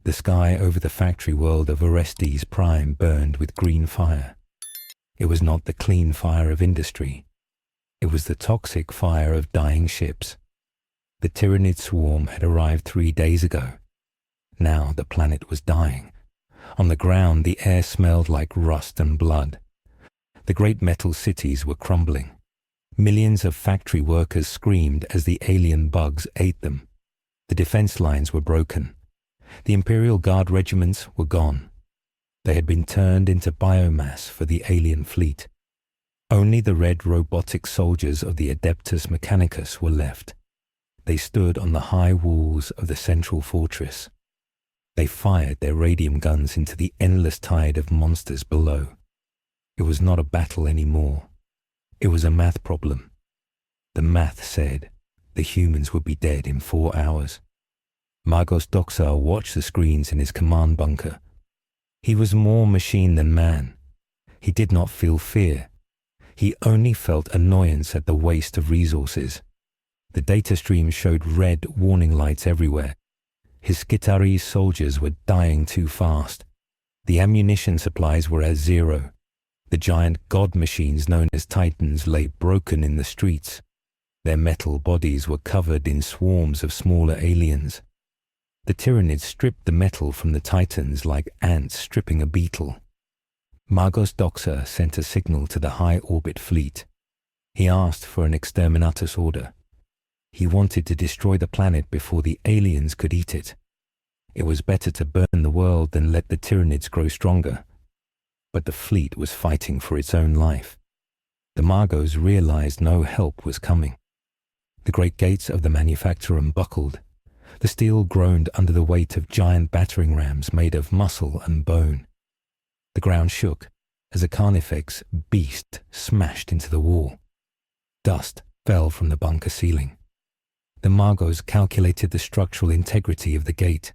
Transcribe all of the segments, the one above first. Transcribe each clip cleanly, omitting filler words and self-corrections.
The sky over the factory world of Orestes Prime burned with green fire. It was not the clean fire of industry. It was the toxic fire of dying ships. The Tyranid swarm had arrived 3 days ago. Now the planet was dying. On the ground, the air smelled like rust and blood. The great metal cities were crumbling. Millions of factory workers screamed as the alien bugs ate them. The defense lines were broken. The Imperial Guard regiments were gone. They had been turned into biomass for the alien fleet. Only the red robotic soldiers of the Adeptus Mechanicus were left. They stood on the high walls of the central fortress. They fired their radium guns into the endless tide of monsters below. It was not a battle anymore. It was a math problem. The math said the humans would be dead in 4 hours. Magos Doxar watched the screens in his command bunker. He was more machine than man. He did not feel fear. He only felt annoyance at the waste of resources. The data stream showed red warning lights everywhere. His Skitarii soldiers were dying too fast. The ammunition supplies were at zero. The giant god machines known as Titans lay broken in the streets. Their metal bodies were covered in swarms of smaller aliens. The Tyranids stripped the metal from the Titans like ants stripping a beetle. Magos Doxar sent a signal to the high-orbit fleet. He asked for an exterminatus order. He wanted to destroy the planet before the aliens could eat it. It was better to burn the world than let the Tyranids grow stronger. But the fleet was fighting for its own life. The Magos realized no help was coming. The great gates of the manufactorum buckled. The steel groaned under the weight of giant battering rams made of muscle and bone. The ground shook as a carnifex beast smashed into the wall. Dust fell from the bunker ceiling. The Magos calculated the structural integrity of the gate.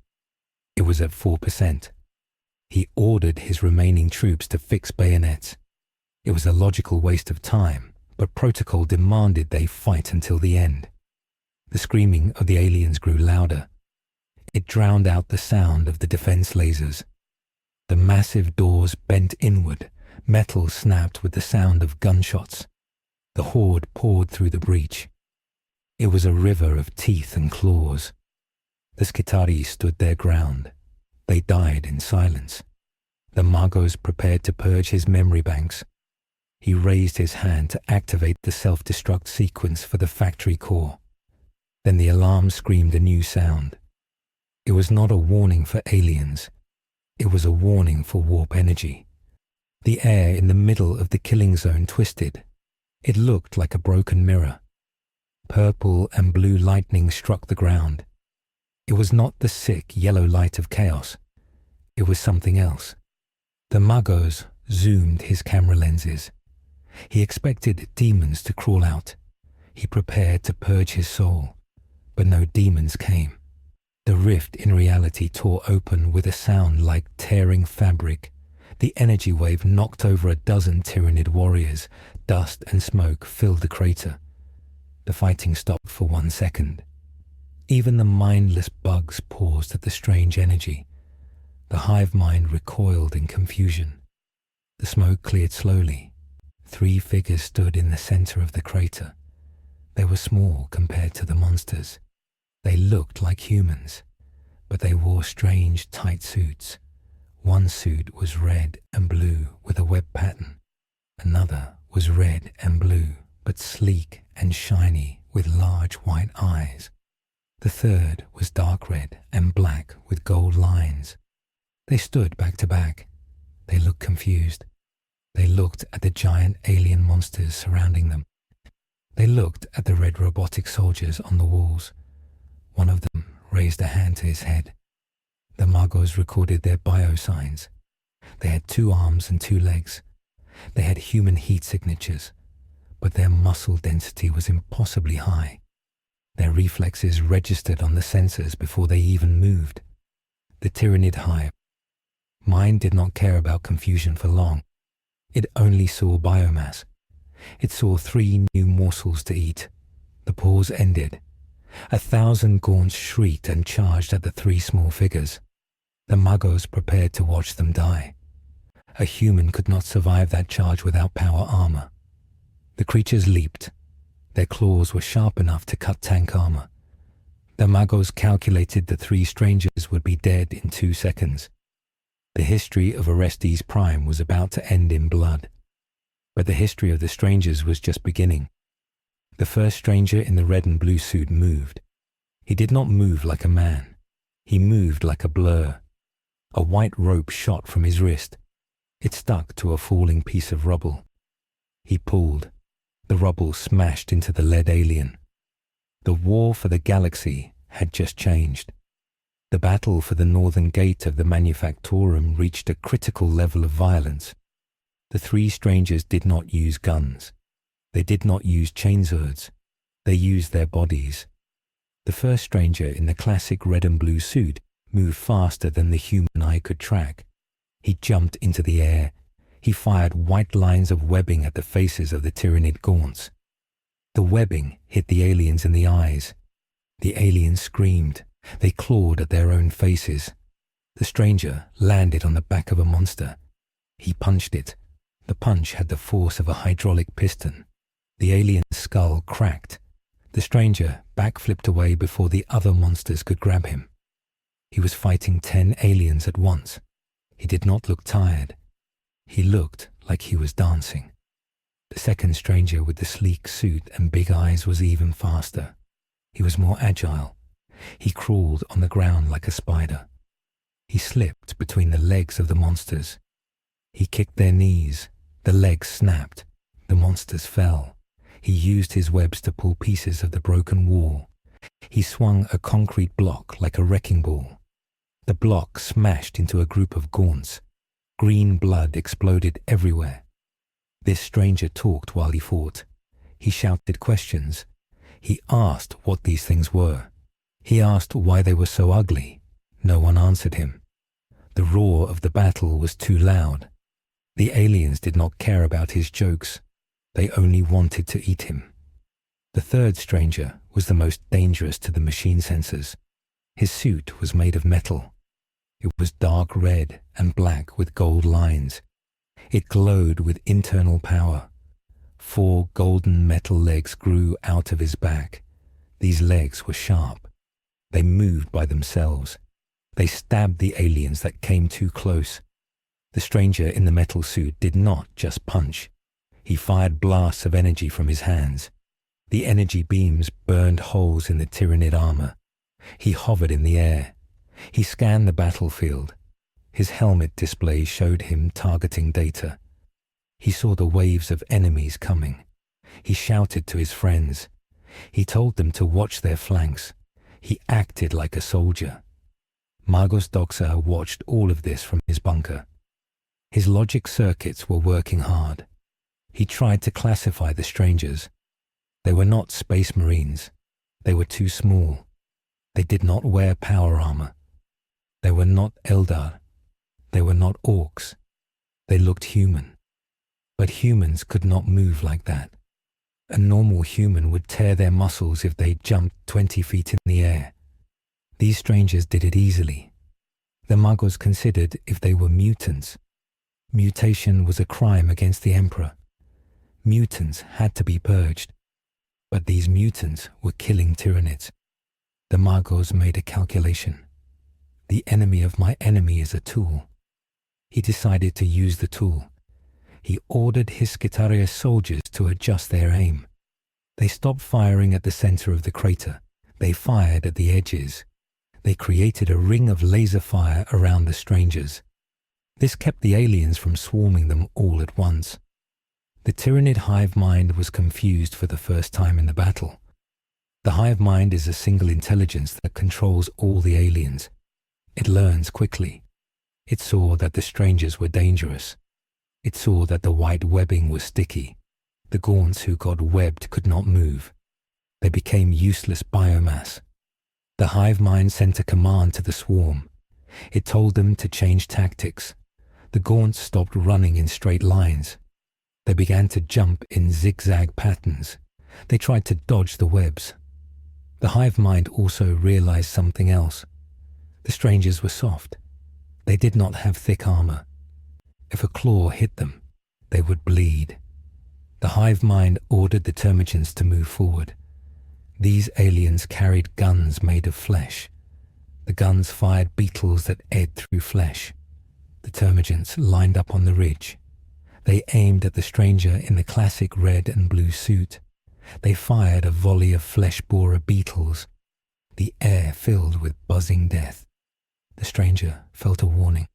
It was at 4%. He ordered his remaining troops to fix bayonets. It was a logical waste of time, but protocol demanded they fight until the end. The screaming of the aliens grew louder. It drowned out the sound of the defense lasers. The massive doors bent inward. Metal snapped with the sound of gunshots. The horde poured through the breach. It was a river of teeth and claws. The Skitarii stood their ground. They died in silence. The Magos prepared to purge his memory banks. He raised his hand to activate the self-destruct sequence for the factory core. Then the alarm screamed a new sound. It was not a warning for aliens. It was a warning for warp energy. The air in the middle of the killing zone twisted. It looked like a broken mirror. Purple and blue lightning struck the ground. It was not the sick yellow light of chaos. It was something else. The Magos zoomed his camera lenses. He expected demons to crawl out. He prepared to purge his soul. But no demons came. The rift in reality tore open with a sound like tearing fabric. The energy wave knocked over a dozen Tyranid warriors. Dust and smoke filled the crater. The fighting stopped for 1 second. Even the mindless bugs paused at the strange energy. The hive mind recoiled in confusion. The smoke cleared slowly. 3 figures stood in the center of the crater. They were small compared to the monsters. They looked like humans, but they wore strange tight suits. One suit was red and blue with a web pattern. Another was red and blue, but sleek and shiny with large white eyes. The third was dark red and black with gold lines. They stood back to back. They looked confused. They looked at the giant alien monsters surrounding them. They looked at the red robotic soldiers on the walls. One of them raised a hand to his head. The Magos recorded their biosigns. They had 2 arms and 2 legs. They had human heat signatures, but their muscle density was impossibly high. Their reflexes registered on the sensors before they even moved. The Tyranid hive mind did not care about confusion for long. It only saw biomass. It saw 3 new morsels to eat. The pause ended. 1,000 gaunts shrieked and charged at the 3 small figures. The Magos prepared to watch them die. A human could not survive that charge without power armor. The creatures leaped. Their claws were sharp enough to cut tank armor. The Magos calculated the three strangers would be dead in 2 seconds. The history of Orestes Prime was about to end in blood. But the history of the strangers was just beginning. The first stranger in the red and blue suit moved. He did not move like a man. He moved like a blur. A white rope shot from his wrist. It stuck to a falling piece of rubble. He pulled. The rubble smashed into the lead alien. The war for the galaxy had just changed. The battle for the northern gate of the Manufactorum reached a critical level of violence. The three strangers did not use guns. They did not use chainswords. They used their bodies. The first stranger in the classic red and blue suit moved faster than the human eye could track. He jumped into the air. He fired white lines of webbing at the faces of the Tyranid gaunts. The webbing hit the aliens in the eyes. The aliens screamed. They clawed at their own faces. The stranger landed on the back of a monster. He punched it. The punch had the force of a hydraulic piston. The alien's skull cracked. The stranger backflipped away before the other monsters could grab him. He was fighting 10 aliens at once. He did not look tired. He looked like he was dancing. The second stranger with the sleek suit and big eyes was even faster. He was more agile. He crawled on the ground like a spider. He slipped between the legs of the monsters. He kicked their knees. The legs snapped. The monsters fell. He used his webs to pull pieces of the broken wall. He swung a concrete block like a wrecking ball. The block smashed into a group of gaunts. Green blood exploded everywhere. This stranger talked while he fought. He shouted questions. He asked what these things were. He asked why they were so ugly. No one answered him. The roar of the battle was too loud. The aliens did not care about his jokes. They only wanted to eat him. The third stranger was the most dangerous to the machine sensors. His suit was made of metal. It was dark red and black with gold lines. It glowed with internal power. 4 golden metal legs grew out of his back. These legs were sharp. They moved by themselves. They stabbed the aliens that came too close. The stranger in the metal suit did not just punch. He fired blasts of energy from his hands. The energy beams burned holes in the Tyranid armor. He hovered in the air. He scanned the battlefield. His helmet display showed him targeting data. He saw the waves of enemies coming. He shouted to his friends. He told them to watch their flanks. He acted like a soldier. Magos Doxa watched all of this from his bunker. His logic circuits were working hard. He tried to classify the strangers. They were not space marines. They were too small. They did not wear power armor. They were not Eldar. They were not orcs. They looked human. But humans could not move like that. A normal human would tear their muscles if they jumped 20 feet in the air. These strangers did it easily. The Magos considered if they were mutants. Mutation was a crime against the Emperor. Mutants had to be purged. But these mutants were killing Tyranids. The Magos made a calculation. The enemy of my enemy is a tool. He decided to use the tool. He ordered his Skitaria soldiers to adjust their aim. They stopped firing at the center of the crater. They fired at the edges. They created a ring of laser fire around the strangers. This kept the aliens from swarming them all at once. The Tyranid hive mind was confused for the first time in the battle. The hive mind is a single intelligence that controls all the aliens. It learns quickly. It saw that the strangers were dangerous. It saw that the white webbing was sticky. The gaunts who got webbed could not move. They became useless biomass. The hive mind sent a command to the swarm. It told them to change tactics. The gaunts stopped running in straight lines. They began to jump in zigzag patterns. They tried to dodge the webs. The hive mind also realized something else. The strangers were soft. They did not have thick armor. If a claw hit them, they would bleed. The hive mind ordered the Termagants to move forward. These aliens carried guns made of flesh. The guns fired beetles that ate through flesh. The Termagants lined up on the ridge. They aimed at the stranger in the classic red and blue suit. They fired a volley of flesh-borer beetles. The air filled with buzzing death. The stranger felt a warning.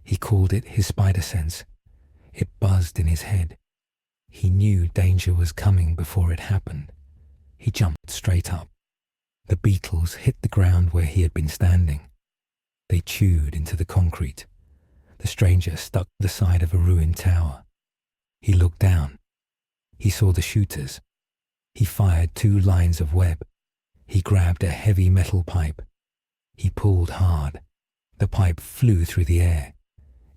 He called it his spider sense. It buzzed in his head. He knew danger was coming before it happened. He jumped straight up. The beetles hit the ground where he had been standing. They chewed into the concrete. The stranger stuck to the side of a ruined tower. He looked down. He saw the shooters. He fired 2 lines of web. He grabbed a heavy metal pipe. He pulled hard. The pipe flew through the air.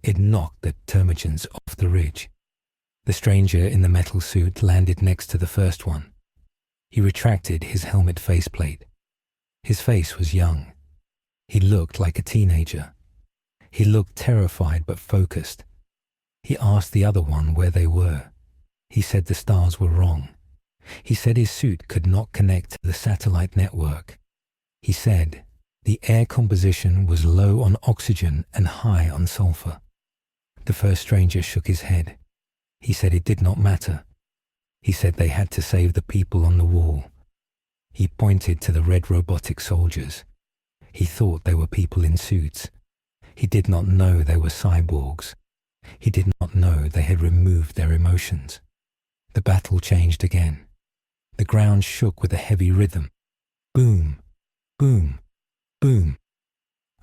It knocked the Termagants off the ridge. The stranger in the metal suit landed next to the first one. He retracted his helmet faceplate. His face was young. He looked like a teenager. He looked terrified but focused. He asked the other one where they were. He said the stars were wrong. He said his suit could not connect to the satellite network. He said the air composition was low on oxygen and high on sulfur. The first stranger shook his head. He said it did not matter. He said they had to save the people on the wall. He pointed to the red robotic soldiers. He thought they were people in suits. He did not know they were cyborgs. He did not know they had removed their emotions. The battle changed again. The ground shook with a heavy rhythm. Boom, boom, boom.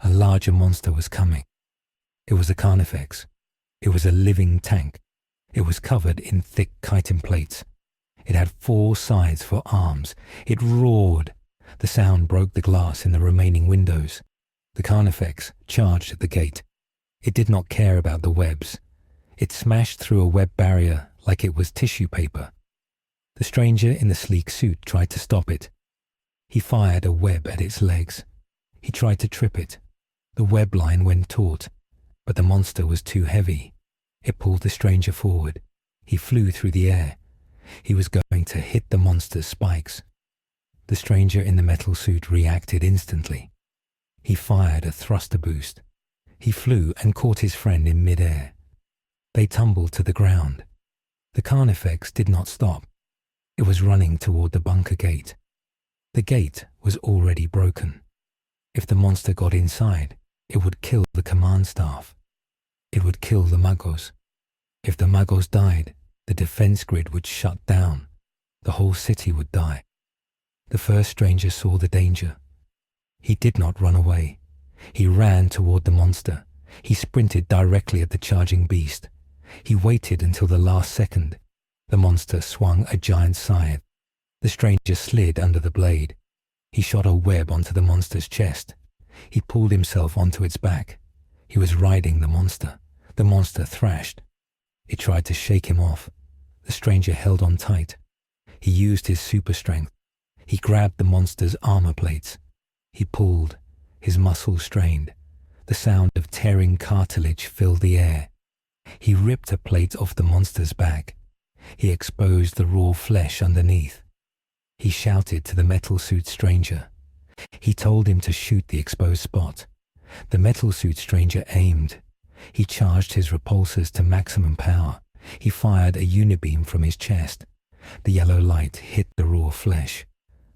A larger monster was coming. It was a Carnifex. It was a living tank. It was covered in thick chitin plates. It had 4 sides for arms. It roared. The sound broke the glass in the remaining windows. The Carnifex charged at the gate. It did not care about the webs. It smashed through a web barrier like it was tissue paper. The stranger in the sleek suit tried to stop it. He fired a web at its legs. He tried to trip it. The web line went taut, but the monster was too heavy. It pulled the stranger forward. He flew through the air. He was going to hit the monster's spikes. The stranger in the metal suit reacted instantly. He fired a thruster boost. He flew and caught his friend in mid-air. They tumbled to the ground. The Carnifex did not stop. It was running toward the bunker gate. The gate was already broken. If the monster got inside, it would kill the command staff. It would kill the Magos. If the Magos died, the defense grid would shut down. The whole city would die. The first stranger saw the danger. He did not run away. He ran toward the monster. He sprinted directly at the charging beast. He waited until the last second. The monster swung a giant scythe. The stranger slid under the blade. He shot a web onto the monster's chest. He pulled himself onto its back. He was riding the monster. The monster thrashed. It tried to shake him off. The stranger held on tight. He used his super strength. He grabbed the monster's armor plates. He pulled. His muscles strained. The sound of tearing cartilage filled the air. He ripped a plate off the monster's back. He exposed the raw flesh underneath. He shouted to the metal suit stranger. He told him to shoot the exposed spot. The metal suit stranger aimed. He charged his repulsors to maximum power. He fired a unibeam from his chest. The yellow light hit the raw flesh.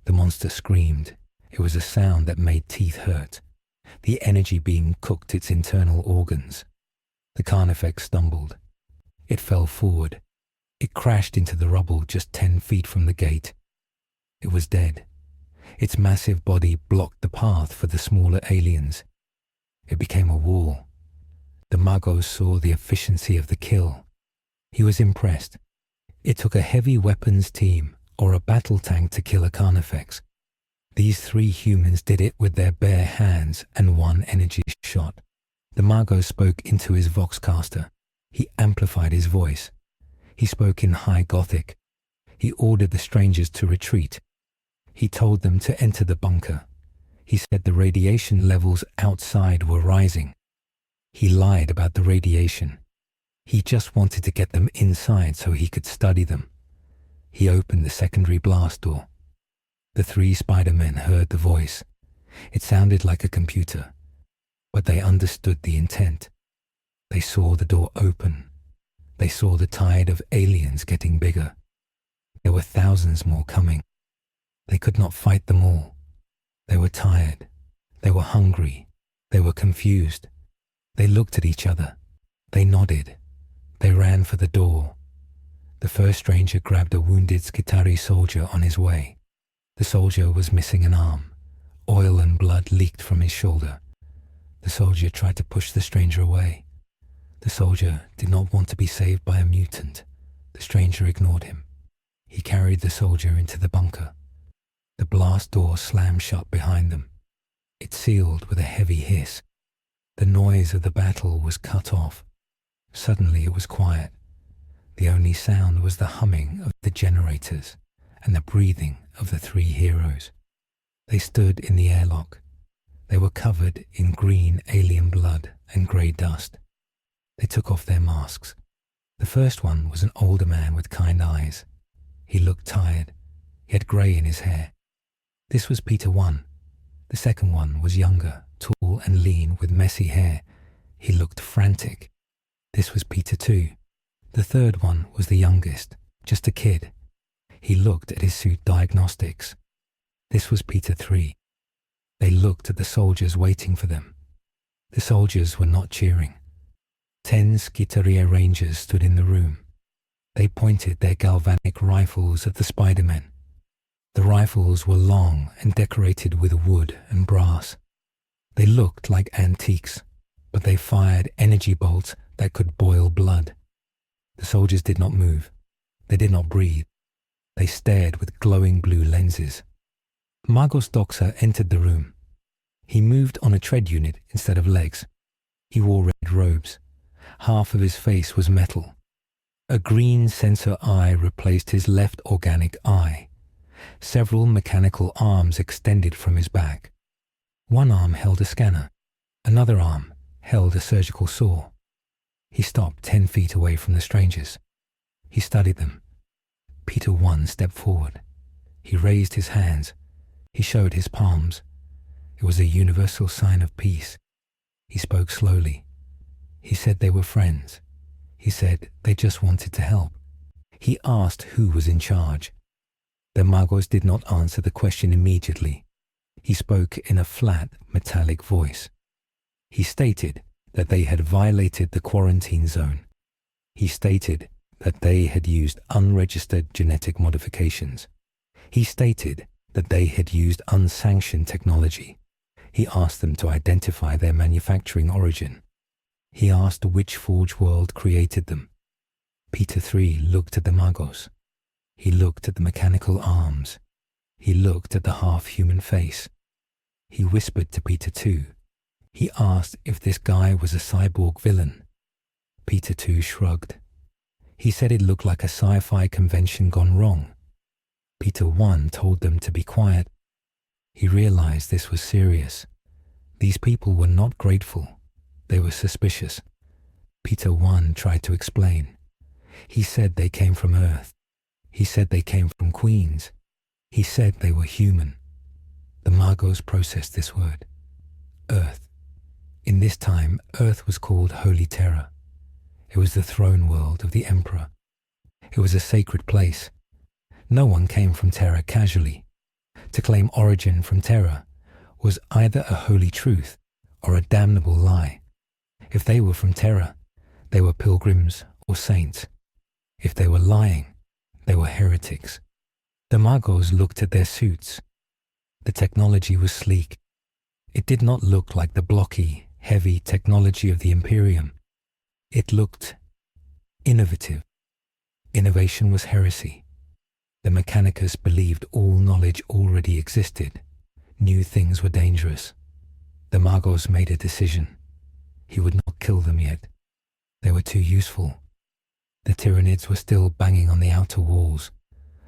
The monster screamed. It was a sound that made teeth hurt. The energy beam cooked its internal organs. The Carnifex stumbled. It fell forward. It crashed into the rubble just 10 feet from the gate. It was dead. Its massive body blocked the path for the smaller aliens. It became a wall. The Magos saw the efficiency of the kill. He was impressed. It took a heavy weapons team or a battle tank to kill a Carnifex. These 3 humans did it with their bare hands and 1 energy shot. The Magos spoke into his Voxcaster. He amplified his voice. He spoke in High Gothic. He ordered the strangers to retreat. He told them to enter the bunker. He said the radiation levels outside were rising. He lied about the radiation. He just wanted to get them inside so he could study them. He opened the secondary blast door. The 3 Spider-Men heard the voice. It sounded like a computer, but they understood the intent. They saw the door open. They saw the tide of aliens getting bigger. There were thousands more coming. They could not fight them all. They were tired. They were hungry. They were confused. They looked at each other. They nodded. They ran for the door. The first stranger grabbed a wounded Skitari soldier on his way. The soldier was missing an arm. Oil and blood leaked from his shoulder. The soldier tried to push the stranger away. The soldier did not want to be saved by a mutant. The stranger ignored him. He carried the soldier into the bunker. The blast door slammed shut behind them. It sealed with a heavy hiss. The noise of the battle was cut off. Suddenly it was quiet. The only sound was the humming of the generators and the breathing of the 3 heroes. They stood in the airlock. They were covered in green alien blood and grey dust. They took off their masks. The first one was an older man with kind eyes. He looked tired. He had grey in his hair. This was Peter 1. The second one was younger, tall and lean with messy hair. He looked frantic. This was Peter 2. The third one was the youngest, just a kid. He looked at his suit diagnostics. This was Peter 3. They looked at the soldiers waiting for them. The soldiers were not cheering. 10 Skitaria Rangers stood in the room. They pointed their galvanic rifles at the Spider-Men. The rifles were long and decorated with wood and brass. They looked like antiques, but they fired energy bolts that could boil blood. The soldiers did not move. They did not breathe. They stared with glowing blue lenses. Magos Doxa entered the room. He moved on a tread unit instead of legs. He wore red robes. Half of his face was metal. A green sensor eye replaced his left organic eye. Several mechanical arms extended from his back. One arm held a scanner. Another arm held a surgical saw. He stopped 10 feet away from the strangers. He studied them. Peter 1 stepped forward. He raised his hands. He showed his palms. It was a universal sign of peace. He spoke slowly. He said they were friends. He said they just wanted to help. He asked who was in charge. The Magos did not answer the question immediately. He spoke in a flat, metallic voice. He stated that they had violated the quarantine zone. He stated that they had used unregistered genetic modifications. He stated that they had used unsanctioned technology. He asked them to identify their manufacturing origin. He asked which Forge World created them. Peter 3 looked at the Magos. He looked at the mechanical arms. He looked at the half-human face. He whispered to Peter 2. He asked if this guy was a cyborg villain. Peter 2 shrugged. He said it looked like a sci-fi convention gone wrong. Peter 1 told them to be quiet. He realized this was serious. These people were not grateful. They were suspicious. Peter 1 tried to explain. He said they came from Earth. He said they came from Queens. He said they were human. The Magos processed this word. Earth. In this time, Earth was called Holy Terra. It was the throne world of the Emperor. It was a sacred place. No one came from Terra casually. To claim origin from Terra was either a holy truth or a damnable lie. If they were from Terra, they were pilgrims or saints. If they were lying, they were heretics. The Magos looked at their suits. The technology was sleek. It did not look like the blocky, heavy technology of the Imperium. It looked innovative. Innovation was heresy. The Mechanicus believed all knowledge already existed. New things were dangerous. The Magos made a decision. He would not kill them yet. They were too useful. The Tyranids were still banging on the outer walls.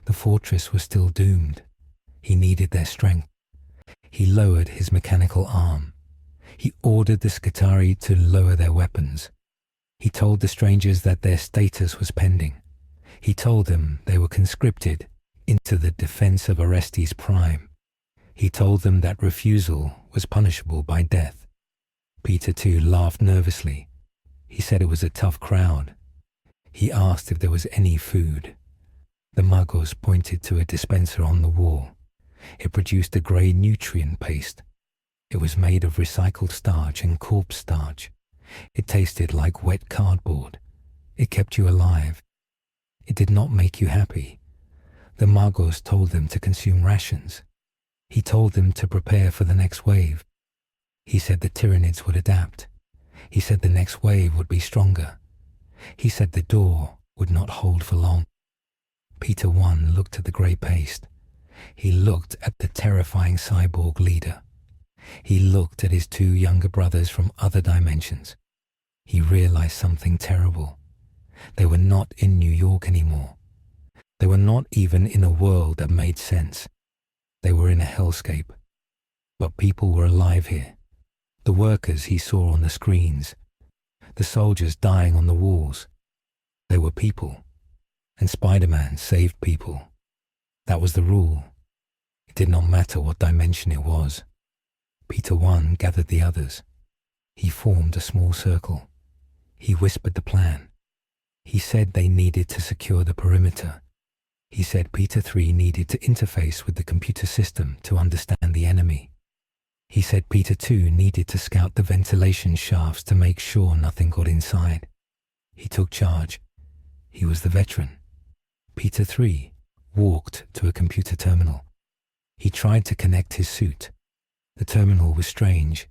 The fortress was still doomed. He needed their strength. He lowered his mechanical arm. He ordered the Skitarii to lower their weapons. He told the strangers that their status was pending. He told them they were conscripted into the defense of Orestes Prime. He told them that refusal was punishable by death. Peter too laughed nervously. He said it was a tough crowd. He asked if there was any food. The Magos pointed to a dispenser on the wall. It produced a grey nutrient paste. It was made of recycled starch and corpse starch. It tasted like wet cardboard. It kept you alive. It did not make you happy. The Magos told them to consume rations. He told them to prepare for the next wave. He said the Tyranids would adapt. He said the next wave would be stronger. He said the door would not hold for long. Peter I looked at the grey paste. He looked at the terrifying cyborg leader. He looked at his two younger brothers from other dimensions. He realized something terrible. They were not in New York anymore. They were not even in a world that made sense. They were in a hellscape. But people were alive here. The workers he saw on the screens. The soldiers dying on the walls. They were people. And Spider-Man saved people. That was the rule. It did not matter what dimension it was. Peter I gathered the others. He formed a small circle. He whispered the plan. He said they needed to secure the perimeter. He said Peter III needed to interface with the computer system to understand the enemy. He said Peter II needed to scout the ventilation shafts to make sure nothing got inside. He took charge. He was the veteran. Peter III walked to a computer terminal. He tried to connect his suit. The terminal was strange.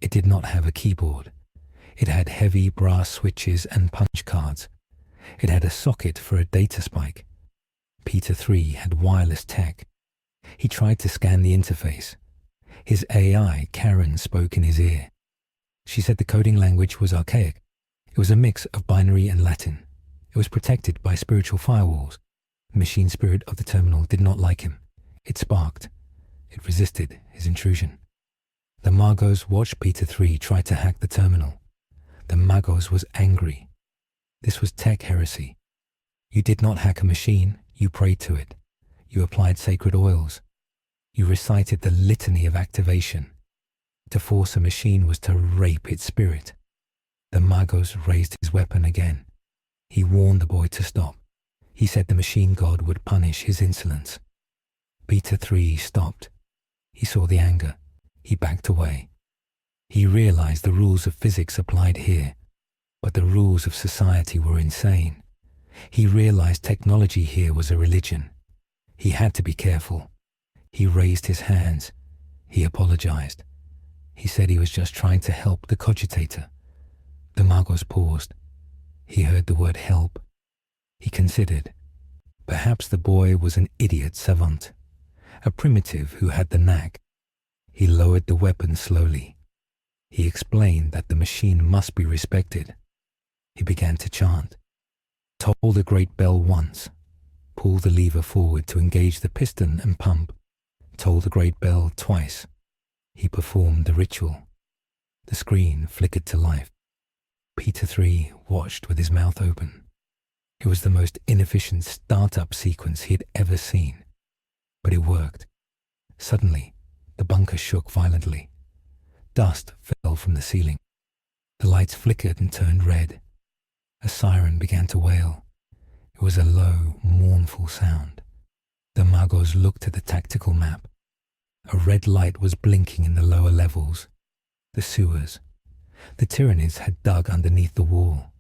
It did not have a keyboard. It had heavy brass switches and punch cards. It had a socket for a data spike. Peter III had wireless tech. He tried to scan the interface. His AI, Karen, spoke in his ear. She said the coding language was archaic. It was a mix of binary and Latin. It was protected by spiritual firewalls. The machine spirit of the terminal did not like him. It sparked. It resisted his intrusion. The Magos watched Peter III try to hack the terminal. The Magos was angry. This was tech heresy. You did not hack a machine, you prayed to it. You applied sacred oils. You recited the litany of activation. To force a machine was to rape its spirit. The Magos raised his weapon again. He warned the boy to stop. He said the machine god would punish his insolence. Peter III stopped. He saw the anger. He backed away. He realized the rules of physics applied here, but the rules of society were insane. He realized technology here was a religion. He had to be careful. He raised his hands. He apologized. He said he was just trying to help the cogitator. The Magos paused. He heard the word help. He considered. Perhaps the boy was an idiot savant, a primitive who had the knack. He lowered the weapon slowly. He explained that the machine must be respected. He began to chant. Toll the great bell once. Pull the lever forward to engage the piston and pump. Toll the great bell twice. He performed the ritual. The screen flickered to life. Peter III watched with his mouth open. It was the most inefficient startup sequence he had ever seen. But it worked. Suddenly, the bunker shook violently. Dust fell from the ceiling. The lights flickered and turned red. A siren began to wail. It was a low, mournful sound. The Magos looked at the tactical map. A red light was blinking in the lower levels. The sewers. The Tyranids had dug underneath the wall.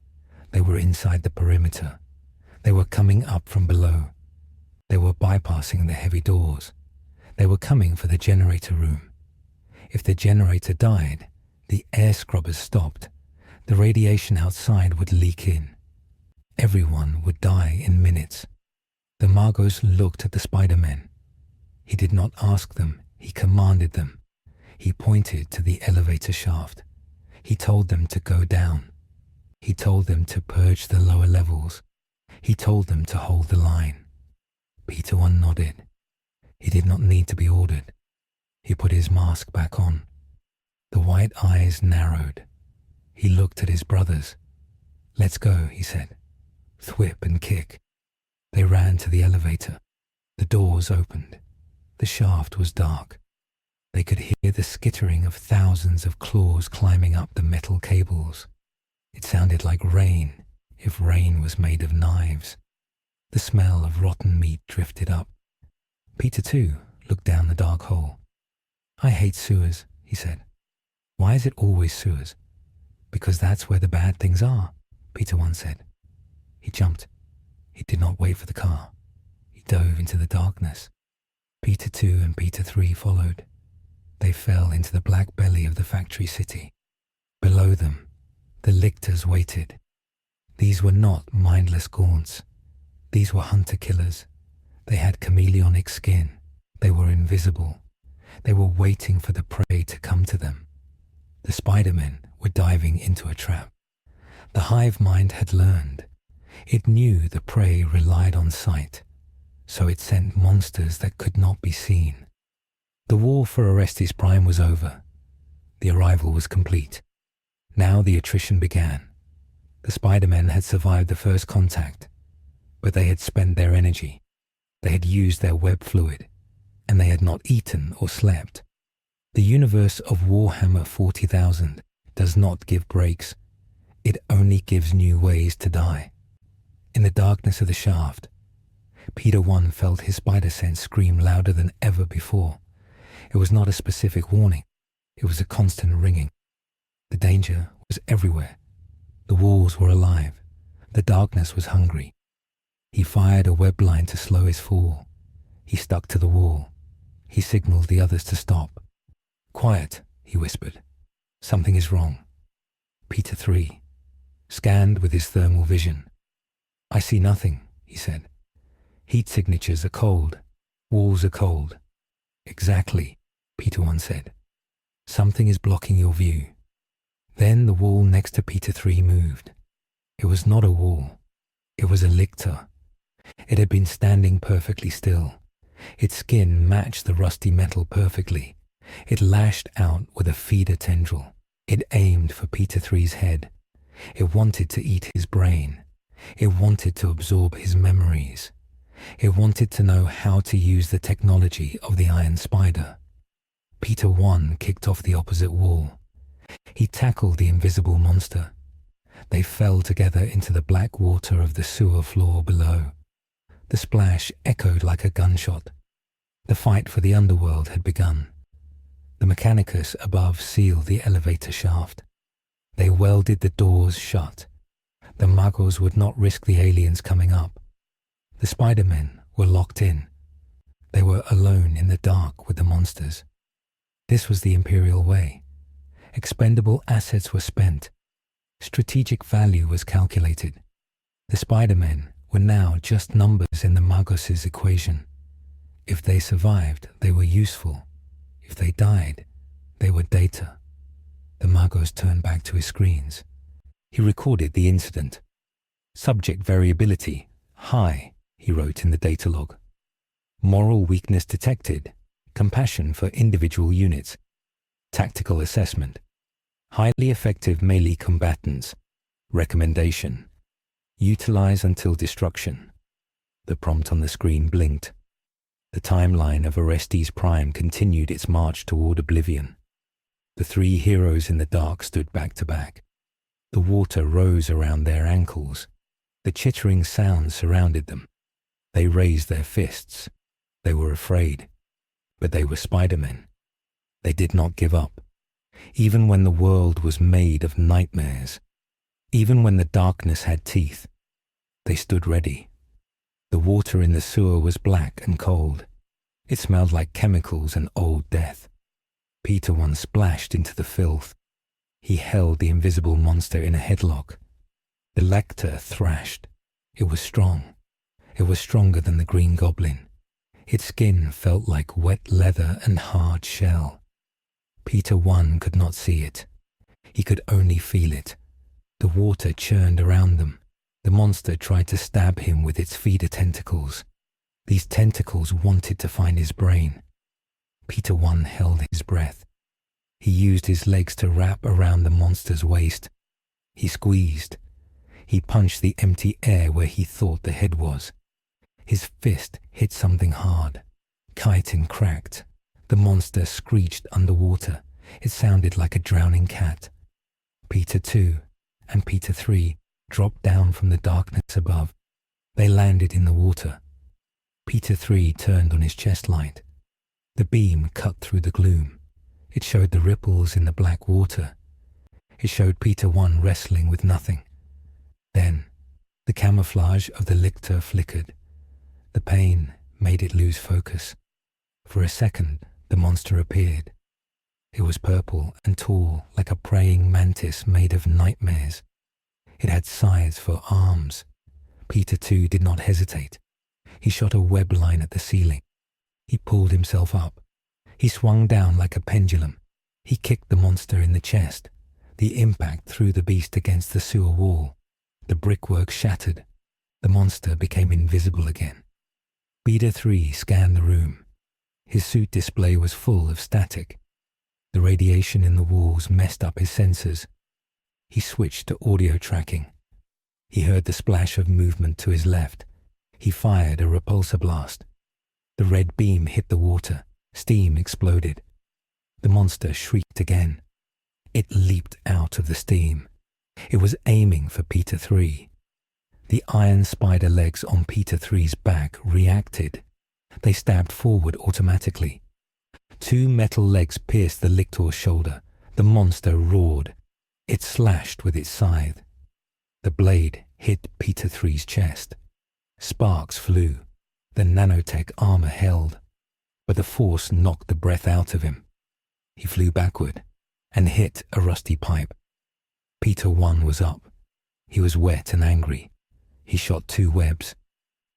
They were inside the perimeter. They were coming up from below. They were bypassing the heavy doors. They were coming for the generator room. If the generator died, the air scrubbers stopped. The radiation outside would leak in. Everyone would die in minutes. The Magos looked at the Spider-Men. He did not ask them, he commanded them. He pointed to the elevator shaft. He told them to go down. He told them to purge the lower levels. He told them to hold the line. Peter I nodded. He did not need to be ordered. He put his mask back on. The white eyes narrowed. He looked at his brothers. "Let's go," he said. "Thwip and kick." They ran to the elevator. The doors opened. The shaft was dark. They could hear the skittering of thousands of claws climbing up the metal cables. It sounded like rain, if rain was made of knives. The smell of rotten meat drifted up. Peter, too, looked down the dark hole. "I hate sewers," he said. "Why is it always sewers?" "Because that's where the bad things are," Peter 1 said. He jumped. He did not wait for the car. He dove into the darkness. Peter 2 and Peter 3 followed. They fell into the black belly of the factory city. Below them, the lictors waited. These were not mindless gaunts. These were hunter-killers. They had chameleonic skin. They were invisible. They were waiting for the prey to come to them. The Spider-Men were diving into a trap. The hive mind had learned. It knew the prey relied on sight, so it sent monsters that could not be seen. The war for Orestes Prime was over. The arrival was complete. Now the attrition began. The Spider-Men had survived the first contact, but they had spent their energy. They had used their web fluid, and they had not eaten or slept. The universe of Warhammer 40,000 does not give breaks. It only gives new ways to die. In the darkness of the shaft, Peter 1 felt his spider sense scream louder than ever before. It was not a specific warning. It was a constant ringing. The danger was everywhere. The walls were alive. The darkness was hungry. He fired a web line to slow his fall. He stuck to the wall. He signaled the others to stop. "Quiet," he whispered. "Something is wrong." Peter 3 scanned with his thermal vision. "I see nothing," he said. "Heat signatures are cold. Walls are cold." "Exactly," Peter 1 said. "Something is blocking your view." Then the wall next to Peter 3 moved. It was not a wall. It was a lictor. It had been standing perfectly still. Its skin matched the rusty metal perfectly. It lashed out with a feeder tendril. It aimed for Peter 3's head. It wanted to eat his brain. It wanted to absorb his memories. It wanted to know how to use the technology of the Iron Spider. Peter 1 kicked off the opposite wall. He tackled the invisible monster. They fell together into the black water of the sewer floor below. The splash echoed like a gunshot. The fight for the underworld had begun. The Mechanicus above sealed the elevator shaft. They welded the doors shut. The Muggles would not risk the aliens coming up. The Spider-Men were locked in. They were alone in the dark with the monsters. This was the Imperial way. Expendable assets were spent. Strategic value was calculated. The Spider-Men were now just numbers in the Muggles' equation. If they survived, they were useful. If they died, they were data. The Muggles turned back to his screens. He recorded the incident. "Subject variability high," he wrote in the data log. "Moral weakness detected. Compassion for individual units. Tactical assessment. Highly effective melee combatants. Recommendation. Utilize until destruction." The prompt on the screen blinked. The timeline of Orestes Prime continued its march toward oblivion. The three heroes in the dark stood back to back. The water rose around their ankles. The chittering sounds surrounded them. They raised their fists. They were afraid. But they were Spider-Men. They did not give up. Even when the world was made of nightmares, even when the darkness had teeth, they stood ready. The water in the sewer was black and cold. It smelled like chemicals and old death. Peter 1 splashed into the filth. He held the invisible monster in a headlock. The lecter thrashed. It was strong. It was stronger than the Green Goblin. Its skin felt like wet leather and hard shell. Peter 1 could not see it. He could only feel it. The water churned around them. The monster tried to stab him with its feeder tentacles. These tentacles wanted to find his brain. Peter 1 held his breath. He used his legs to wrap around the monster's waist. He squeezed. He punched the empty air where he thought the head was. His fist hit something hard. Chitin cracked. The monster screeched underwater. It sounded like a drowning cat. Peter 2 and Peter 3 dropped down from the darkness above. They landed in the water. Peter 3 turned on his chest light. The beam cut through the gloom. It showed the ripples in the black water. It showed Peter 1 wrestling with nothing. Then, the camouflage of the lictor flickered. The pain made it lose focus. For a second, the monster appeared. It was purple and tall, like a praying mantis made of nightmares. It had scythes for arms. Peter 2 did not hesitate. He shot a web line at the ceiling. He pulled himself up. He swung down like a pendulum. He kicked the monster in the chest. The impact threw the beast against the sewer wall. The brickwork shattered. The monster became invisible again. Peter 3 scanned the room. His suit display was full of static. The radiation in the walls messed up his sensors. He switched to audio tracking. He heard the splash of movement to his left. He fired a repulsor blast. The red beam hit the water. Steam exploded. The monster shrieked again. It leaped out of the steam. It was aiming for Peter 3. The iron spider legs on Peter 3's back reacted. They stabbed forward automatically. 2 metal legs pierced the lictor's shoulder. The monster roared. It slashed with its scythe. The blade hit Peter 3's chest. Sparks flew. The nanotech armor held. But the force knocked the breath out of him. He flew backward and hit a rusty pipe. Peter 1 was up. He was wet and angry. He shot 2 webs.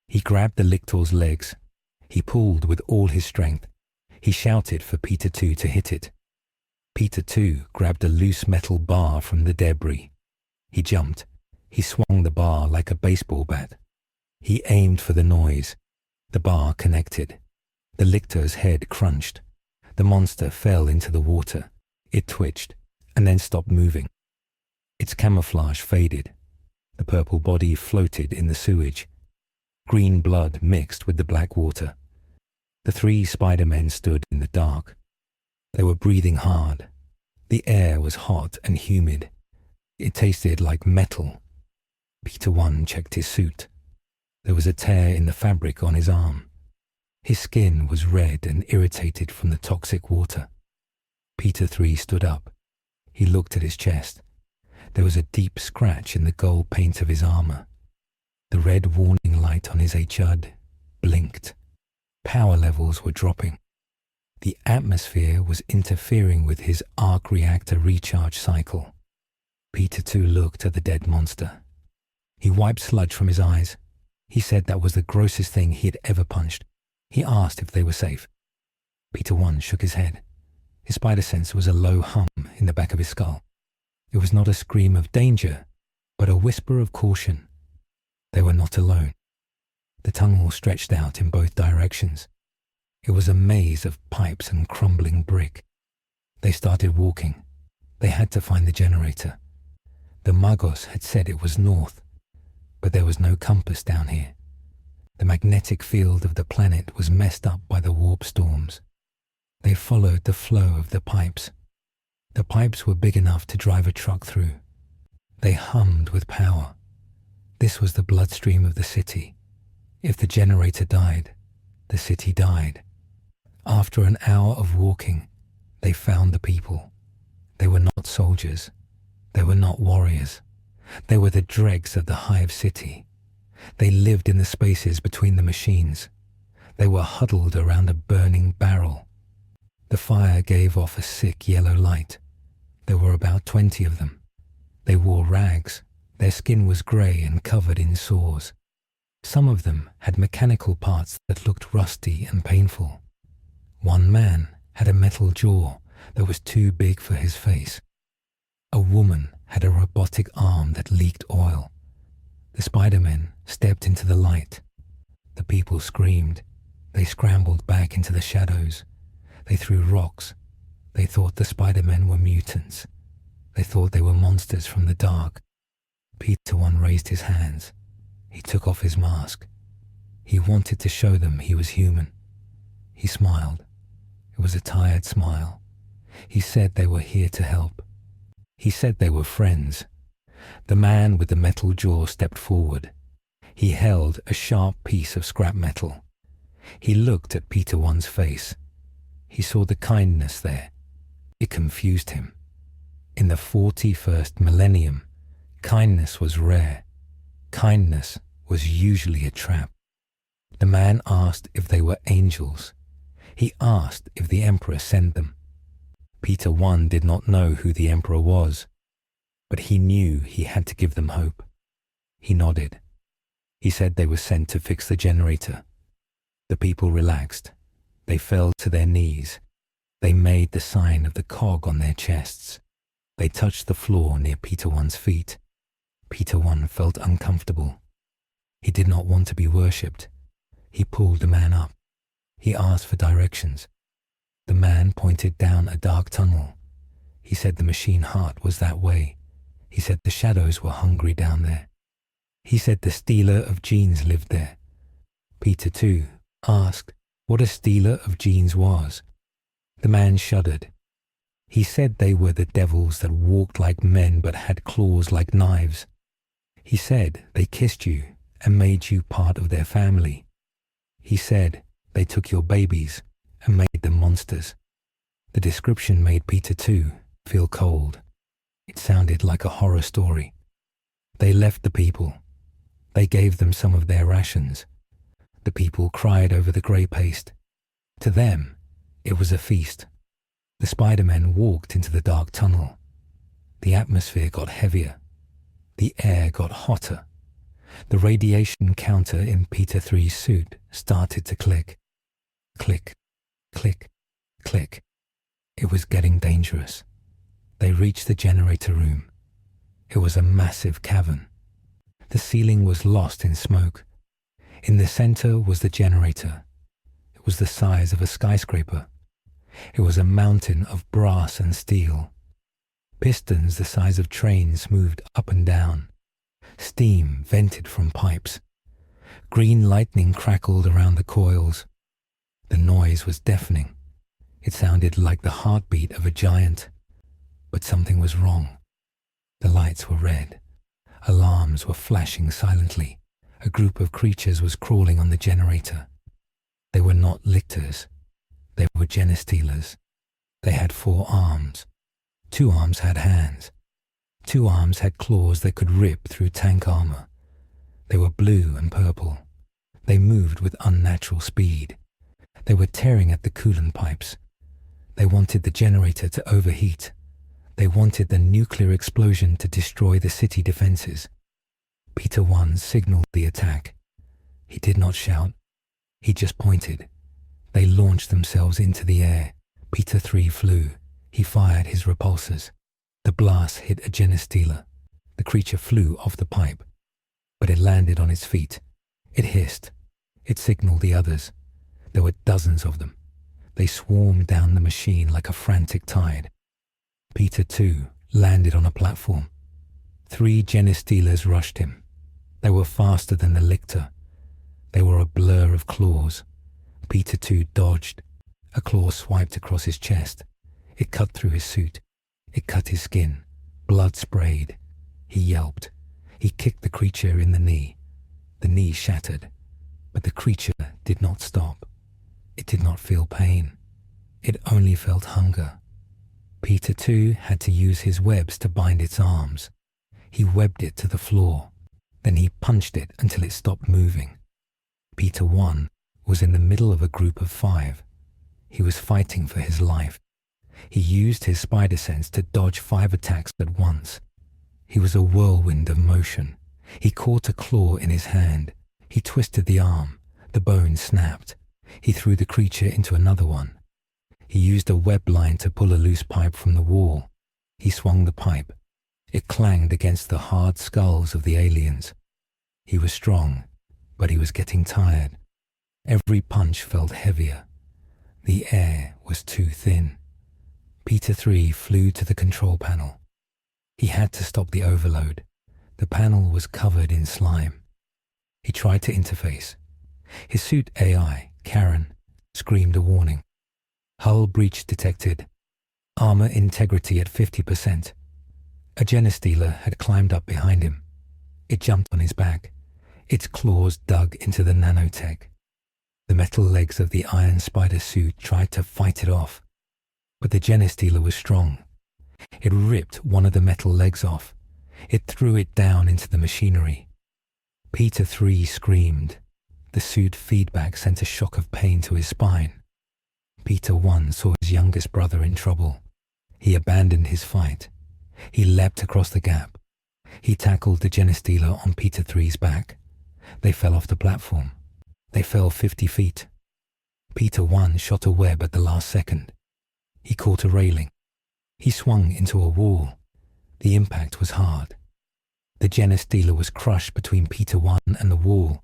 He grabbed the lictor's legs. He pulled with all his strength. He shouted for Peter 2 to hit it. Peter 2 grabbed a loose metal bar from the debris. He jumped. He swung the bar like a baseball bat. He aimed for the noise. The bar connected. The lictor's head crunched. The monster fell into the water. It twitched and then stopped moving. Its camouflage faded. The purple body floated in the sewage. Green blood mixed with the black water. The 3 Spider-Men stood in the dark. They were breathing hard. The air was hot and humid. It tasted like metal. Peter 1 checked his suit. There was a tear in the fabric on his arm. His skin was red and irritated from the toxic water. Peter 3 stood up. He looked at his chest. There was a deep scratch in the gold paint of his armor. The red warning light on his HUD blinked. Power levels were dropping. The atmosphere was interfering with his arc reactor recharge cycle. Peter 2 looked at the dead monster. He wiped sludge from his eyes. He said that was the grossest thing he had ever punched. He asked if they were safe. Peter 1 shook his head. His spider sense was a low hum in the back of his skull. It was not a scream of danger, but a whisper of caution. They were not alone. The tunnel stretched out in both directions. It was a maze of pipes and crumbling brick. They started walking. They had to find the generator. The Magos had said it was north, but there was no compass down here. The magnetic field of the planet was messed up by the warp storms. They followed the flow of the pipes. The pipes were big enough to drive a truck through. They hummed with power. This was the bloodstream of the city. If the generator died, the city died. After an hour of walking, they found the people. They were not soldiers. They were not warriors. They were the dregs of the hive city. They lived in the spaces between the machines. They were huddled around a burning barrel. The fire gave off a sick yellow light. There were about 20 of them. They wore rags. Their skin was grey and covered in sores. Some of them had mechanical parts that looked rusty and painful. One man had a metal jaw that was too big for his face. A woman had a robotic arm that leaked oil. The Spider-Men stepped into the light. The people screamed. They scrambled back into the shadows. They threw rocks. They thought the Spider-Men were mutants. They thought they were monsters from the dark. Peter One raised his hands. He took off his mask. He wanted to show them he was human. He smiled. It was a tired smile. He said they were here to help. He said they were friends. The man with the metal jaw stepped forward. He held a sharp piece of scrap metal. He looked at Peter One's face. He saw the kindness there. It confused him. In the 41st millennium, kindness was rare. Kindness was usually a trap. The man asked if they were angels. He asked if the Emperor sent them. Peter One did not know who the Emperor was, but he knew he had to give them hope. He nodded. He said they were sent to fix the generator. The people relaxed. They fell to their knees. They made the sign of the cog on their chests. They touched the floor near Peter One's feet. Peter One felt uncomfortable. He did not want to be worshipped. He pulled the man up. He asked for directions. The man pointed down a dark tunnel. He said the machine heart was that way. He said the shadows were hungry down there. He said the stealer of genes lived there. Peter, too, asked what a stealer of genes was. The man shuddered. He said they were the devils that walked like men but had claws like knives. He said they kissed you and made you part of their family. He said they took your babies and made them monsters. The description made Peter, too, feel cold. It sounded like a horror story. They left the people. They gave them some of their rations. The people cried over the grey paste. To them, it was a feast. The Spider-Men walked into the dark tunnel. The atmosphere got heavier. The air got hotter. The radiation counter in Peter III's suit started to click. Click, click, click. It was getting dangerous. They reached the generator room. It was a massive cavern. The ceiling was lost in smoke. In the center was the generator. It was the size of a skyscraper. It was a mountain of brass and steel. Pistons the size of trains moved up and down. Steam vented from pipes. Green lightning crackled around the coils. The noise was deafening. It sounded like the heartbeat of a giant. But something was wrong. The lights were red. Alarms were flashing silently. A group of creatures was crawling on the generator. They were not lictors. They were genestealers. They had 4 arms. 2 arms had hands. 2 arms had claws that could rip through tank armor. They were blue and purple. They moved with unnatural speed. They were tearing at the coolant pipes. They wanted the generator to overheat. They wanted the nuclear explosion to destroy the city defenses. Peter One signaled the attack. He did not shout. He just pointed. They launched themselves into the air. Peter III flew. He fired his repulsors. The blast hit a genestealer. The creature flew off the pipe, but it landed on its feet. It hissed. It signaled the others. There were dozens of them. They swarmed down the machine like a frantic tide. Peter, too, landed on a platform. 3 genestealers rushed him. They were faster than the lictor. They were a blur of claws. Peter, too, dodged. A claw swiped across his chest. It cut through his suit. It cut his skin. Blood sprayed. He yelped. He kicked the creature in the knee. The knee shattered. But the creature did not stop. It did not feel pain. It only felt hunger. Peter, too, had to use his webs to bind its arms. He webbed it to the floor. Then he punched it until it stopped moving. Peter One was in the middle of a group of 5. He was fighting for his life. He used his spider sense to dodge 5 attacks at once. He was a whirlwind of motion. He caught a claw in his hand. He twisted the arm. The bone snapped. He threw the creature into another one. He used a web line to pull a loose pipe from the wall. He swung the pipe. It clanged against the hard skulls of the aliens. He was strong, but he was getting tired. Every punch felt heavier. The air was too thin. Peter 3 flew to the control panel. He had to stop the overload. The panel was covered in slime. He tried to interface. His suit AI, Karen, screamed a warning. Hull breach detected. Armor integrity at 50%. A genestealer had climbed up behind him. It jumped on his back. Its claws dug into the nanotech. The metal legs of the iron spider suit tried to fight it off. But the genestealer was strong. It ripped one of the metal legs off. It threw it down into the machinery. Peter 3 screamed. The suit feedback sent a shock of pain to his spine. Peter 1 saw his youngest brother in trouble. He abandoned his fight. He leapt across the gap. He tackled the genestealer on Peter 3's back. They fell off the platform. They fell 50 feet. Peter 1 shot a web at the last second. He caught a railing. He swung into a wall. The impact was hard. The genestealer was crushed between Peter 1 and the wall.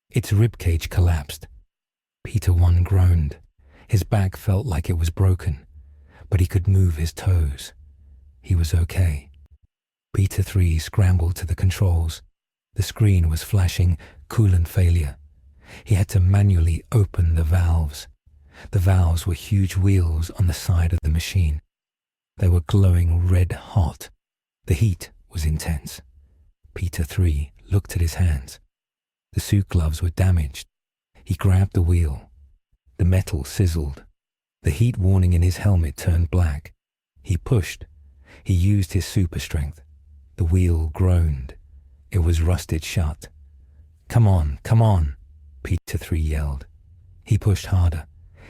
Its ribcage collapsed. Peter 1 groaned. His back felt like it was broken, but he could move his toes. He was okay. Peter 3 scrambled to the controls. The screen was flashing coolant failure. He had to manually open the valves. The valves were huge wheels on the side of the machine. They were glowing red hot. The heat was intense. Peter 3 looked at his hands. The suit gloves were damaged. He grabbed the wheel. The metal sizzled. The heat warning in his helmet turned black. He pushed. He used his super strength. The wheel groaned. It was rusted shut. Come on, Peter 3 yelled. He pushed harder.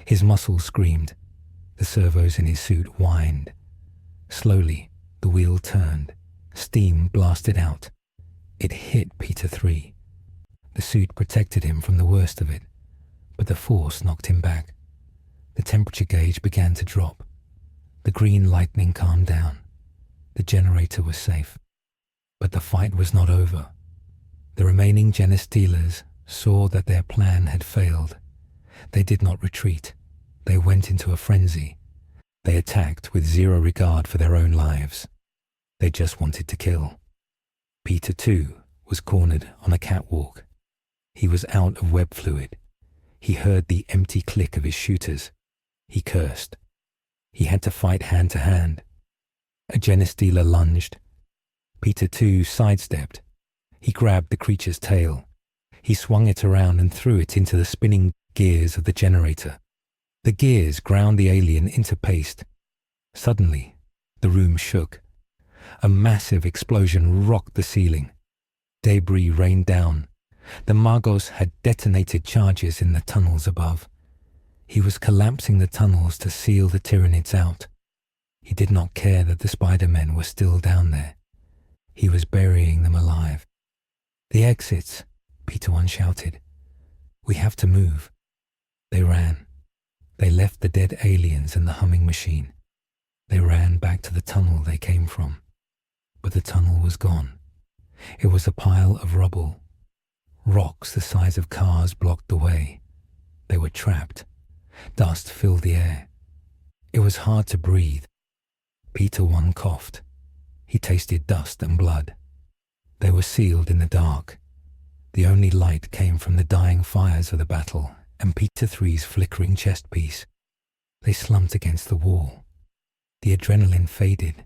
His muscles screamed. The servos in his suit whined. Slowly, the wheel turned. Steam blasted out. It hit Peter 3. The suit protected him from the worst of it, but the force knocked him back. The temperature gauge began to drop. The green lightning calmed down. The generator was safe. But the fight was not over. The remaining genestealers saw that their plan had failed. They did not retreat. They went into a frenzy. They attacked with zero regard for their own lives. They just wanted to kill. Peter 2 was cornered on a catwalk. He was out of web fluid. He heard the empty click of his shooters. He cursed. He had to fight hand to hand. A genestealer lunged. Peter 2 sidestepped. He grabbed the creature's tail. He swung it around and threw it into the spinning gears of the generator. The gears ground the alien into paste. Suddenly, the room shook. A massive explosion rocked the ceiling. Debris rained down. The Magos had detonated charges in the tunnels above. He was collapsing the tunnels to seal the Tyranids out. He did not care that the Spider-Men were still down there. He was burying them alive. The exits, Peter 1 shouted. We have to move. They ran. They left the dead aliens and the humming machine. They ran back to the tunnel they came from. But the tunnel was gone. It was a pile of rubble. Rocks the size of cars blocked the way. They were trapped. Dust filled the air. It was hard to breathe. Peter 1 coughed. He tasted dust and blood. They were sealed in the dark. The only light came from the dying fires of the battle and Peter 3's flickering chest piece. They slumped against the wall. The adrenaline faded.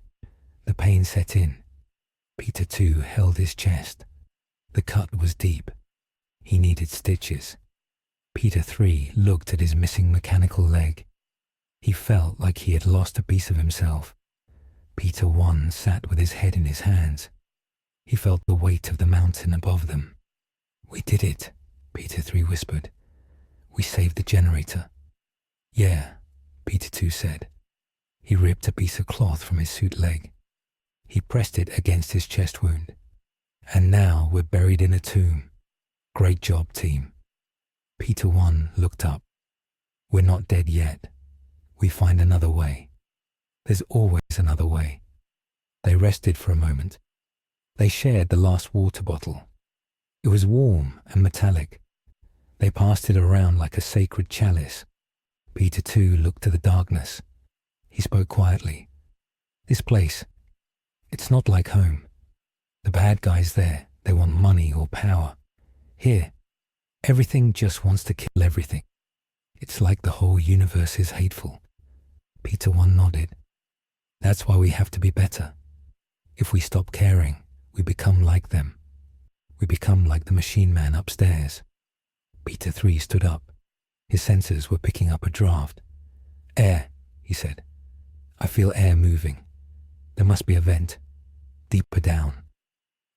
The pain set in. Peter 2 held his chest. The cut was deep. He needed stitches. Peter 3 looked at his missing mechanical leg. He felt like he had lost a piece of himself. Peter 1 sat with his head in his hands. He felt the weight of the mountain above them. We did it, Peter 3 whispered. We saved the generator. Yeah, Peter 2 said. He ripped a piece of cloth from his suit leg. He pressed it against his chest wound. And now we're buried in a tomb. Great job, team. Peter 1 looked up. We're not dead yet. We find another way. There's always another way. They rested for a moment. They shared the last water bottle. It was warm and metallic. They passed it around like a sacred chalice. Peter 2 looked to the darkness. He spoke quietly. "This place, it's not like home. The bad guys there, they want money or power. Here, everything just wants to kill everything. It's like the whole universe is hateful." Peter 1 nodded. "That's why we have to be better. If we stop caring, we become like them. We become like the machine man upstairs." Peter 3 stood up. His sensors were picking up a draft. "Air," he said. "I feel air moving. There must be a vent. Deeper down."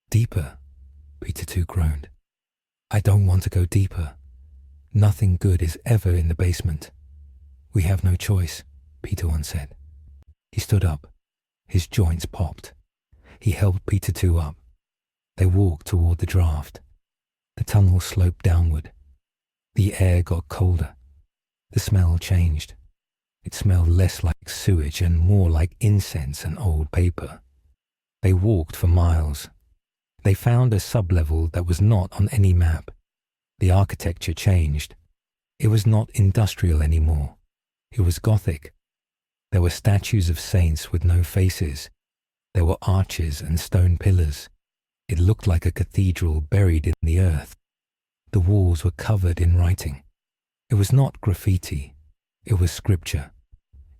"Deeper?" Peter 2 groaned. "I don't want to go deeper. Nothing good is ever in the basement." "We have no choice," Peter 1 said. He stood up. His joints popped. He helped Peter 2 up. They walked toward the draft. The tunnel sloped downward. The air got colder. The smell changed. It smelled less like sewage and more like incense and old paper. They walked for miles. They found a sublevel that was not on any map. The architecture changed. It was not industrial anymore. It was Gothic. There were statues of saints with no faces. There were arches and stone pillars. It looked like a cathedral buried in the earth. The walls were covered in writing. It was not graffiti. It was scripture.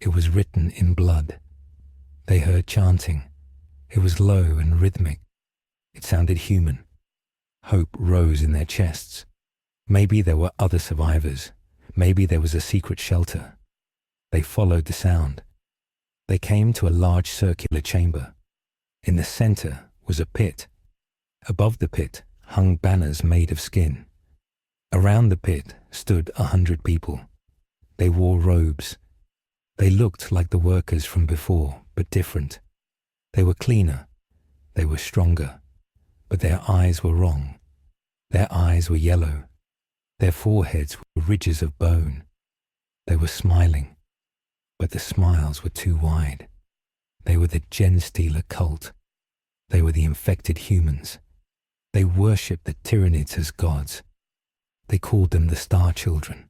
It was written in blood. They heard chanting. It was low and rhythmic. It sounded human. Hope rose in their chests. Maybe there were other survivors. Maybe there was a secret shelter. They followed the sound. They came to a large circular chamber. In the center was a pit. Above the pit hung banners made of skin. Around the pit stood 100 people. They wore robes. They looked like the workers from before, but different. They were cleaner. They were stronger. But their eyes were wrong. Their eyes were yellow. Their foreheads were ridges of bone. They were smiling. But the smiles were too wide. They were the Genstealer cult. They were the infected humans. They worshipped the Tyranids as gods. They called them the Star Children.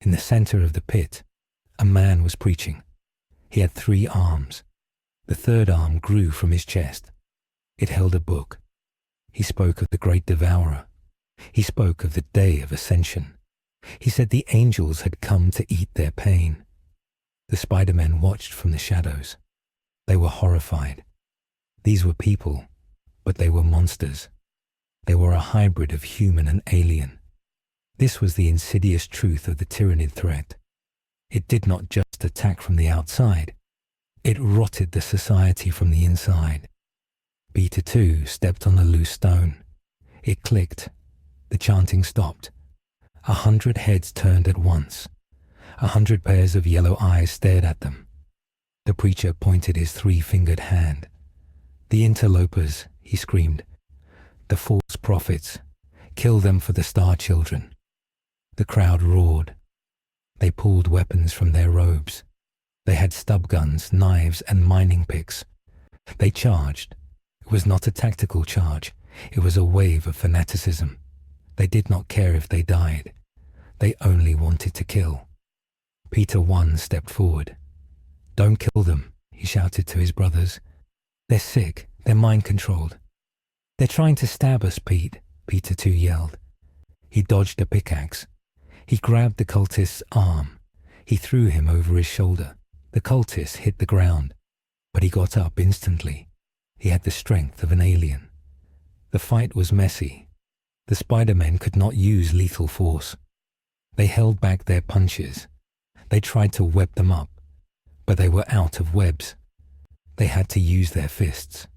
In the center of the pit, a man was preaching. He had 3 arms. The third arm grew from his chest. It held a book. He spoke of the Great Devourer. He spoke of the Day of Ascension. He said the angels had come to eat their pain. The Spider-Men watched from the shadows. They were horrified. These were people, but they were monsters. They were a hybrid of human and alien. This was the insidious truth of the Tyranid threat. It did not just attack from the outside. It rotted the society from the inside. Peter 2 stepped on a loose stone. It clicked. The chanting stopped. 100 heads turned at once. 100 pairs of yellow eyes stared at them. The preacher pointed his 3-fingered hand. "The interlopers," he screamed. "The false prophets. Kill them for the Star Children." The crowd roared. They pulled weapons from their robes. They had stub guns, knives, and mining picks. They charged. It was not a tactical charge. It was a wave of fanaticism. They did not care if they died. They only wanted to kill. Peter 1 stepped forward. "Don't kill them," he shouted to his brothers. "They're sick. They're mind-controlled." "They're trying to stab us, Pete," Peter 2 yelled. He dodged a pickaxe. He grabbed the cultist's arm. He threw him over his shoulder. The cultist hit the ground, but he got up instantly. He had the strength of an alien. The fight was messy. The Spider-Men could not use lethal force. They held back their punches. They tried to web them up, but they were out of webs. They had to use their fists.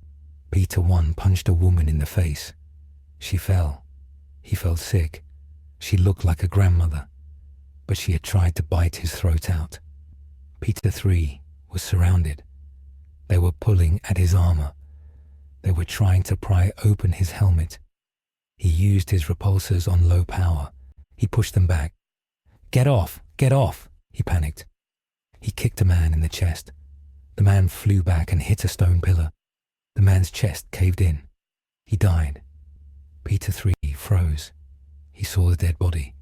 Peter 1 punched a woman in the face. She fell. He felt sick. She looked like a grandmother, but she had tried to bite his throat out. Peter 3 was surrounded. They were pulling at his armor. They were trying to pry open his helmet. He used his repulsors on low power. He pushed them back. "Get off! Get off!" he panicked. He kicked a man in the chest. The man flew back and hit a stone pillar. The man's chest caved in. He died. Peter 3 froze. He saw the dead body.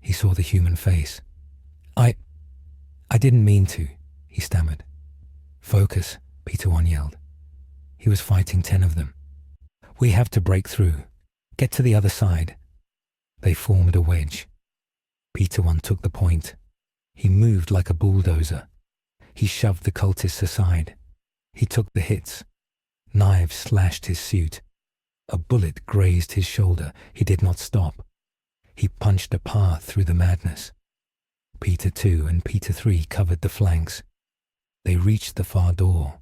He saw the human face. I didn't mean to," he stammered. Focus, Peter 1 yelled. He was fighting 10 of them. We have to break through. Get to the other side. They formed a wedge. Peter 1 took the point. He moved like a bulldozer. He shoved the cultists aside. He took the hits. Knives slashed his suit. A bullet grazed his shoulder. He did not stop. He punched a path through the madness. Peter 2 and Peter 3 covered the flanks. They reached the far door.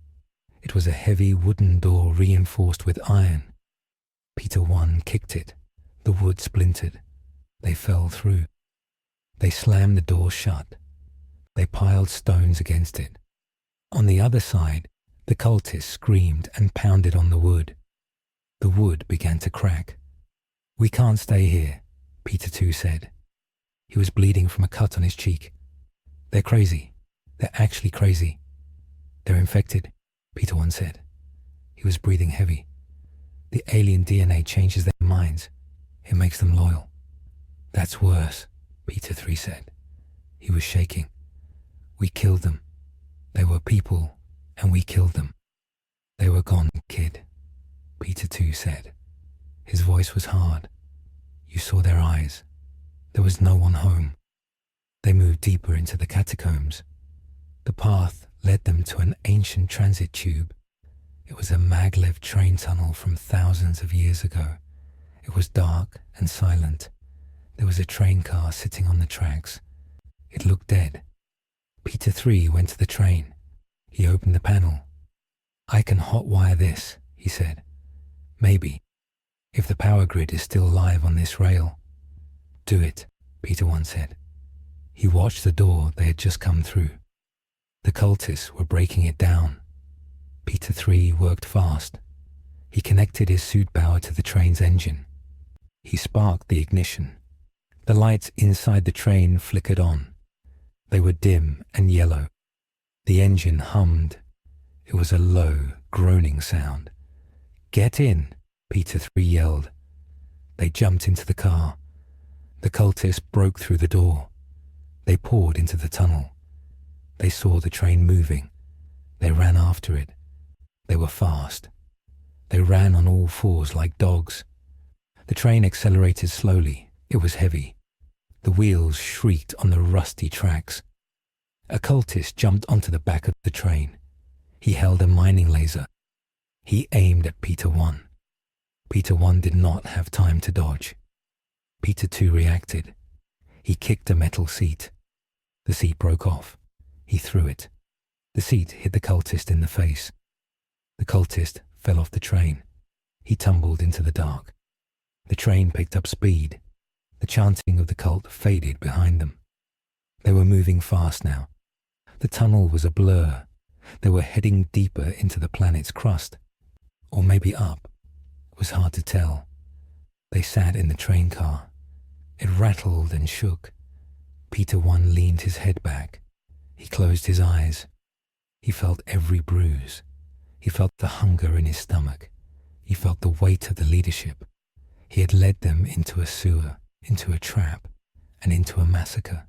It was a heavy wooden door reinforced with iron. Peter 1 kicked it. The wood splintered. They fell through. They slammed the door shut. They piled stones against it. On the other side, the cultists screamed and pounded on the wood. The wood began to crack. We can't stay here, Peter 2 said. He was bleeding from a cut on his cheek. They're crazy. They're actually crazy. They're infected, Peter 1 said. He was breathing heavy. The alien DNA changes their minds. It makes them loyal. That's worse, Peter 3 said. He was shaking. We killed them. They were people, and we killed them. They were gone, kid, Peter 2 said. His voice was hard. You saw their eyes. There was no one home. They moved deeper into the catacombs. The path led them to an ancient transit tube. It was a maglev train tunnel from thousands of years ago. It was dark and silent. There was a train car sitting on the tracks. It looked dead. Peter 3 went to the train. He opened the panel. I can hotwire this, he said. Maybe, if the power grid is still live on this rail. Do it, Peter 1 said. He watched the door they had just come through. The cultists were breaking it down. Peter 3 worked fast. He connected his suit power to the train's engine. He sparked the ignition. The lights inside the train flickered on. They were dim and yellow. The engine hummed. It was a low, groaning sound. Get in, Peter 3 yelled. They jumped into the car. The cultists broke through the door. They poured into the tunnel. They saw the train moving. They ran after it. They were fast. They ran on all fours like dogs. The train accelerated slowly. It was heavy. The wheels shrieked on the rusty tracks. A cultist jumped onto the back of the train. He held a mining laser. He aimed at Peter 1. Peter 1 did not have time to dodge. Peter 2 reacted. He kicked a metal seat. The seat broke off. He threw it. The seat hit the cultist in the face. The cultist fell off the train. He tumbled into the dark. The train picked up speed. The chanting of the cult faded behind them. They were moving fast now. The tunnel was a blur. They were heading deeper into the planet's crust. Or maybe up. It was hard to tell. They sat in the train car. It rattled and shook. Peter 1 leaned his head back. He closed his eyes. He felt every bruise. He felt the hunger in his stomach. He felt the weight of the leadership. He had led them into a sewer, into a trap, and into a massacre.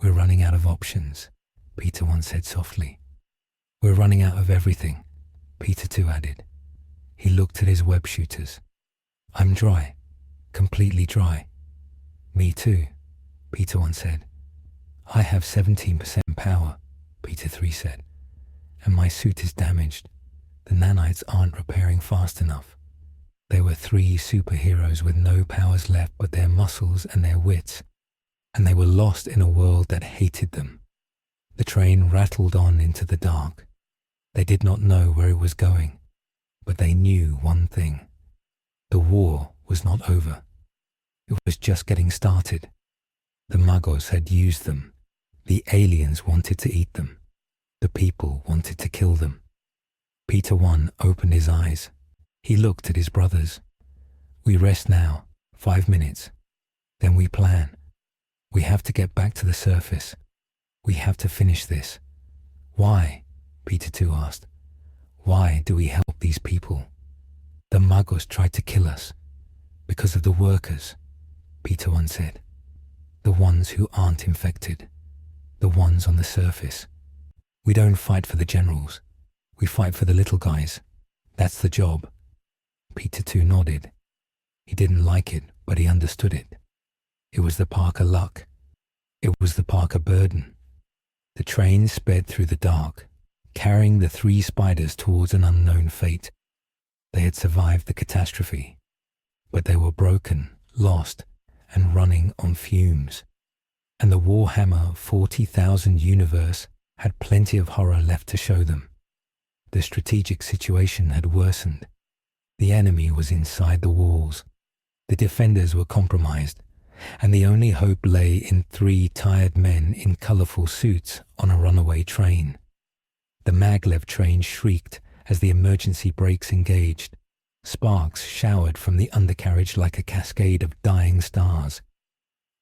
We're running out of options, Peter 1 said softly. We're running out of everything, Peter 2 added. He looked at his web shooters. I'm dry, completely dry. Me too, Peter 1 said. I have 17% power, Peter 3 said, and my suit is damaged. The nanites aren't repairing fast enough. There were 3 superheroes with no powers left but their muscles and their wits, and they were lost in a world that hated them. The train rattled on into the dark. They did not know where it was going, but they knew one thing. The war was not over. It was just getting started. The Magos had used them. The aliens wanted to eat them. The people wanted to kill them. Peter 1 opened his eyes. He looked at his brothers. We rest now, 5 minutes. Then we plan. We have to get back to the surface. We have to finish this. Why? Peter 2 asked. Why do we help these people? The Magos tried to kill us. Because of the workers, Peter 1 said. The ones who aren't infected. The ones on the surface. We don't fight for the generals. We fight for the little guys. That's the job. Peter too nodded. He didn't like it, but he understood it. It was the Parker luck. It was the Parker burden. The train sped through the dark, carrying the 3 spiders towards an unknown fate. They had survived the catastrophe, but they were broken, lost, and running on fumes. And the Warhammer 40,000 universe had plenty of horror left to show them. The strategic situation had worsened. The enemy was inside the walls. The defenders were compromised, and the only hope lay in 3 tired men in colourful suits on a runaway train. The maglev train shrieked as the emergency brakes engaged. Sparks showered from the undercarriage like a cascade of dying stars.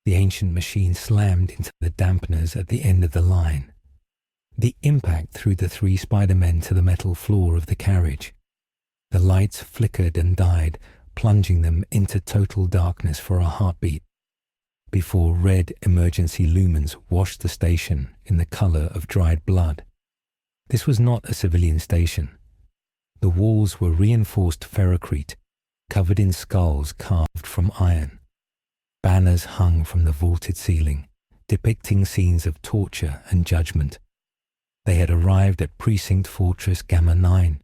The ancient machine slammed into the dampeners at the end of the line. The impact threw the 3 Spider-Men to the metal floor of the carriage. The lights flickered and died, plunging them into total darkness for a heartbeat, before red emergency lumens washed the station in the colour of dried blood. This was not a civilian station. The walls were reinforced ferrocrete, covered in skulls carved from iron. Banners hung from the vaulted ceiling, depicting scenes of torture and judgment. They had arrived at Precinct Fortress Gamma 9.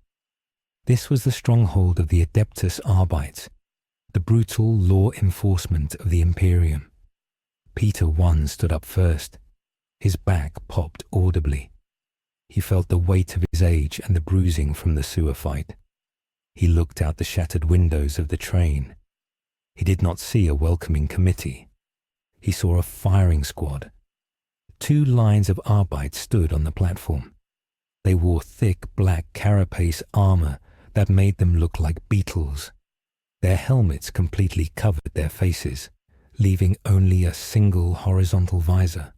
This was the stronghold of the Adeptus Arbites, the brutal law enforcement of the Imperium. Peter 1 stood up first. His back popped audibly. He felt the weight of his age and the bruising from the sewer fight. He looked out the shattered windows of the train. He did not see a welcoming committee. He saw a firing squad. 2 lines of Arbites stood on the platform. They wore thick black carapace armor that made them look like beetles. Their helmets completely covered their faces, leaving only a single horizontal visor.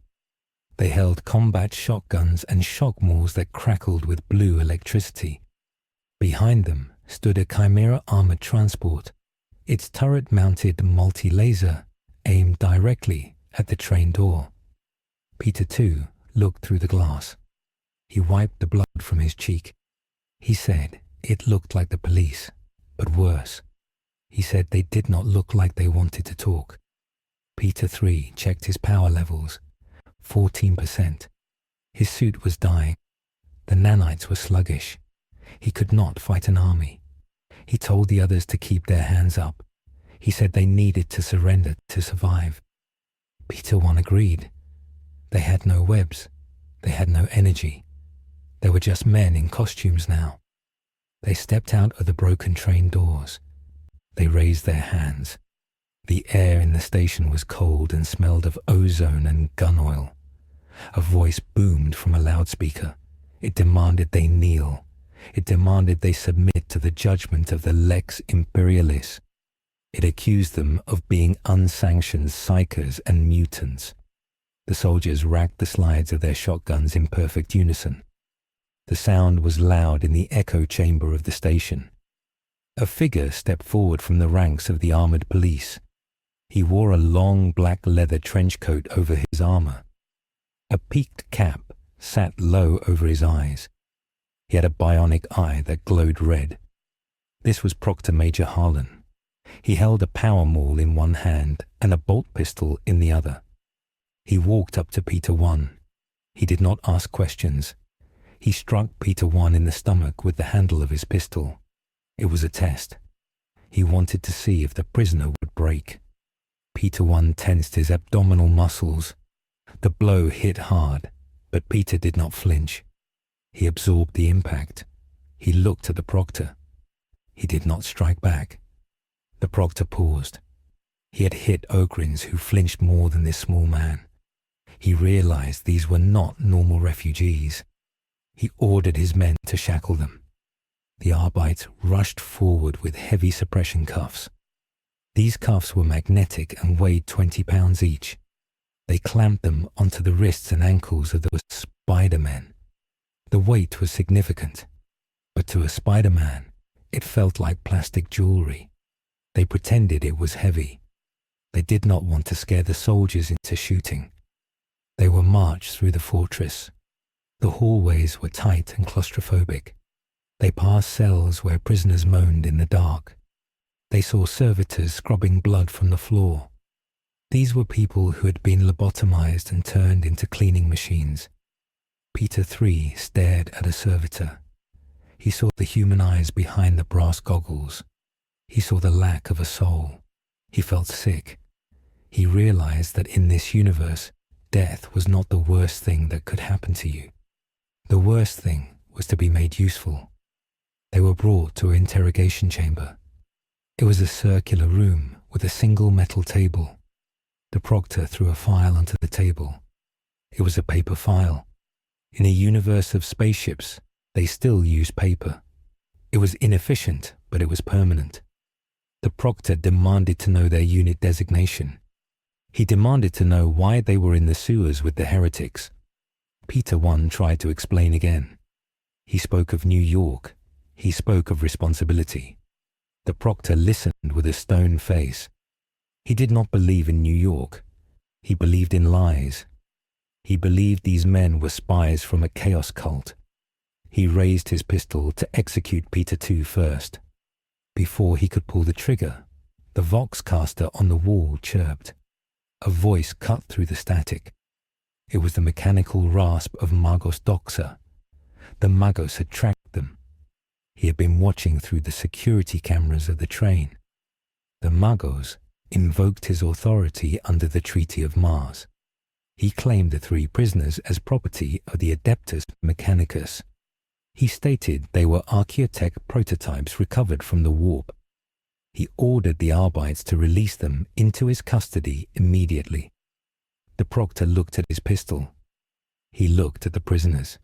They held combat shotguns and shock maws that crackled with blue electricity. Behind them stood a Chimera armored transport, its turret-mounted multi-laser aimed directly at the train door. Peter, too, looked through the glass. He wiped the blood from his cheek. He said it looked like the police, but worse. He said they did not look like they wanted to talk. Peter 3 checked his power levels. 14%. His suit was dying. The nanites were sluggish. He could not fight an army. He told the others to keep their hands up. He said they needed to surrender to survive. Peter 1 agreed. They had no webs. They had no energy. They were just men in costumes now. They stepped out of the broken train doors. They raised their hands. The air in the station was cold and smelled of ozone and gun oil. A voice boomed from a loudspeaker. It demanded they kneel. It demanded they submit to the judgment of the Lex Imperialis. It accused them of being unsanctioned psychers and mutants. The soldiers racked the slides of their shotguns in perfect unison. The sound was loud in the echo chamber of the station. A figure stepped forward from the ranks of the armored police. He wore a long black leather trench coat over his armor. A peaked cap sat low over his eyes. He had a bionic eye that glowed red. This was Proctor Major Harlan. He held a power maul in one hand and a bolt pistol in the other. He walked up to Peter 1. He did not ask questions. He struck Peter 1 in the stomach with the handle of his pistol. It was a test. He wanted to see if the prisoner would break. Peter 1 tensed his abdominal muscles. The blow hit hard, but Peter did not flinch. He absorbed the impact. He looked at the proctor. He did not strike back. The proctor paused. He had hit Ogrins who flinched more than this small man. He realized these were not normal refugees. He ordered his men to shackle them. The Arbites rushed forward with heavy suppression cuffs. These cuffs were magnetic and weighed 20 pounds each. They clamped them onto the wrists and ankles of the Spider-Men. The weight was significant, but to a Spider-Man, it felt like plastic jewelry. They pretended it was heavy. They did not want to scare the soldiers into shooting. They were marched through the fortress. The hallways were tight and claustrophobic. They passed cells where prisoners moaned in the dark. They saw servitors scrubbing blood from the floor. These were people who had been lobotomized and turned into cleaning machines. Peter 3 stared at a servitor. He saw the human eyes behind the brass goggles. He saw the lack of a soul. He felt sick. He realized that in this universe, death was not the worst thing that could happen to you. The worst thing was to be made useful. They were brought to an interrogation chamber. It was a circular room with a single metal table. The proctor threw a file onto the table. It was a paper file. In a universe of spaceships, they still use paper. It was inefficient, but it was permanent. The proctor demanded to know their unit designation. He demanded to know why they were in the sewers with the heretics. Peter 1 tried to explain again. He spoke of New York. He spoke of responsibility. The proctor listened with a stone face. He did not believe in New York. He believed in lies. He believed these men were spies from a chaos cult. He raised his pistol to execute Peter 2 first. Before he could pull the trigger, the voxcaster on the wall chirped. A voice cut through the static. It was the mechanical rasp of Magos Doxa. The Magos had tracked them. He had been watching through the security cameras of the train. The Magos invoked his authority under the Treaty of Mars. He claimed the 3 prisoners as property of the Adeptus Mechanicus. He stated they were Archaeotech prototypes recovered from the warp. He ordered the Arbites to release them into his custody immediately. The proctor looked at his pistol. He looked at the prisoners.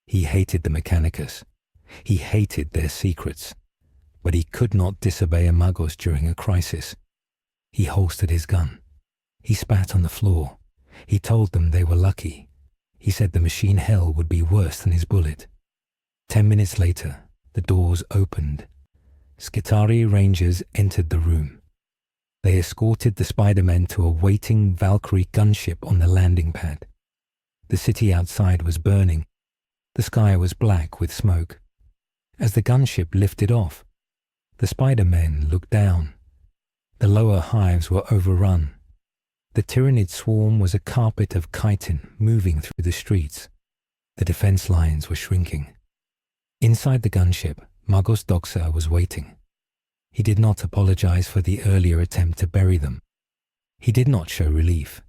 He hated the Mechanicus. He hated their secrets. But he could not disobey a Magos during a crisis. He holstered his gun. He spat on the floor. He told them they were lucky. He said the machine hell would be worse than his bullet. 10 minutes later, the doors opened. Skitarii Rangers entered the room. They escorted the Spider-Men to a waiting Valkyrie gunship on the landing pad. The city outside was burning. The sky was black with smoke. As the gunship lifted off, the Spider-Men looked down. The lower hives were overrun. The Tyranid swarm was a carpet of chitin moving through the streets. The defense lines were shrinking. Inside the gunship, Magos Doxa was waiting. He did not apologize for the earlier attempt to bury them. He did not show relief.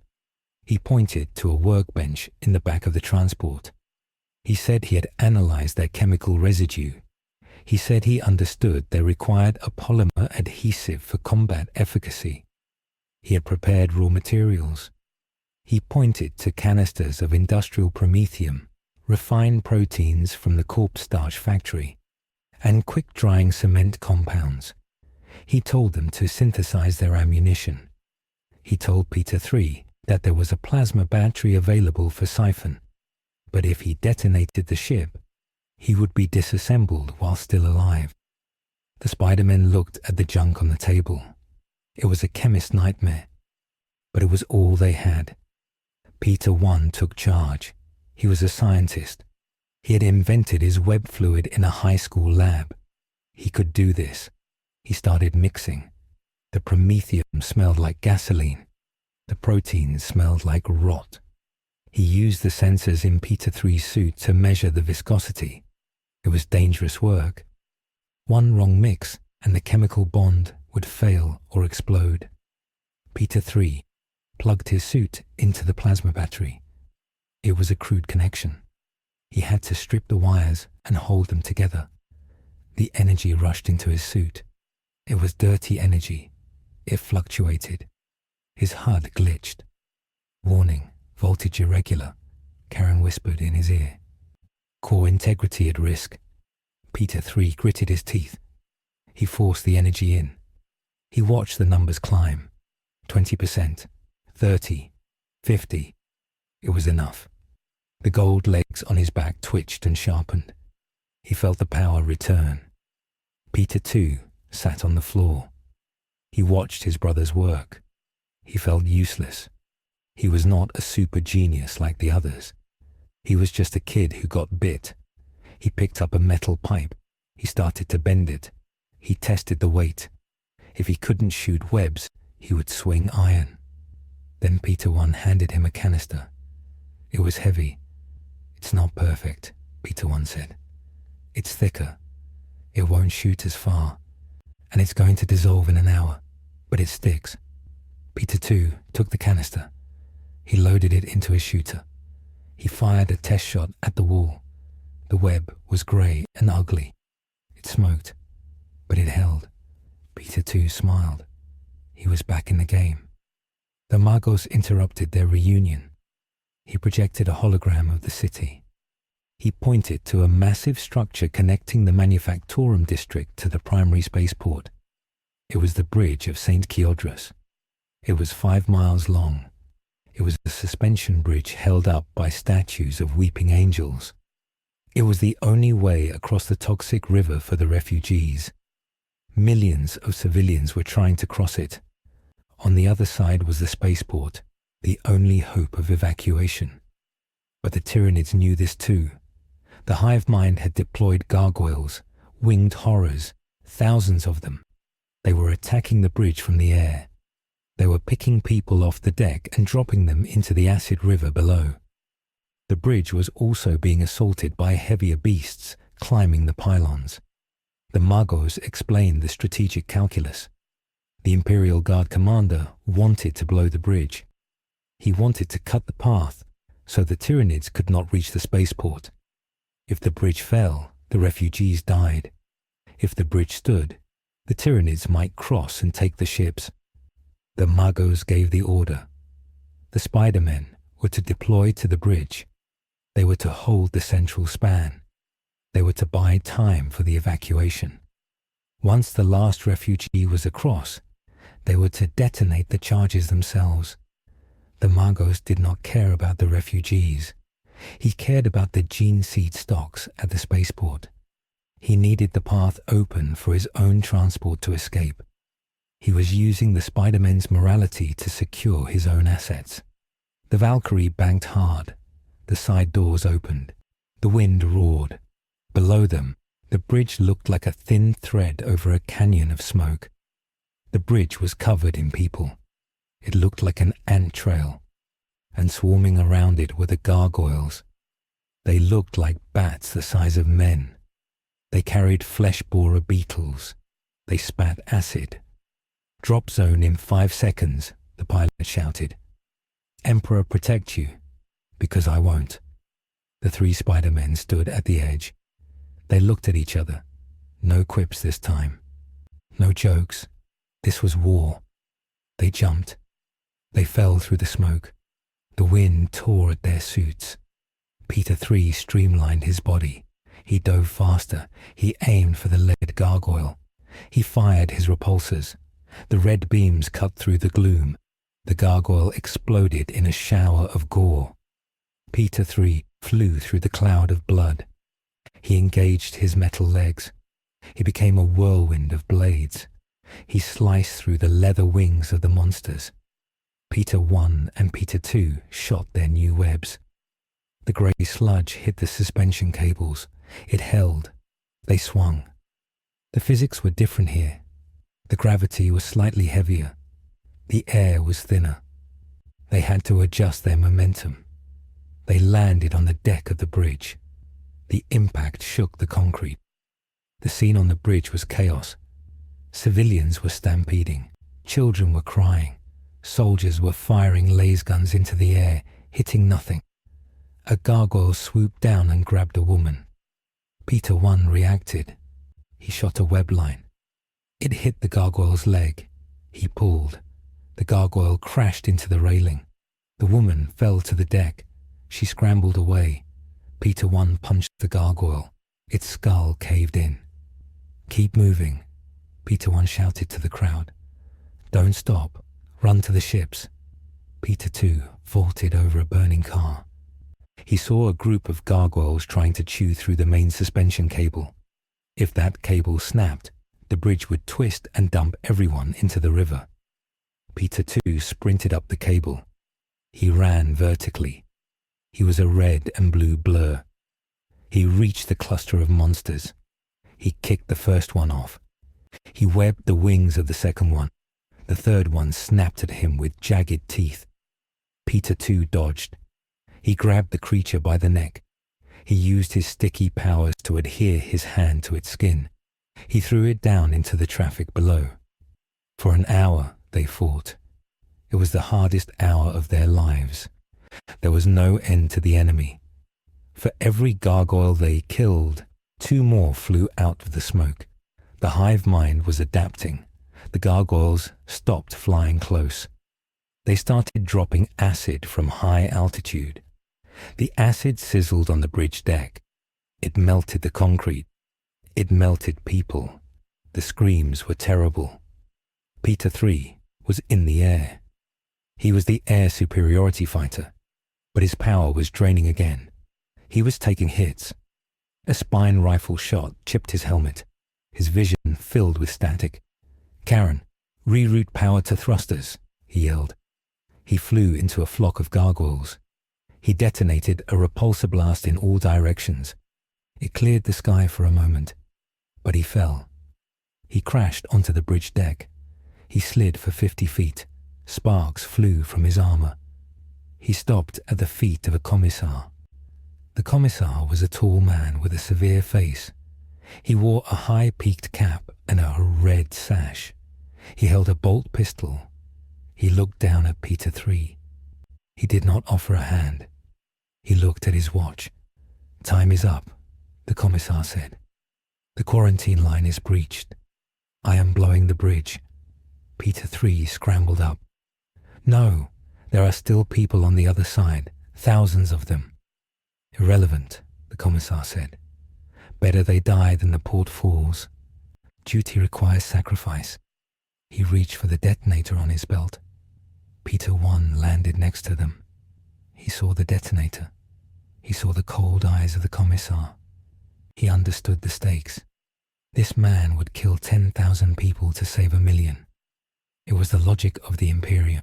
He pointed to a workbench in the back of the transport. He said he had analyzed their chemical residue. He said he understood they required a polymer adhesive for combat efficacy. He had prepared raw materials. He pointed to canisters of industrial promethium, refined proteins from the corpse starch factory, and quick-drying cement compounds. He told them to synthesize their ammunition. He told Peter 3 that there was a plasma battery available for siphon, but if he detonated the ship, he would be disassembled while still alive. The Spider-Men looked at the junk on the table. It was a chemist's nightmare, but it was all they had. Peter 1 took charge. He was a scientist. He had invented his web fluid in a high school lab. He could do this. He started mixing. The promethium smelled like gasoline. The proteins smelled like rot. He used the sensors in Peter 3's suit to measure the viscosity. It was dangerous work. One wrong mix and the chemical bond would fail or explode. Peter 3 plugged his suit into the plasma battery. It was a crude connection. He had to strip the wires and hold them together. The energy rushed into his suit. It was dirty energy. It fluctuated. His HUD glitched. Warning, voltage irregular, Karen whispered in his ear. Core integrity at risk. Peter 3 gritted his teeth. He forced the energy in. He watched the numbers climb. 20%, 30, 50. It was enough. The gold legs on his back twitched and sharpened. He felt the power return. Peter 2 sat on the floor. He watched his brother's work. He felt useless. He was not a super genius like the others. He was just a kid who got bit. He picked up a metal pipe. He started to bend it. He tested the weight. If he couldn't shoot webs, he would swing iron. Then Peter 1 handed him a canister. It was heavy. "It's not perfect," Peter 1 said. "It's thicker. It won't shoot as far. And it's going to dissolve in an hour, but it sticks." Peter 2 took the canister. He loaded it into his shooter. He fired a test shot at the wall. The web was grey and ugly. It smoked, but it held. Peter 2 smiled. He was back in the game. The Magos interrupted their reunion. He projected a hologram of the city. He pointed to a massive structure connecting the Manufactorum district to the primary spaceport. It was the bridge of St. Chiodrus. It was 5 miles long. It was a suspension bridge held up by statues of weeping angels. It was the only way across the toxic river for the refugees. Millions of civilians were trying to cross it. On the other side was the spaceport, the only hope of evacuation. But the Tyranids knew this too. The hive mind had deployed gargoyles, winged horrors, thousands of them. They were attacking the bridge from the air. They were picking people off the deck and dropping them into the acid river below. The bridge was also being assaulted by heavier beasts climbing the pylons. The Magos explained the strategic calculus. The Imperial Guard commander wanted to blow the bridge. He wanted to cut the path so the Tyranids could not reach the spaceport. If the bridge fell, the refugees died. If the bridge stood, the Tyranids might cross and take the ships. The Magos gave the order. The Spider-Men were to deploy to the bridge. They were to hold the central span. They were to buy time for the evacuation. Once the last refugee was across, they were to detonate the charges themselves. The Magos did not care about the refugees. He cared about the gene seed stocks at the spaceport. He needed the path open for his own transport to escape. He was using the Spider-Men's morality to secure his own assets. The Valkyrie banked hard. The side doors opened. The wind roared. Below them, the bridge looked like a thin thread over a canyon of smoke. The bridge was covered in people. It looked like an ant trail, and swarming around it were the gargoyles. They looked like bats the size of men. They carried flesh-borer beetles. They spat acid. "Drop zone in 5 seconds, the pilot shouted. "Emperor protect you, because I won't." The 3 Spider-Men stood at the edge. They looked at each other. No quips this time. No jokes. This was war. They jumped. They fell through the smoke. The wind tore at their suits. Peter 3 streamlined his body. He dove faster. He aimed for the lead gargoyle. He fired his repulsors. The red beams cut through the gloom. The gargoyle exploded in a shower of gore. Peter 3 flew through the cloud of blood. He engaged his metal legs. He became a whirlwind of blades. He sliced through the leather wings of the monsters. Peter 1 and Peter 2 shot their new webs. The grey sludge hit the suspension cables. It held. They swung. The physics were different here. The gravity was slightly heavier. The air was thinner. They had to adjust their momentum. They landed on the deck of the bridge. The impact shook the concrete. The scene on the bridge was chaos. Civilians were stampeding. Children were crying. Soldiers were firing laser guns into the air, hitting nothing. A gargoyle swooped down and grabbed a woman. Peter 1 reacted. He shot a web line. It hit the gargoyle's leg. He pulled. The gargoyle crashed into the railing. The woman fell to the deck. She scrambled away. Peter 1 punched the gargoyle. Its skull caved in. "Keep moving," Peter 1 shouted to the crowd. "Don't stop. Run to the ships." Peter 2 vaulted over a burning car. He saw a group of gargoyles trying to chew through the main suspension cable. If that cable snapped, the bridge would twist and dump everyone into the river. Peter 2 sprinted up the cable. He ran vertically. He was a red and blue blur. He reached the cluster of monsters. He kicked the first one off. He webbed the wings of the second one. The third one snapped at him with jagged teeth. Peter too dodged. He grabbed the creature by the neck. He used his sticky powers to adhere his hand to its skin. He threw it down into the traffic below. For an hour they fought. It was the hardest hour of their lives. There was no end to the enemy. For every gargoyle they killed, 2 more flew out of the smoke. The hive mind was adapting. The gargoyles stopped flying close. They started dropping acid from high altitude. The acid sizzled on the bridge deck. It melted the concrete. It melted people. The screams were terrible. Peter III was in the air. He was the air superiority fighter, but his power was draining again. He was taking hits. A spine rifle shot chipped his helmet. His vision filled with static. "Karen, reroute power to thrusters," he yelled. He flew into a flock of gargoyles. He detonated a repulsor blast in all directions. It cleared the sky for a moment, but he fell. He crashed onto the bridge deck. He slid for 50 feet. Sparks flew from his armor. He stopped at the feet of a commissar. The commissar was a tall man with a severe face. He wore a high-peaked cap and a red sash. He held a bolt pistol. He looked down at Peter III. He did not offer a hand. He looked at his watch. "Time is up," the commissar said. "The quarantine line is breached. I am blowing the bridge." Peter III scrambled up. "No, there are still people on the other side, thousands of them." "Irrelevant," the commissar said. "Better they die than the port falls. Duty requires sacrifice." He reached for the detonator on his belt. Peter I landed next to them. He saw the detonator. He saw the cold eyes of the commissar. He understood the stakes. This man would kill 10,000 people to save 1,000,000. It was the logic of the Imperium.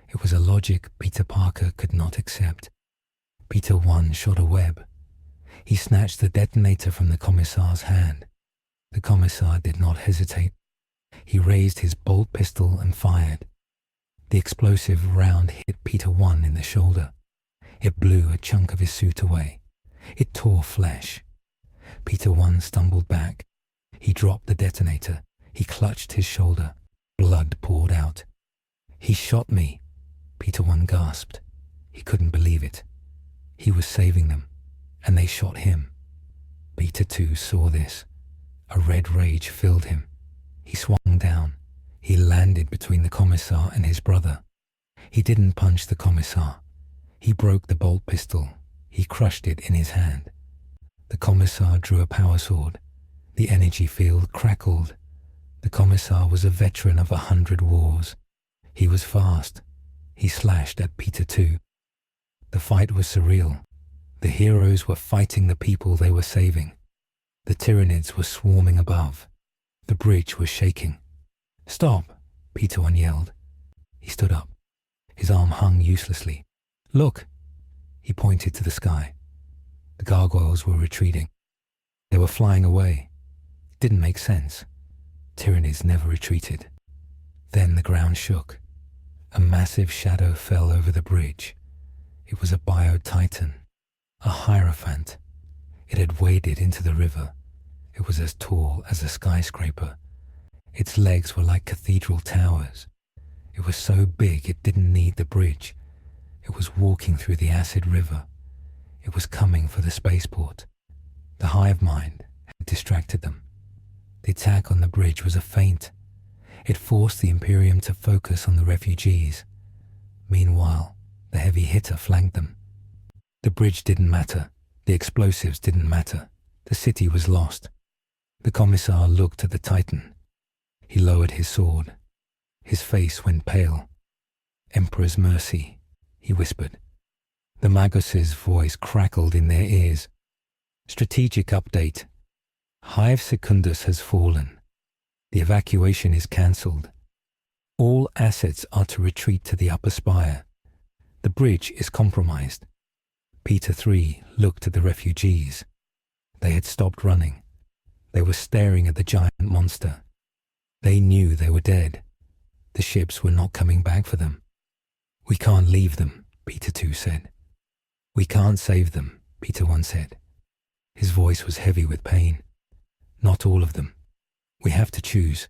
It was a logic Peter Parker could not accept. Peter I shot a web. He snatched the detonator from the commissar's hand. The commissar did not hesitate. He raised his bolt pistol and fired. The explosive round hit Peter I in the shoulder. It blew a chunk of his suit away. It tore flesh. Peter I stumbled back. He dropped the detonator. He clutched his shoulder. Blood poured out. "He shot me," Peter I gasped. He couldn't believe it. He was saving them, and they shot him. Peter II saw this. A red rage filled him. He swung down. He landed between the commissar and his brother. He didn't punch the commissar. He broke the bolt pistol. He crushed it in his hand. The commissar drew a power sword. The energy field crackled. The commissar was a veteran of 100 wars. He was fast. He slashed at Peter II. The fight was surreal. The heroes were fighting the people they were saving. The Tyranids were swarming above. The bridge was shaking. "Stop!" Peter I yelled. He stood up. His arm hung uselessly. "Look!" He pointed to the sky. The gargoyles were retreating. They were flying away. It didn't make sense. Tyranids never retreated. Then the ground shook. A massive shadow fell over the bridge. It was a bio-titan, a hierophant. It had waded into the river. It was as tall as a skyscraper. Its legs were like cathedral towers. It was so big it didn't need the bridge. It was walking through the acid river. It was coming for the spaceport. The hive mind had distracted them. The attack on the bridge was a feint. It forced the Imperium to focus on the refugees. Meanwhile, the heavy hitter flanked them. The bridge didn't matter. The explosives didn't matter. The city was lost. The commissar looked at the Titan. He lowered his sword. His face went pale. "Emperor's mercy," he whispered. The Magus's voice crackled in their ears. "Strategic update. Hive Secundus has fallen. The evacuation is cancelled. All assets are to retreat to the upper spire. The bridge is compromised. Peter 3 looked at the refugees. They had stopped running. They were staring at the giant monster. They knew they were dead. The ships were not coming back for them. "We can't leave them," Peter 2 said. "We can't save them," Peter 1 said. His voice was heavy with pain. "Not all of them. We have to choose."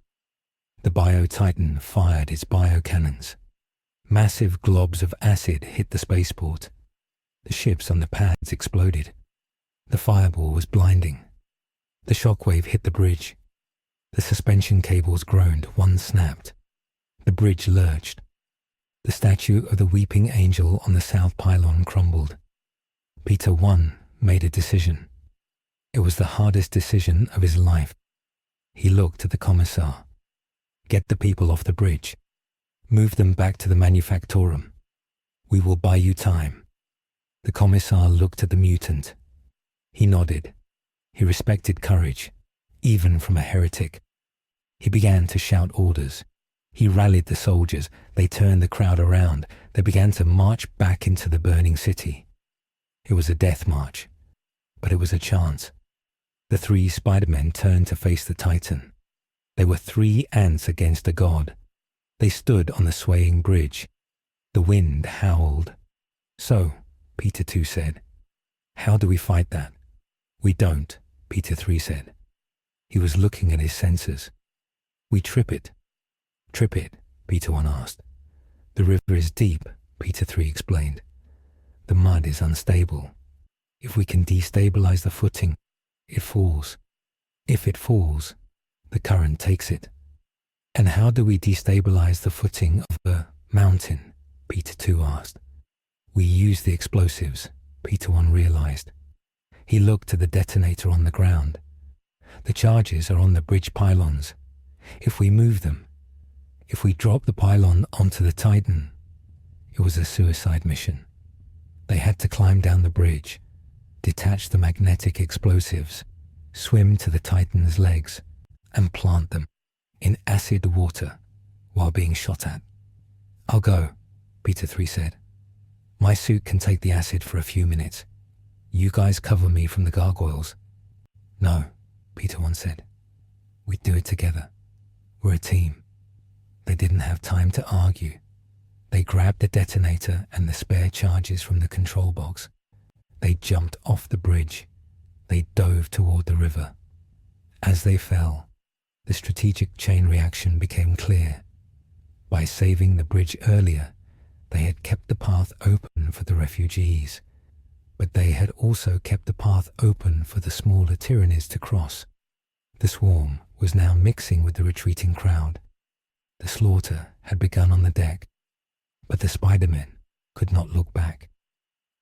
The Bio-Titan fired its bio-cannons. Massive globs of acid hit the spaceport. The ships on the pads exploded. The fireball was blinding. The shockwave hit the bridge. The suspension cables groaned, one snapped. The bridge lurched. The statue of the weeping angel on the south pylon crumbled. Peter 1 made a decision. It was the hardest decision of his life. He looked at the commissar. "Get the people off the bridge. Move them back to the manufactorum. We will buy you time." The commissar looked at the mutant. He nodded. He respected courage, even from a heretic. He began to shout orders. He rallied the soldiers. They turned the crowd around. They began to march back into the burning city. It was a death march, but it was a chance. The 3 Spider-Men turned to face the Titan. They were 3 ants against a god. They stood on the swaying bridge. The wind howled. "So," Peter 2 said, "how do we fight that?" "We don't," Peter 3 said. He was looking at his sensors. "We trip it." "Trip it?" Peter 1 asked. "The river is deep," Peter 3 explained. "The mud is unstable. If we can destabilize the footing, it falls. If it falls, the current takes it." "And how do we destabilize the footing of the mountain?" Peter 2 asked. "We use the explosives," Peter 1 realized. He looked at the detonator on the ground. "The charges are on the bridge pylons. If we move them, if we drop the pylon onto the Titan." It was a suicide mission. They had to climb down the bridge, detach the magnetic explosives, swim to the Titan's legs, and plant them in acid water while being shot at. "I'll go," Peter 3 said. "My suit can take the acid for a few minutes. You guys cover me from the gargoyles." "No," Peter 1 said. "We do it together. We're a team." They didn't have time to argue. They grabbed the detonator and the spare charges from the control box. They jumped off the bridge. They dove toward the river. As they fell, the strategic chain reaction became clear. By saving the bridge earlier, they had kept the path open for the refugees, but they had also kept the path open for the smaller Tyranids to cross. The swarm was now mixing with the retreating crowd. The slaughter had begun on the deck, but the Spider-Men could not look back.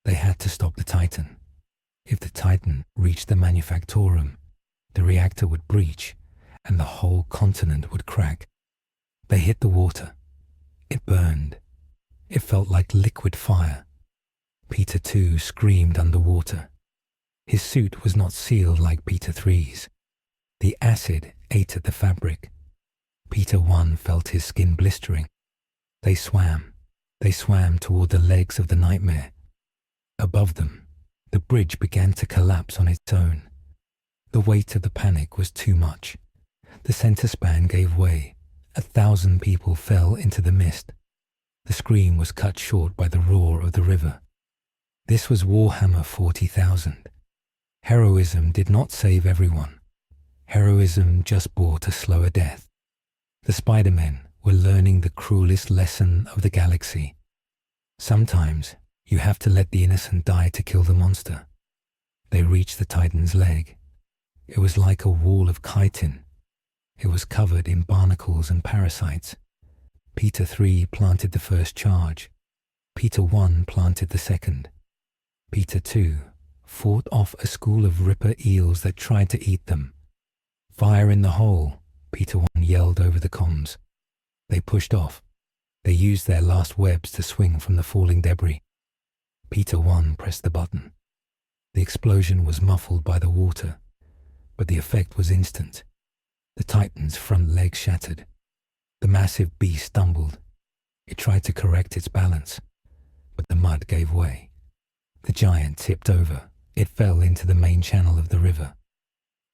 They had to stop the Titan. If the Titan reached the manufactorum, the reactor would breach and the whole continent would crack. They hit the water. It burned. It felt like liquid fire. Peter 2 screamed underwater. His suit was not sealed like Peter 3's. The acid ate at the fabric. Peter 1 felt his skin blistering. They swam. They swam toward the legs of the nightmare. Above them, the bridge began to collapse on its own. The weight of the panic was too much. The center span gave way. 1,000 people fell into the mist. The scream was cut short by the roar of the river. This was Warhammer 40,000. Heroism did not save everyone. Heroism just brought a slower death. The Spider-Men were learning the cruelest lesson of the galaxy. Sometimes you have to let the innocent die to kill the monster. They reached the Titan's leg. It was like a wall of chitin. It was covered in barnacles and parasites. Peter 3 planted the first charge. Peter 1 planted the second. Peter 2 fought off a school of ripper eels that tried to eat them. "Fire in the hole," Peter 1 yelled over the comms. They pushed off. They used their last webs to swing from the falling debris. Peter 1 pressed the button. The explosion was muffled by the water, but the effect was instant. The Titan's front leg shattered. The massive beast stumbled. It tried to correct its balance, but the mud gave way. The giant tipped over. It fell into the main channel of the river.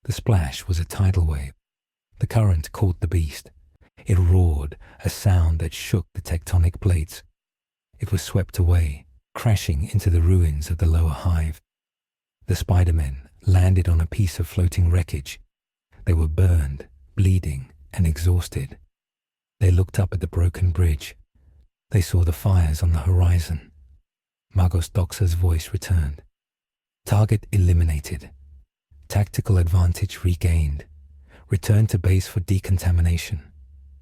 The splash was a tidal wave. The current caught the beast. It roared, a sound that shook the tectonic plates. It was swept away, crashing into the ruins of the lower hive. The Spider-Men landed on a piece of floating wreckage. They were burned, bleeding, and exhausted. They looked up at the broken bridge. They saw the fires on the horizon. Magos Doxa's voice returned. Target eliminated. Tactical advantage regained. Return to base for decontamination.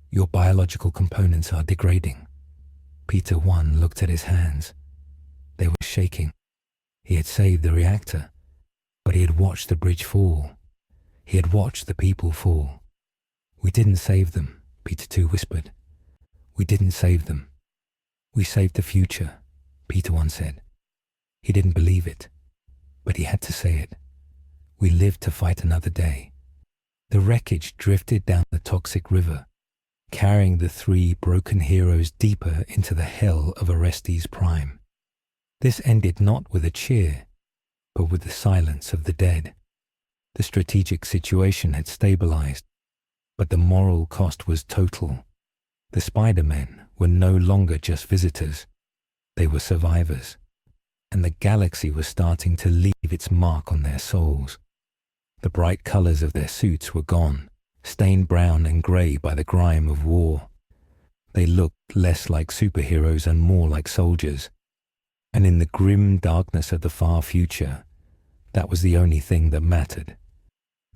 Your biological components are degrading. Peter 1 looked at his hands. They were shaking. He had saved the reactor, but he had watched the bridge fall. He had watched the people fall. We didn't save them, Peter 2 whispered. We didn't save them. We saved the future, Peter 1 said. He didn't believe it, but he had to say it. We lived to fight another day. The wreckage drifted down the toxic river, carrying the 3 broken heroes deeper into the hell of Orestes Prime. This ended not with a cheer, but with the silence of the dead. The strategic situation had stabilized, but the moral cost was total. The Spider-Men were no longer just visitors. They were survivors, and the galaxy was starting to leave its mark on their souls. The bright colors of their suits were gone, stained brown and gray by the grime of war. They looked less like superheroes and more like soldiers. And in the grim darkness of the far future, that was the only thing that mattered.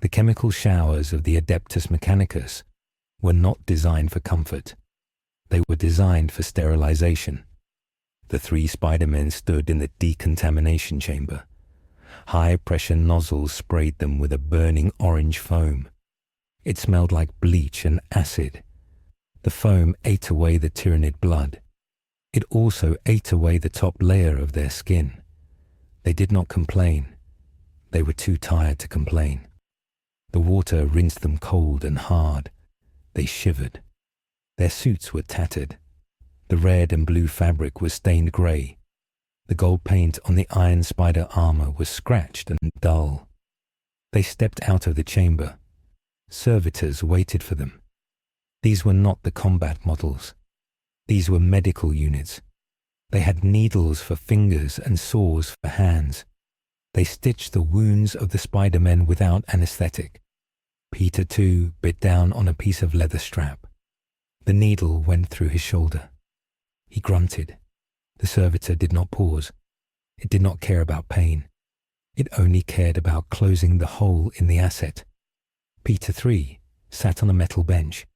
The chemical showers of the Adeptus Mechanicus were not designed for comfort. They were designed for sterilization. The 3 Spider-Men stood in the decontamination chamber. High-pressure nozzles sprayed them with a burning orange foam. It smelled like bleach and acid. The foam ate away the Tyranid blood. It also ate away the top layer of their skin. They did not complain. They were too tired to complain. The water rinsed them cold and hard. They shivered. Their suits were tattered. The red and blue fabric was stained grey. The gold paint on the Iron Spider armor was scratched and dull. They stepped out of the chamber. Servitors waited for them. These were not the combat models. These were medical units. They had needles for fingers and saws for hands. They stitched the wounds of the Spider-Men without anesthetic. Peter 2 bit down on a piece of leather strap. The needle went through his shoulder. He grunted. The servitor did not pause. It did not care about pain. It only cared about closing the hole in the asset. Peter 3 sat on a metal bench.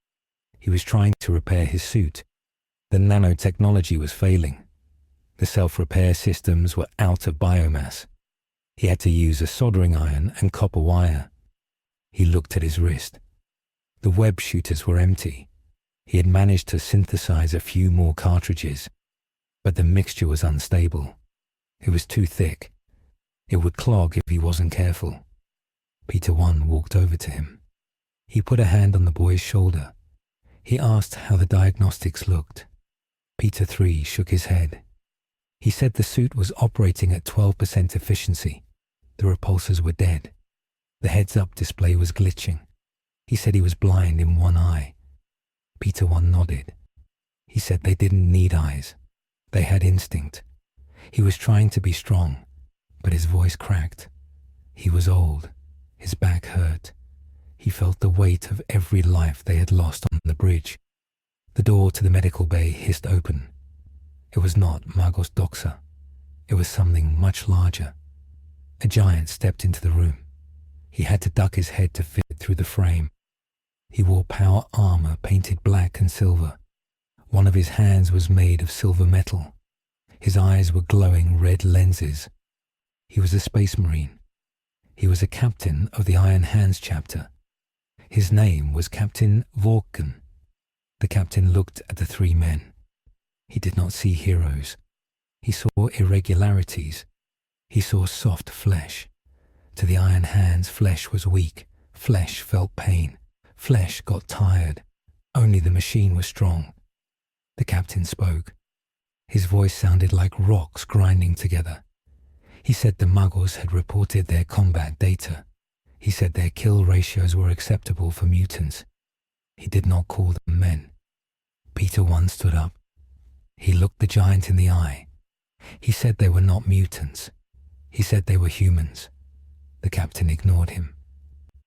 He was trying to repair his suit. The nanotechnology was failing. The self-repair systems were out of biomass. He had to use a soldering iron and copper wire. He looked at his wrist. The web shooters were empty. He had managed to synthesize a few more cartridges, but the mixture was unstable. It was too thick. It would clog if he wasn't careful. Peter 1 walked over to him. He put a hand on the boy's shoulder. He asked how the diagnostics looked. Peter 3 shook his head. He said the suit was operating at 12% efficiency. The repulsors were dead. The heads-up display was glitching. He said he was blind in one eye. Peter 1 nodded. He said they didn't need eyes. They had instinct. He was trying to be strong, but his voice cracked. He was old. His back hurt. He felt the weight of every life they had lost on the bridge. The door to the medical bay hissed open. It was not Magos Doxa. It was something much larger. A giant stepped into the room. He had to duck his head to fit through the frame. He wore power armor painted black and silver. One of his hands was made of silver metal. His eyes were glowing red lenses. He was a space marine. He was a captain of the Iron Hands chapter. His name was Captain Vorken. The captain looked at the 3 men. He did not see heroes. He saw irregularities. He saw soft flesh. To the Iron Hands, flesh was weak. Flesh felt pain. Flesh got tired. Only the machine was strong. The captain spoke. His voice sounded like rocks grinding together. He said the Muggles had reported their combat data. He said their kill ratios were acceptable for mutants. He did not call them men. Peter 1 stood up. He looked the giant in the eye. He said they were not mutants. He said they were humans. The captain ignored him.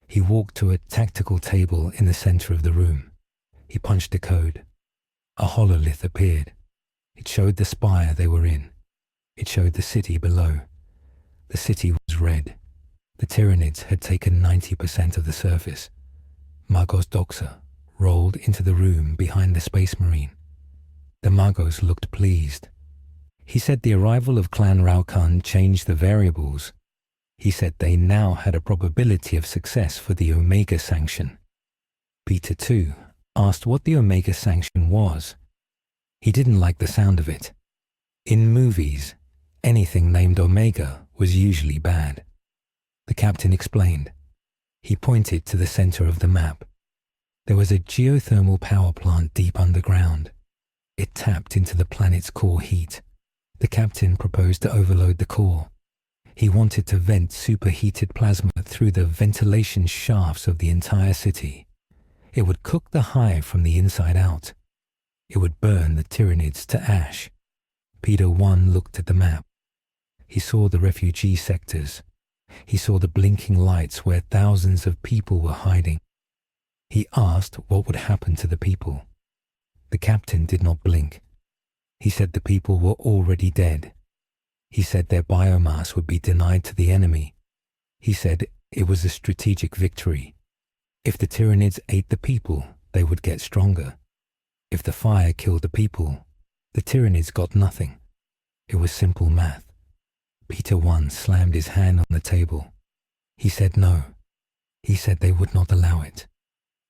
He walked to a tactical table in the center of the room. He punched a code. A hololith appeared. It showed the spire they were in. It showed the city below. The city was red. The Tyranids had taken 90% of the surface. Magos Doxa rolled into the room behind the Space Marine. The Magos looked pleased. He said the arrival of Clan Raukan changed the variables. He said they now had a probability of success for the Omega Sanction. Peter 2 asked what the Omega Sanction was. He didn't like the sound of it. In movies, anything named Omega was usually bad. The captain explained. He pointed to the center of the map. There was a geothermal power plant deep underground. It tapped into the planet's core heat. The captain proposed to overload the core. He wanted to vent superheated plasma through the ventilation shafts of the entire city. It would cook the hive from the inside out. It would burn the Tyranids to ash. Peter 1 looked at the map. He saw the refugee sectors. He saw the blinking lights where thousands of people were hiding. He asked what would happen to the people. The captain did not blink. He said the people were already dead. He said their biomass would be denied to the enemy. He said it was a strategic victory. If the Tyranids ate the people, they would get stronger. If the fire killed the people, the Tyranids got nothing. It was simple math. Peter 1 slammed his hand on the table. He said no. He said they would not allow it.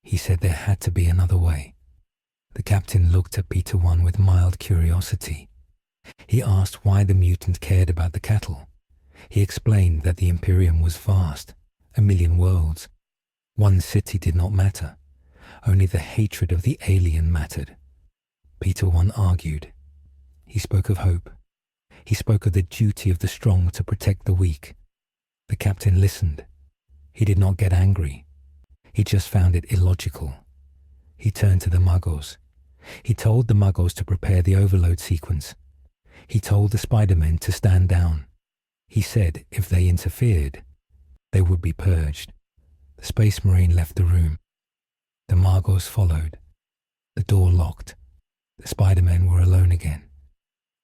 He said there had to be another way. The captain looked at Peter 1 with mild curiosity. He asked why the mutant cared about the cattle. He explained that the Imperium was vast, 1,000,000 worlds. One city did not matter. Only the hatred of the alien mattered. Peter 1 argued. He spoke of hope. He spoke of the duty of the strong to protect the weak. The captain listened. He did not get angry. He just found it illogical. He turned to the Muggles. He told the Muggles to prepare the overload sequence. He told the Spider-Men to stand down. He said if they interfered, they would be purged. The Space Marine left the room. The Muggles followed. The door locked. The Spider-Men were alone again.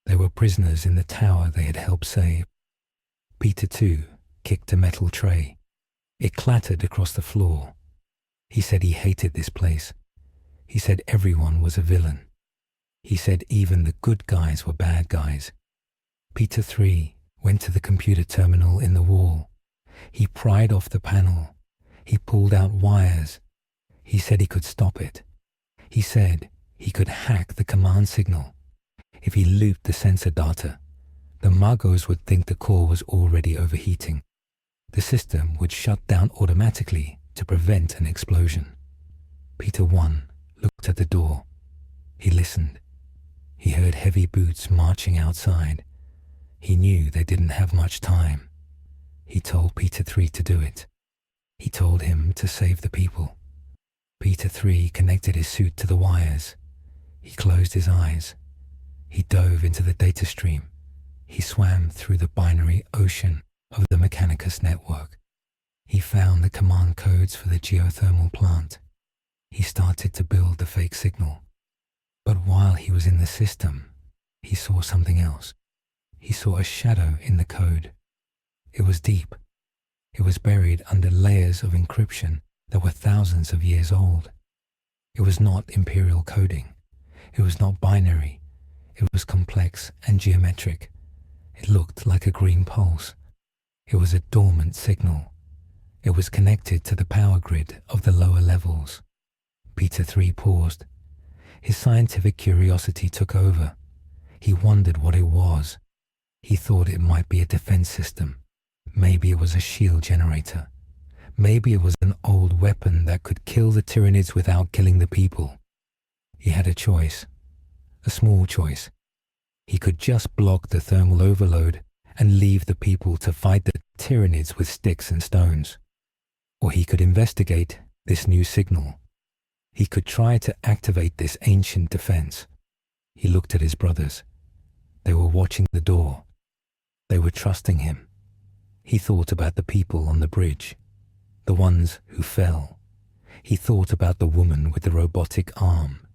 They were prisoners in the tower they had helped save. Peter 2 kicked a metal tray. It clattered across the floor. He said he hated this place. He said everyone was a villain. He said even the good guys were bad guys. Peter 3 went to the computer terminal in the wall. He pried off the panel. He pulled out wires. He said he could stop it. He said he could hack the command signal. If he looped the sensor data, the Muggles would think the core was already overheating. The system would shut down automatically to prevent an explosion. Peter 1 looked at the door. He listened. He heard heavy boots marching outside. He knew they didn't have much time. He told Peter 3 to do it. He told him to save the people. Peter 3 connected his suit to the wires. He closed his eyes. He dove into the data stream. He swam through the binary ocean of the Mechanicus network. He found the command codes for the geothermal plant. He started to build the fake signal. But while he was in the system, he saw something else. He saw a shadow in the code. It was deep. It was buried under layers of encryption that were thousands of years old. It was not imperial coding. It was not binary. It was complex and geometric. It looked like a green pulse. It was a dormant signal. It was connected to the power grid of the lower levels. Peter 3 paused. His scientific curiosity took over. He wondered what it was. He thought it might be a defense system. Maybe it was a shield generator. Maybe it was an old weapon that could kill the Tyranids without killing the people. He had a choice. A small choice. He could just block the thermal overload and leave the people to fight the Tyranids with sticks and stones. Or he could investigate this new signal. He could try to activate this ancient defense. He looked at his brothers. They were watching the door. They were trusting him. He thought about the people on the bridge, the ones who fell. He thought about the woman with the robotic arm.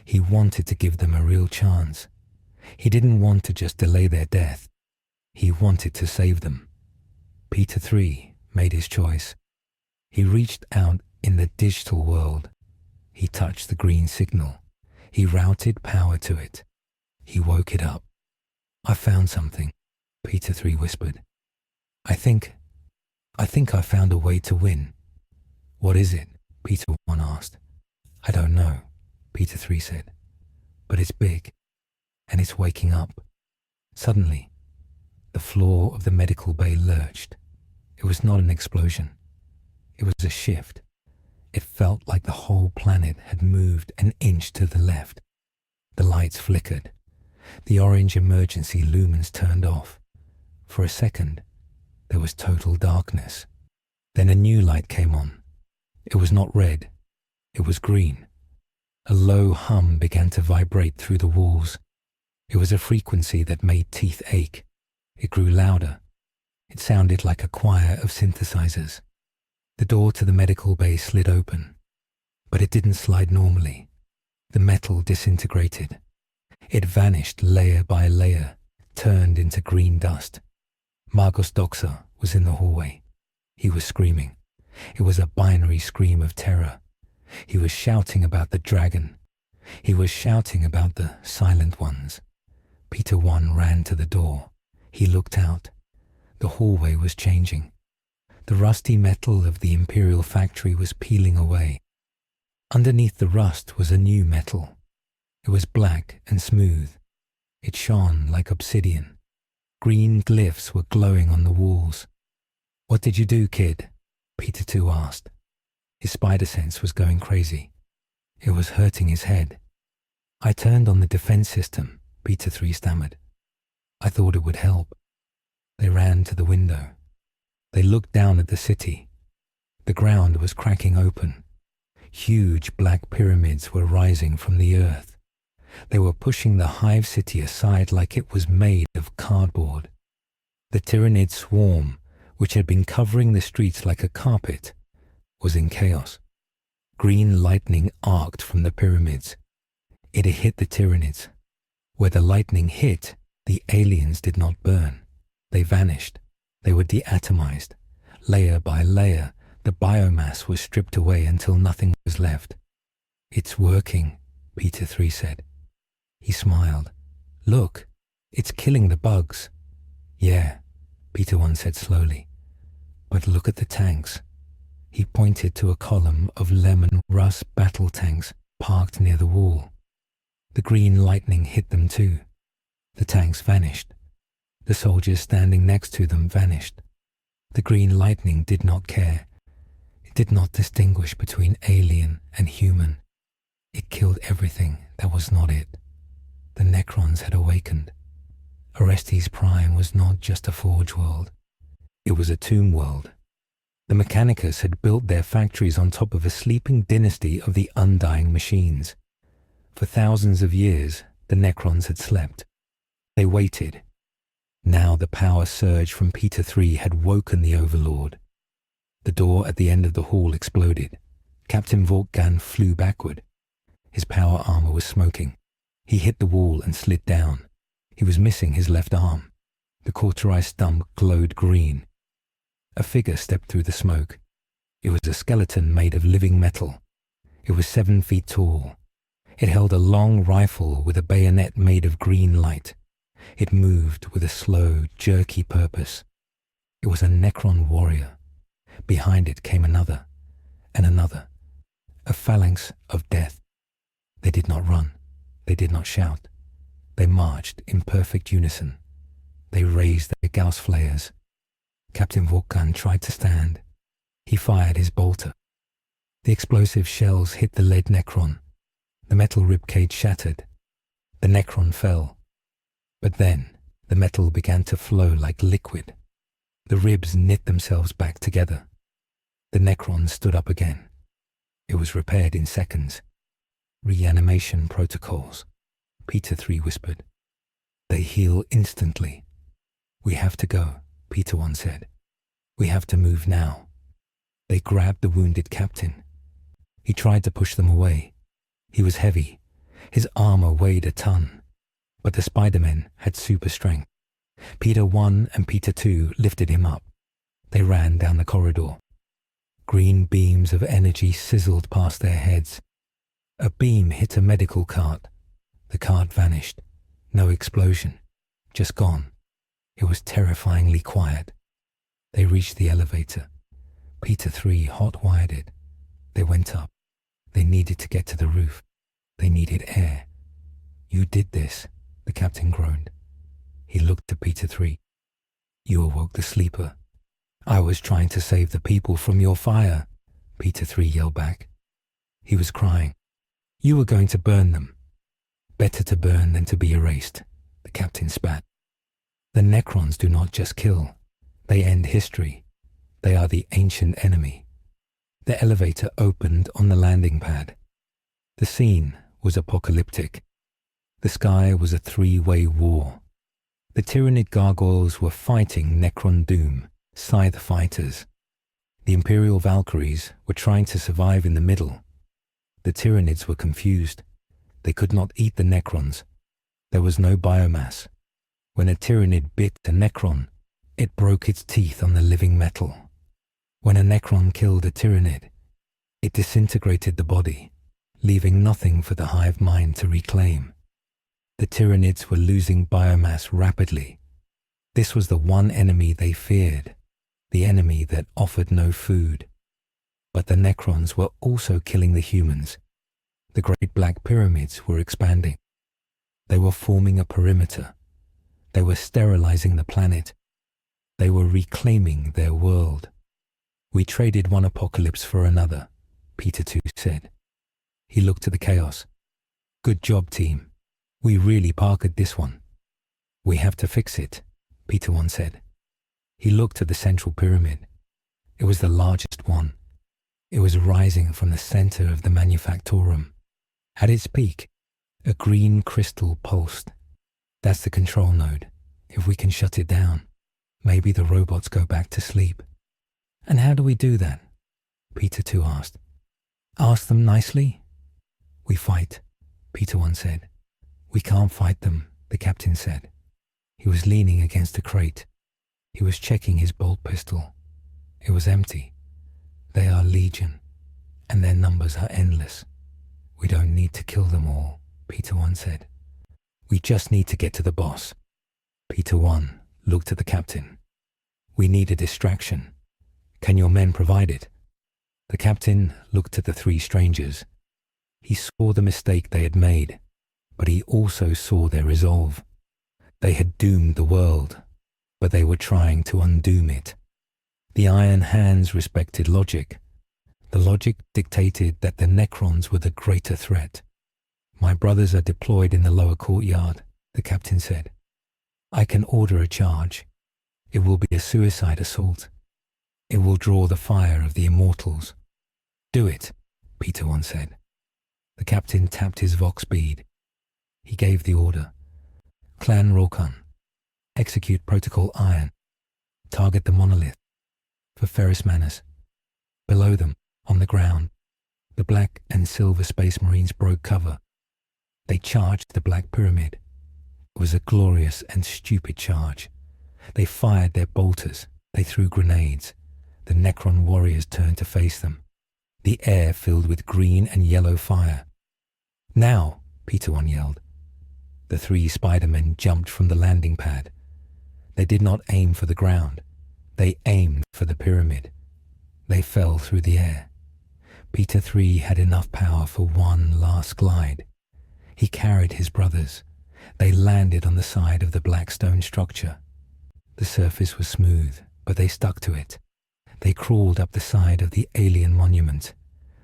He wanted to give them a real chance. He didn't want to just delay their death. He wanted to save them. Peter III made his choice. He reached out in the digital world. He touched the green signal. He routed power to it. He woke it up. "I found something," Peter III whispered. I think I found a way to win." "What is it?" Peter I asked. "I don't know," Peter III said. "But it's big, and it's waking up." Suddenly, the floor of the medical bay lurched. It was not an explosion. It was a shift. It felt like the whole planet had moved an inch to the left. The lights flickered. The orange emergency lumens turned off. For a second, there was total darkness. Then a new light came on. It was not red. It was green. A low hum began to vibrate through the walls. It was a frequency that made teeth ache. It grew louder. It sounded like a choir of synthesizers. The door to the medical bay slid open, but it didn't slide normally. The metal disintegrated. It vanished layer by layer, turned into green dust. Margus Doxa was in the hallway. He was screaming. It was a binary scream of terror. He was shouting about the dragon. He was shouting about the silent ones. Peter I ran to the door. He looked out. The hallway was changing. The rusty metal of the Imperial factory was peeling away. Underneath the rust was a new metal. It was black and smooth. It shone like obsidian. Green glyphs were glowing on the walls. "What did you do, kid?" Peter II asked. His spider sense was going crazy. It was hurting his head. "I turned on the defense system," Peter III stammered. "I thought it would help." They ran to the window. They looked down at the city. The ground was cracking open. Huge black pyramids were rising from the earth. They were pushing the hive city aside like it was made of cardboard. The Tyranid swarm, which had been covering the streets like a carpet, was in chaos. Green lightning arced from the pyramids. It had hit the Tyranids. Where the lightning hit, the aliens did not burn. They vanished. They were deatomized. Layer by layer, the biomass was stripped away until nothing was left. "It's working," Peter III said. He smiled. "Look, it's killing the bugs." "Yeah," Peter I said slowly. "But look at the tanks." He pointed to a column of lemon rust battle tanks parked near the wall. The green lightning hit them too. The tanks vanished. The soldiers standing next to them vanished. The green lightning did not care. It did not distinguish between alien and human. It killed everything that was not it. The Necrons had awakened. Orestes Prime was not just a forge world. It was a tomb world. The Mechanicus had built their factories on top of a sleeping dynasty of the undying machines. For thousands of years, the Necrons had slept. They waited. Now the power surge from Peter III had woken the Overlord. The door at the end of the hall exploded. Captain Vorkgan flew backward. His power armor was smoking. He hit the wall and slid down. He was missing his left arm. The cauterized stump glowed green. A figure stepped through the smoke. It was a skeleton made of living metal. It was 7 feet tall. It held a long rifle with a bayonet made of green light. It moved with a slow, jerky purpose. It was a Necron warrior. Behind it came another, and another. A phalanx of death. They did not run. They did not shout. They marched in perfect unison. They raised their Gauss flares. Captain Vorkgan tried to stand. He fired his bolter. The explosive shells hit the lead Necron. The metal ribcage shattered. The Necron fell. But then The metal began to flow like liquid. The ribs knit themselves back together. The Necron stood up again. It was repaired in seconds. Reanimation protocols, Peter 3 whispered. They heal instantly. We have to go, Peter 1 said. We have to move now. They grabbed the wounded captain. He tried to push them away. He was heavy. His armor weighed a ton. But the Spider-Men had super strength. Peter 1 and Peter 2 lifted him up. They ran down the corridor. Green beams of energy sizzled past their heads. A beam hit a medical cart. The cart vanished. No explosion. Just gone. It was terrifyingly quiet. They reached the elevator. Peter 3 hot-wired it. They went up. They needed to get to the roof. They needed air. You did this, the captain groaned. He looked to Peter 3. You awoke the sleeper. I was trying to save the people from your fire, Peter 3 yelled back. He was crying. You were going to burn them. Better to burn than to be erased, the captain spat. The Necrons do not just kill. They end history. They are the ancient enemy. The elevator opened on the landing pad. The scene was apocalyptic. The sky was a three-way war. The Tyranid gargoyles were fighting Necron Doom, Scythe fighters. The Imperial Valkyries were trying to survive in the middle. The Tyranids were confused. They could not eat the Necrons. There was no biomass. When a Tyranid bit a Necron, it broke its teeth on the living metal. When a Necron killed a Tyranid, it disintegrated the body, leaving nothing for the hive mind to reclaim. The Tyranids were losing biomass rapidly. This was the one enemy they feared, the enemy that offered no food. But the Necrons were also killing the humans. The Great Black Pyramids were expanding. They were forming a perimeter. They were sterilizing the planet. They were reclaiming their world. We traded one apocalypse for another, Peter 2 said. He looked at the chaos. Good job, team. We really parkered this one. We have to fix it, Peter 1 said. He looked at the central pyramid. It was the largest one. It was rising from the center of the manufactorum. At its peak, a green crystal pulsed. That's the control node. If we can shut it down, maybe the robots go back to sleep. And how do we do that? Peter 2 asked. Ask them nicely. We fight, Peter 1 said. We can't fight them, the captain said. He was leaning against a crate. He was checking his bolt pistol. It was empty. They are legion, and their numbers are endless. We don't need to kill them all, Peter 1 said. We just need to get to the boss. Peter 1 looked at the captain. We need a distraction. Can your men provide it? The captain looked at the three strangers. He saw the mistake they had made, but he also saw their resolve. They had doomed the world, but they were trying to undoom it. The Iron Hands respected logic. The logic dictated that the Necrons were the greater threat. My brothers are deployed in the lower courtyard, the captain said. I can order a charge. It will be a suicide assault. It will draw the fire of the immortals. Do it, Peter 1 said. The captain tapped his Vox bead. He gave the order. Clan Rokon. Execute Protocol Iron. Target the monolith. For Ferris Manus. Below them, on the ground, the Black and Silver Space Marines broke cover. They charged the Black Pyramid. It was a glorious and stupid charge. They fired their bolters. They threw grenades. The Necron warriors turned to face them. The air filled with green and yellow fire. Now, Peter 1 yelled. The three Spider-Men jumped from the landing pad. They did not aim for the ground. They aimed for the pyramid. They fell through the air. Peter 3 had enough power for one last glide. He carried his brothers. They landed on the side of the black stone structure. The surface was smooth, but they stuck to it. They crawled up the side of the alien monument.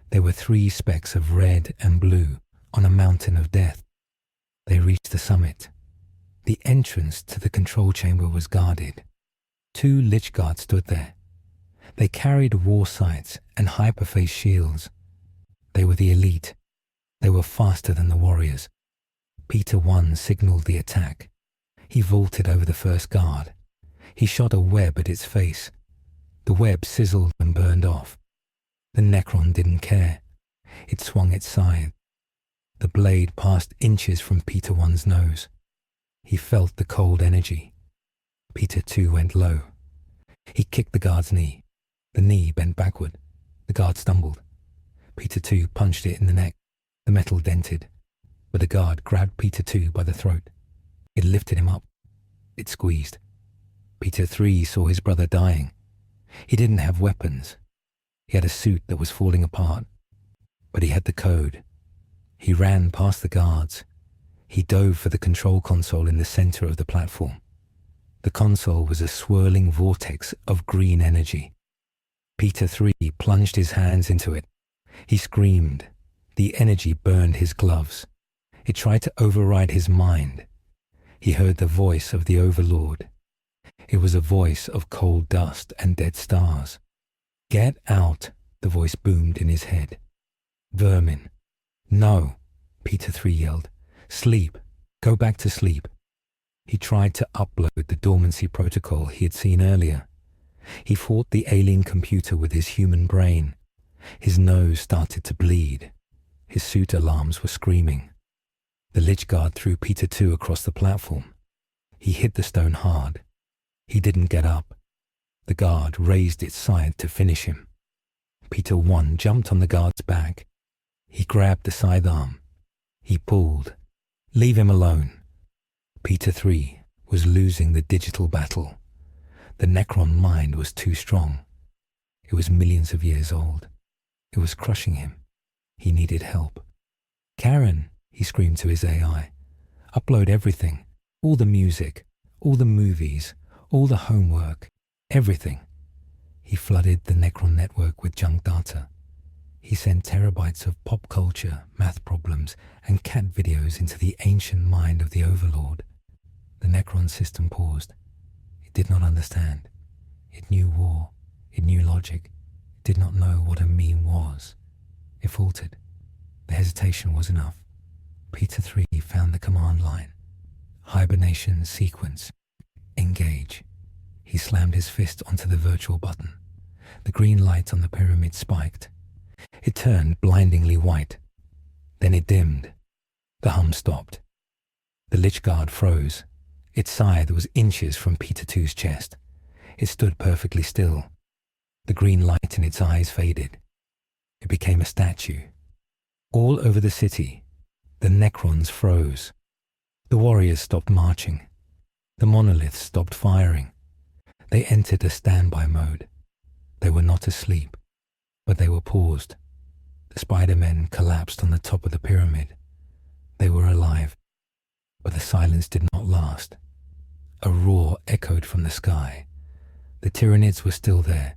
There were 3 specks of red and blue on a mountain of death. They reached the summit. The entrance to the control chamber was guarded. 2 Lich Guards stood there. They carried war sights and hyperface shields. They were the elite. They were faster than the warriors. Peter 1 signaled the attack. He vaulted over the first guard. He shot a web at its face. The web sizzled and burned off. The Necron didn't care. It swung its scythe. The blade passed inches from Peter 1's nose. He felt the cold energy. Peter 2 went low. He kicked the guard's knee. The knee bent backward. The guard stumbled. Peter 2 punched it in the neck. The metal dented. But the guard grabbed Peter 2 by the throat. It lifted him up. It squeezed. Peter 3 saw his brother dying. He didn't have weapons. He had a suit that was falling apart. But he had the code. He ran past the guards. He dove for the control console in the center of the platform. The console was a swirling vortex of green energy. Peter 3 plunged his hands into it. He screamed. The energy burned his gloves. It tried to override his mind. He heard the voice of the Overlord. It was a voice of cold dust and dead stars. "Get out," the voice boomed in his head. "Vermin." "No," Peter 3 yelled. "Sleep. Go back to sleep." He tried to upload the dormancy protocol he had seen earlier. He fought the alien computer with his human brain. His nose started to bleed. His suit alarms were screaming. The Lich Guard threw Peter 2 across the platform. He hit the stone hard. He didn't get up. The guard raised its scythe to finish him. Peter 1 jumped on the guard's back. He grabbed the scythe arm. He pulled. "Leave him alone." Peter 3 was losing the digital battle. The Necron mind was too strong. It was millions of years old. It was crushing him. He needed help. "Karen," he screamed to his AI. "Upload everything. All the music, all the movies, all the homework, everything." He flooded the Necron network with junk data. He sent terabytes of pop culture, math problems, and cat videos into the ancient mind of the Overlord. The Necron system paused. It did not understand. It knew war. It knew logic. It did not know what a meme was. It faltered. The hesitation was enough. Peter 3 found the command line. Hibernation sequence. Engage. He slammed his fist onto the virtual button. The green light on the pyramid spiked. It turned blindingly white. Then it dimmed. The hum stopped. The Lich Guard froze. Its scythe was inches from Peter 2's chest. It stood perfectly still. The green light in its eyes faded. It became a statue. All over the city, the Necrons froze. The warriors stopped marching. The monoliths stopped firing. They entered a standby mode. They were not asleep, but they were paused. The Spider-Men collapsed on the top of the pyramid. They were alive, but the silence did not last. A roar echoed from the sky. The Tyranids were still there.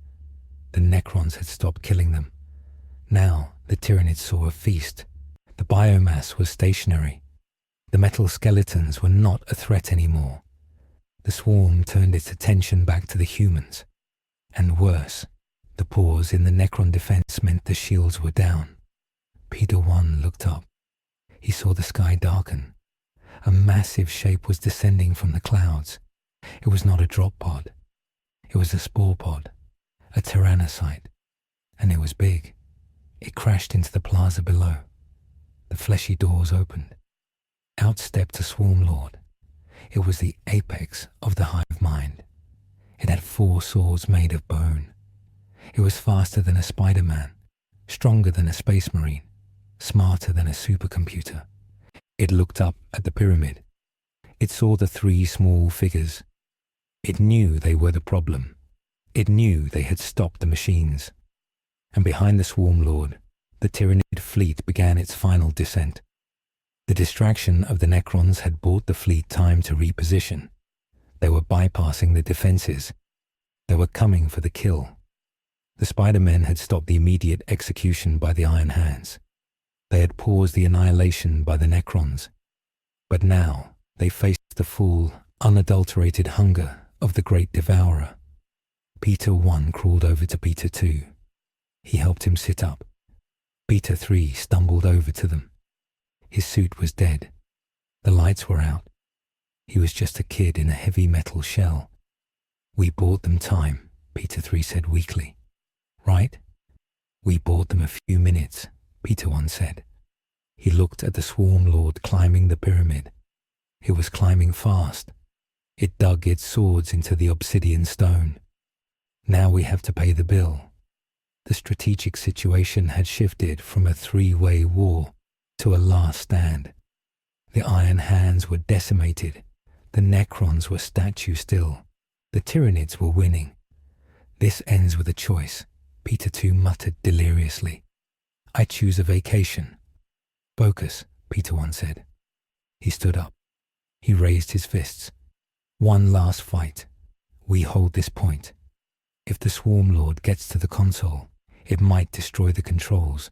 The Necrons had stopped killing them. Now the Tyranids saw a feast. The biomass was stationary. The metal skeletons were not a threat anymore. The swarm turned its attention back to the humans. And worse, the pause in the Necron defense meant the shields were down. Peter 1 looked up. He saw the sky darken. A massive shape was descending from the clouds. It was not a drop pod. It was a spore pod, a tyrannocyte, and it was big. It crashed into the plaza below. The fleshy doors opened. Out stepped a swarm lord. It was the apex of the hive mind. It had 4 swords made of bone. It was faster than a Spider-Man, stronger than a space marine, smarter than a supercomputer. It looked up at the pyramid. It saw the 3 small figures. It knew they were the problem. It knew they had stopped the machines. And behind the swarm lord, the Tyranid fleet began its final descent. The distraction of the Necrons had bought the fleet time to reposition. They were bypassing the defenses. They were coming for the kill. The Spider-Men had stopped the immediate execution by the Iron Hands. They had paused the annihilation by the Necrons. But now, They faced the full, unadulterated hunger of the great devourer. Peter 1 crawled over to Peter 2. He helped him sit up. Peter 3 stumbled over to them. His suit was dead. The lights were out. He was just a kid in a heavy metal shell. "We bought them time," Peter 3 said weakly. "Right?" "We bought them a few minutes," Peter 1 said. He looked at the Swarm Lord climbing the pyramid. It was climbing fast. It dug its swords into the obsidian stone. Now we have to pay the bill. The strategic situation had shifted from a three-way war to a last stand. The Iron Hands were decimated. The Necrons were statue still. The Tyranids were winning. "This ends with a choice," Peter 2 muttered deliriously. "I choose a vacation." "Focus," Peter 1 said. He stood up. He raised his fists. "One last fight. We hold this point. If the Swarm Lord gets to the console, it might destroy the controls.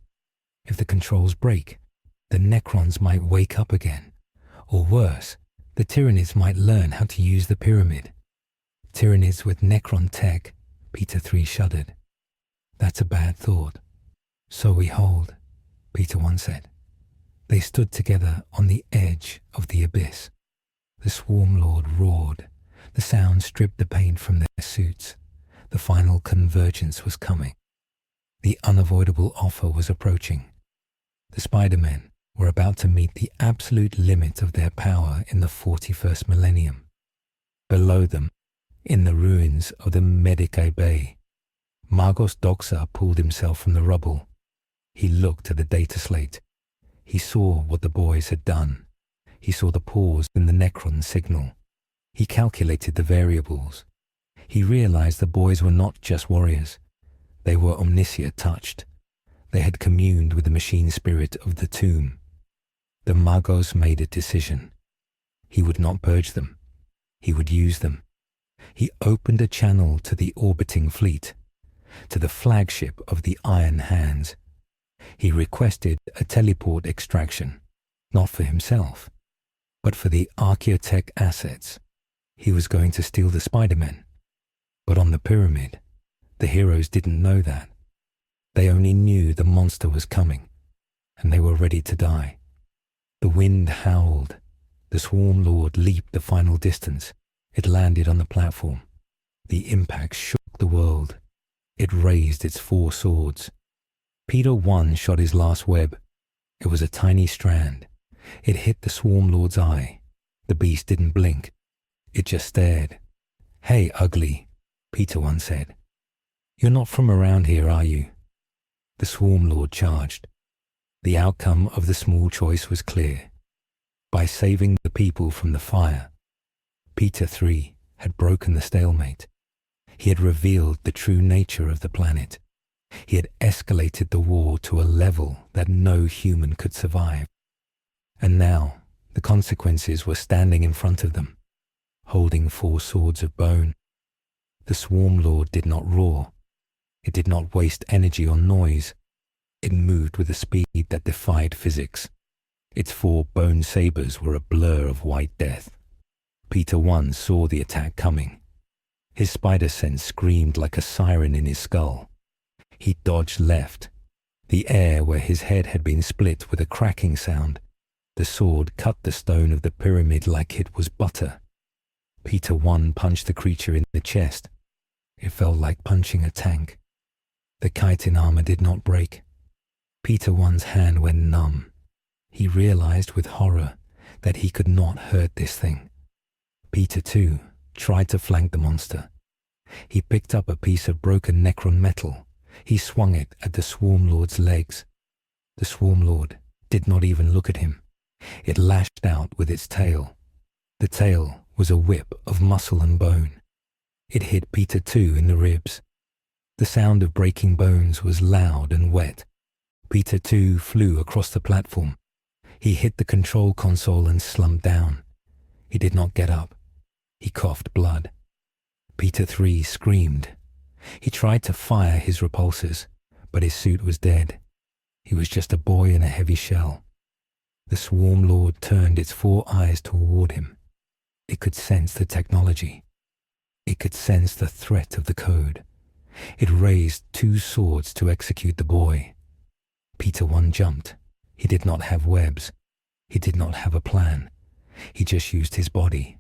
If the controls break, the Necrons might wake up again. Or worse, the Tyranids might learn how to use the pyramid." "Tyranids with Necron tech," Peter 3 shuddered. "That's a bad thought." "So we hold," Peter 1 said. They stood together on the edge of the abyss. The Swarm Lord roared. The sound stripped the paint from their suits. The final convergence was coming. The unavoidable offer was approaching. The Spider-Men were about to meet the absolute limit of their power in the 41st millennium. Below them, in the ruins of the Medicae Bay, Magos Doxa pulled himself from the rubble. He looked at the data slate. He saw what the boys had done. He saw the pause in the Necron signal. He calculated the variables. He realized the boys were not just warriors. They were omniscient touched. They had communed with the machine spirit of the tomb. The Magos made a decision. He would not purge them. He would use them. He opened a channel to the orbiting fleet, to the flagship of the Iron Hands. He requested a teleport extraction, not for himself, but for the Archaeotech assets. He was going to steal the Spider-Men. But on the pyramid, the heroes didn't know that. They only knew the monster was coming, and they were ready to die. The wind howled. The Swarm Lord leaped the final distance. It landed on the platform. The impact shook the world. It raised its four swords. Peter 1 shot his last web. It was a tiny strand. It hit the Swarm Lord's eye. The beast didn't blink. It just stared. "Hey, ugly," Peter 1 said. "You're not from around here, are you?" The Swarm Lord charged. The outcome of the small choice was clear. By saving the people from the fire, Peter 3 had broken the stalemate. He had revealed the true nature of the planet. He had escalated the war to a level that no human could survive. And now the consequences were standing in front of them, holding four swords of bone. The Swarm Lord did not roar. It did not waste energy on noise. It moved with a speed that defied physics. Its four bone sabers were a blur of white death. Peter 1 saw the attack coming. His spider sense screamed like a siren in his skull. He dodged left. The air where his head had been split with a cracking sound. The sword cut the stone of the pyramid like it was butter. Peter 1 punched the creature in the chest. It felt like punching a tank. The chitin armor did not break. Peter 1's hand went numb. He realized with horror that he could not hurt this thing. Peter 2 tried to flank the monster. He picked up a piece of broken Necron metal. He swung it at the Swarm Lord's legs. The Swarm Lord did not even look at him. It lashed out with its tail. The tail was a whip of muscle and bone. It hit Peter 2 in the ribs. The sound of breaking bones was loud and wet. Peter 2 flew across the platform. He hit the control console and slumped down. He did not get up. He coughed blood. Peter 3 screamed. He tried to fire his repulsors, but his suit was dead. He was just a boy in a heavy shell. The Swarm Lord turned its 4 eyes toward him. It could sense the technology. It could sense the threat of the code. It raised 2 swords to execute the boy. Peter 1 jumped. He did not have webs. He did not have a plan. He just used his body.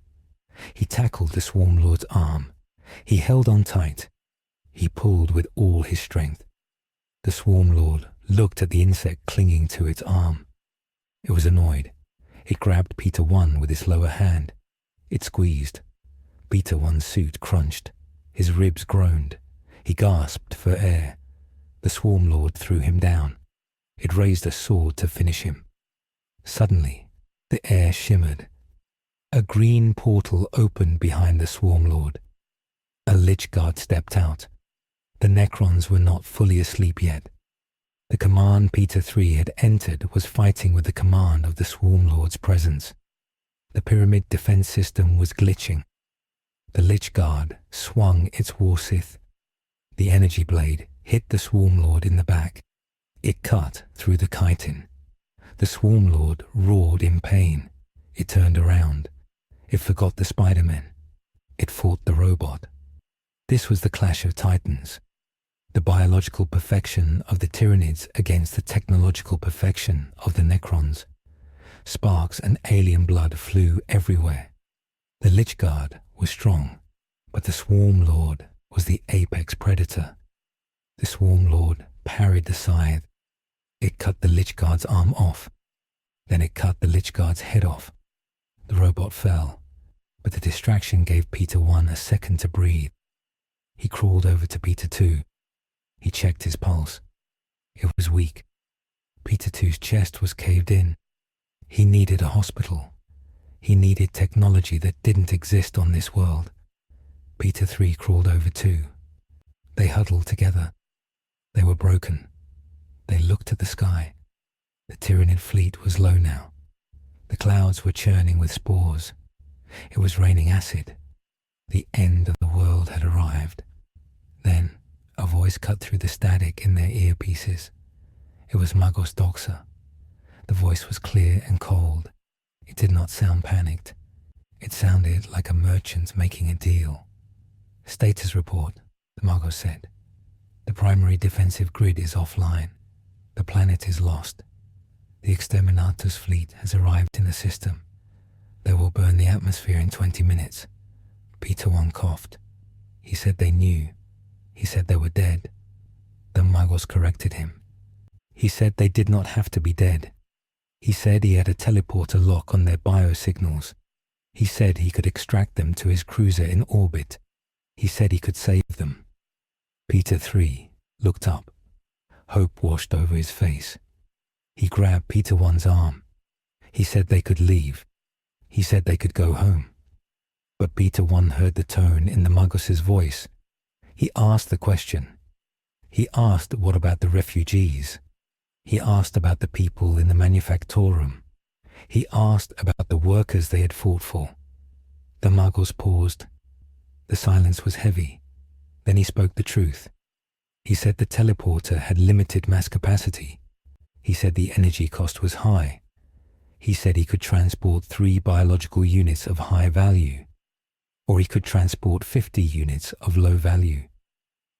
He tackled the Swarm Lord's arm. He held on tight. He pulled with all his strength. The Swarm Lord looked at the insect clinging to its arm. It was annoyed. It grabbed Peter 1 with its lower hand. It squeezed. Peter 1's suit crunched. His ribs groaned. He gasped for air. The Swarm Lord threw him down. It raised a sword to finish him. Suddenly, the air shimmered. A green portal opened behind the Swarm Lord. A Lich Guard stepped out. The Necrons were not fully asleep yet. The command Peter 3 had entered was fighting with the command of the Swarm Lord's presence. The pyramid defense system was glitching. The Lich Guard swung its Warsith. The energy blade hit the Swarm Lord in the back. It cut through the chitin. The Swarm Lord roared in pain. It turned around. It forgot the Spider-Men. It fought the robot. This was the clash of titans. The biological perfection of the Tyranids against the technological perfection of the Necrons. Sparks and alien blood flew everywhere. The Lich Guard was strong, but the Swarm Lord was the apex predator. The Swarm Lord parried the scythe. It cut the Lich Guard's arm off. Then it cut the Lich Guard's head off. The robot fell, but the distraction gave Peter 1 a second to breathe. He crawled over to Peter 2. He checked his pulse. It was weak. Peter 2's chest was caved in. He needed a hospital. He needed technology that didn't exist on this world. Peter 3 crawled over too. They huddled together. They were broken. They looked at the sky. The Tyranid fleet was low now. The clouds were churning with spores. It was raining acid. The end of the world had arrived. Then a voice cut through the static in their earpieces. It was Magos Doxa. The voice was clear and cold. It did not sound panicked. It sounded like a merchant making a deal. Status report, the Magos said. The primary defensive grid is offline. The planet is lost. The Exterminatus fleet has arrived in the system. They will burn the atmosphere in 20 minutes. Peter 1 coughed. He said they knew. He said they were dead. The Magos corrected him. He said they did not have to be dead. He said he had a teleporter lock on their biosignals. He said he could extract them to his cruiser in orbit. He said he could save them. Peter 3 looked up. Hope washed over his face. He grabbed Peter 1's arm. He said they could leave. He said they could go home. But Peter 1 heard the tone in the Magos' voice. He asked the question. He asked what about the refugees. He asked about the people in the manufactorum. He asked about the workers they had fought for. The Magos paused. The silence was heavy. Then he spoke the truth. He said the teleporter had limited mass capacity. He said the energy cost was high. He said he could transport 3 biological units of high value, or he could transport 50 units of low value.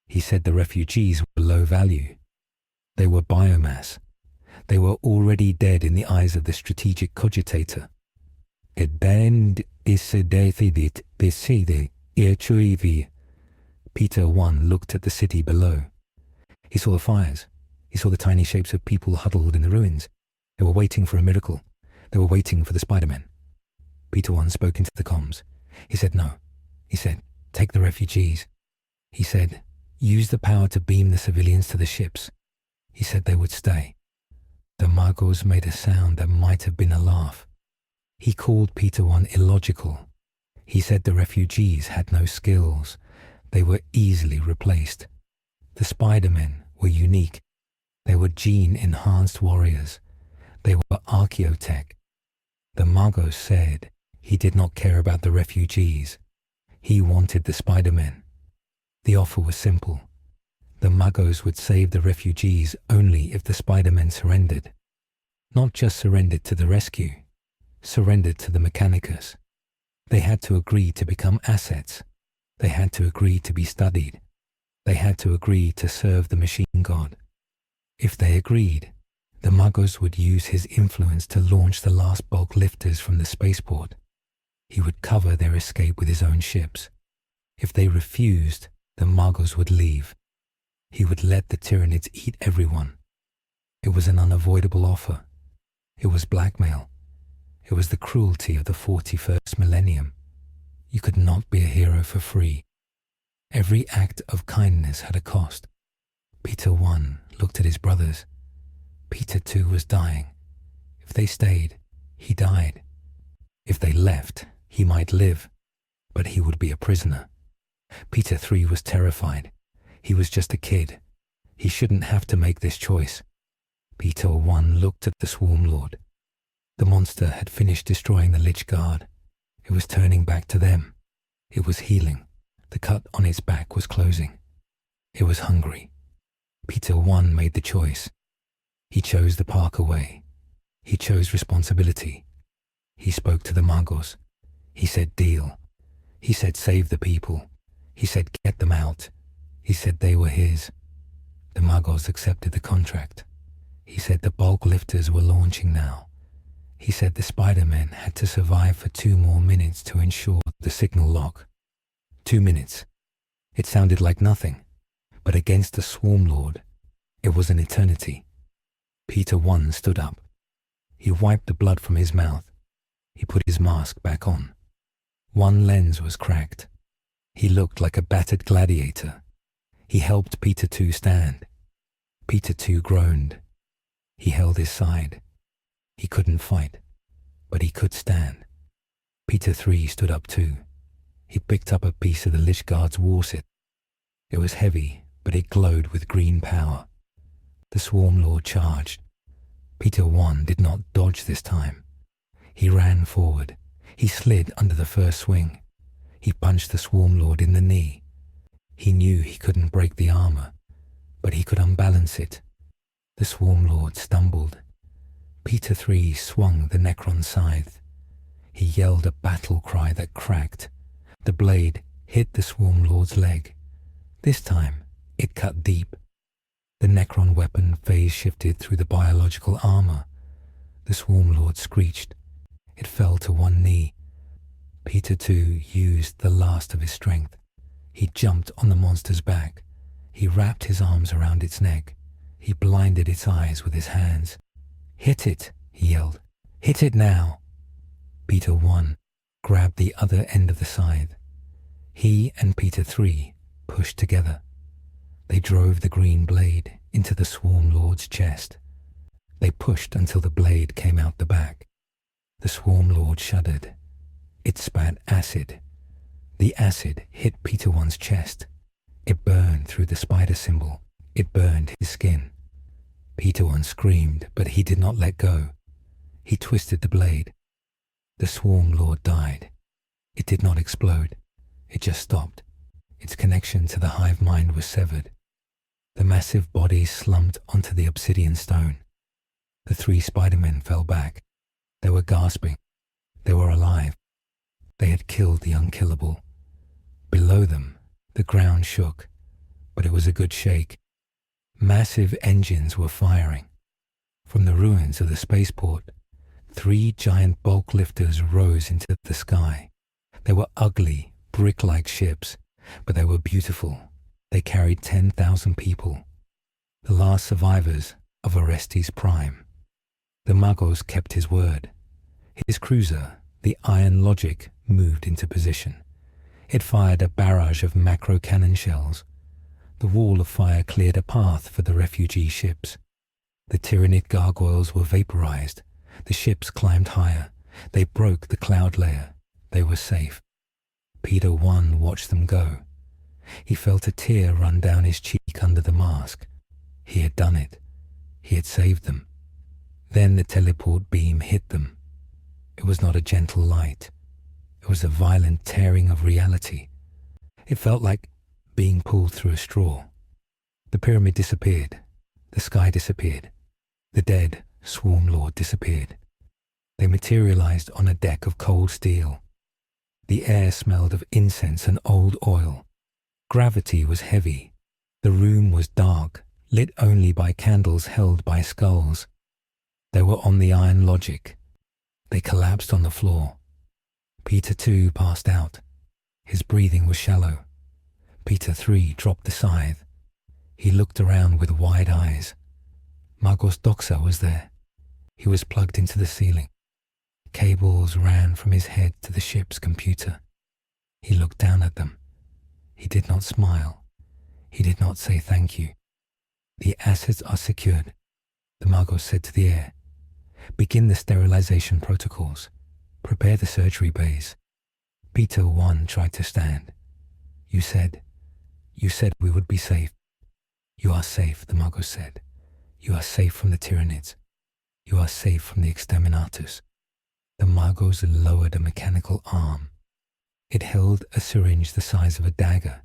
He said the refugees were low value. They were biomass. They were already dead in the eyes of the strategic cogitator. Peter 1 looked at the city below. He saw the fires. He saw the tiny shapes of people huddled in the ruins. They were waiting for a miracle. They were waiting for the Spider-Men. Peter 1 spoke into the comms. He said no. He said, take the refugees. He said, use the power to beam the civilians to the ships. He said they would stay. The Magos made a sound that might have been a laugh. He called Peter 1 illogical. He said the refugees had no skills. They were easily replaced. The Spider-Men were unique. They were gene-enhanced warriors. They were archaeotech. The Magos said he did not care about the refugees. He wanted the Spider-Men. The offer was simple. The Magos would save the refugees only if the Spider-Men surrendered. Not just surrendered to the rescue, surrendered to the Mechanicus. They had to agree to become assets. They had to agree to be studied. They had to agree to serve the machine god. If they agreed, the Muggles would use his influence to launch the last bulk lifters from the spaceport. He would cover their escape with his own ships. If they refused, the Muggles would leave. He would let the Tyranids eat everyone. It was an unavoidable offer. It was blackmail. It was the cruelty of the 41st millennium. You could not be a hero for free. Every act of kindness had a cost. Peter 1 looked at his brothers. Peter 2 was dying. If they stayed, he died. If they left, he might live, but he would be a prisoner. Peter 3 was terrified. He was just a kid. He shouldn't have to make this choice. Peter 1 looked at the Swarm Lord. The monster had finished destroying the Lich Guard. It was turning back to them. It was healing. The cut on its back was closing. It was hungry. Peter 1 made the choice. He chose the Parker way. He chose responsibility. He spoke to the Muggles. He said deal. He said save the people. He said get them out. He said they were his. The Muggles accepted the contract. He said the bulk lifters were launching now. He said the Spider-Men had to survive for 2 more minutes to ensure the signal lock. 2 minutes. It sounded like nothing, but against the Swarm Lord, it was an eternity. Peter 1 stood up. He wiped the blood from his mouth. He put his mask back on. One lens was cracked. He looked like a battered gladiator. He helped Peter 2 stand. Peter 2 groaned. He held his side. He couldn't fight, but he could stand. Peter 3 stood up too. He picked up a piece of the Lich Guard's warset. It was heavy, but it glowed with green power. The Swarm Lord charged. Peter 1 did not dodge this time. He ran forward. He slid under the first swing. He punched the Swarm Lord in the knee. He knew he couldn't break the armor, but he could unbalance it. The Swarm Lord stumbled. Peter 3 swung the Necron scythe. He yelled a battle cry that cracked. The blade hit the Swarm Lord's leg. This time, it cut deep. The Necron weapon phase shifted through the biological armor. The Swarm Lord screeched. It fell to one knee. Peter 2 used the last of his strength. He jumped on the monster's back. He wrapped his arms around its neck. He blinded its eyes with his hands. "Hit it," he yelled. "Hit it now." Peter 1 grabbed the other end of the scythe. He and Peter 3 pushed together. They drove the green blade into the Swarm Lord's chest. They pushed until the blade came out the back. The Swarm Lord shuddered. It spat acid. The acid hit Peter 1's chest. It burned through the spider symbol. It burned his skin. Peter 1 screamed, but he did not let go. He twisted the blade. The Swarm Lord died. It did not explode. It just stopped. Its connection to the hive mind was severed. The massive body slumped onto the obsidian stone. The 3 Spider-Men fell back. They were gasping. They were alive. They had killed the unkillable. Below them, the ground shook, but it was a good shake. Massive engines were firing. From the ruins of the spaceport, 3 giant bulk lifters rose into the sky. They were ugly, brick-like ships, but they were beautiful. They carried 10,000 people, the last survivors of Orestes Prime. The Muggles kept his word. His cruiser, the Iron Logic, moved into position. It fired a barrage of macro cannon shells. The wall of fire cleared a path for the refugee ships. The Tyranid gargoyles were vaporized. The ships climbed higher. They broke the cloud layer. They were safe. Peter 1 watched them go. He felt a tear run down his cheek under the mask. He had done it. He had saved them. Then the teleport beam hit them. It was not a gentle light. It was a violent tearing of reality. It felt like being pulled through a straw. The pyramid disappeared. The sky disappeared. The dead Swarm Lord disappeared. They materialized on a deck of cold steel. The air smelled of incense and old oil. Gravity was heavy. The room was dark, lit only by candles held by skulls. They were on the iron logic. They collapsed on the floor. Peter 2 passed out. His breathing was shallow. Peter 3 dropped the scythe. He looked around with wide eyes. Magos Doxa was there. He was plugged into the ceiling. Cables ran from his head to the ship's computer. He looked down at them. He did not smile. He did not say thank you. The assets are secured, the Magos said to the air. Begin the sterilization protocols. Prepare the surgery bays. Peter 1 tried to stand. You said we would be safe. You are safe, the Magos said. You are safe from the Tyranids. You are safe from the exterminatus. The Magos lowered a mechanical arm. It held a syringe the size of a dagger.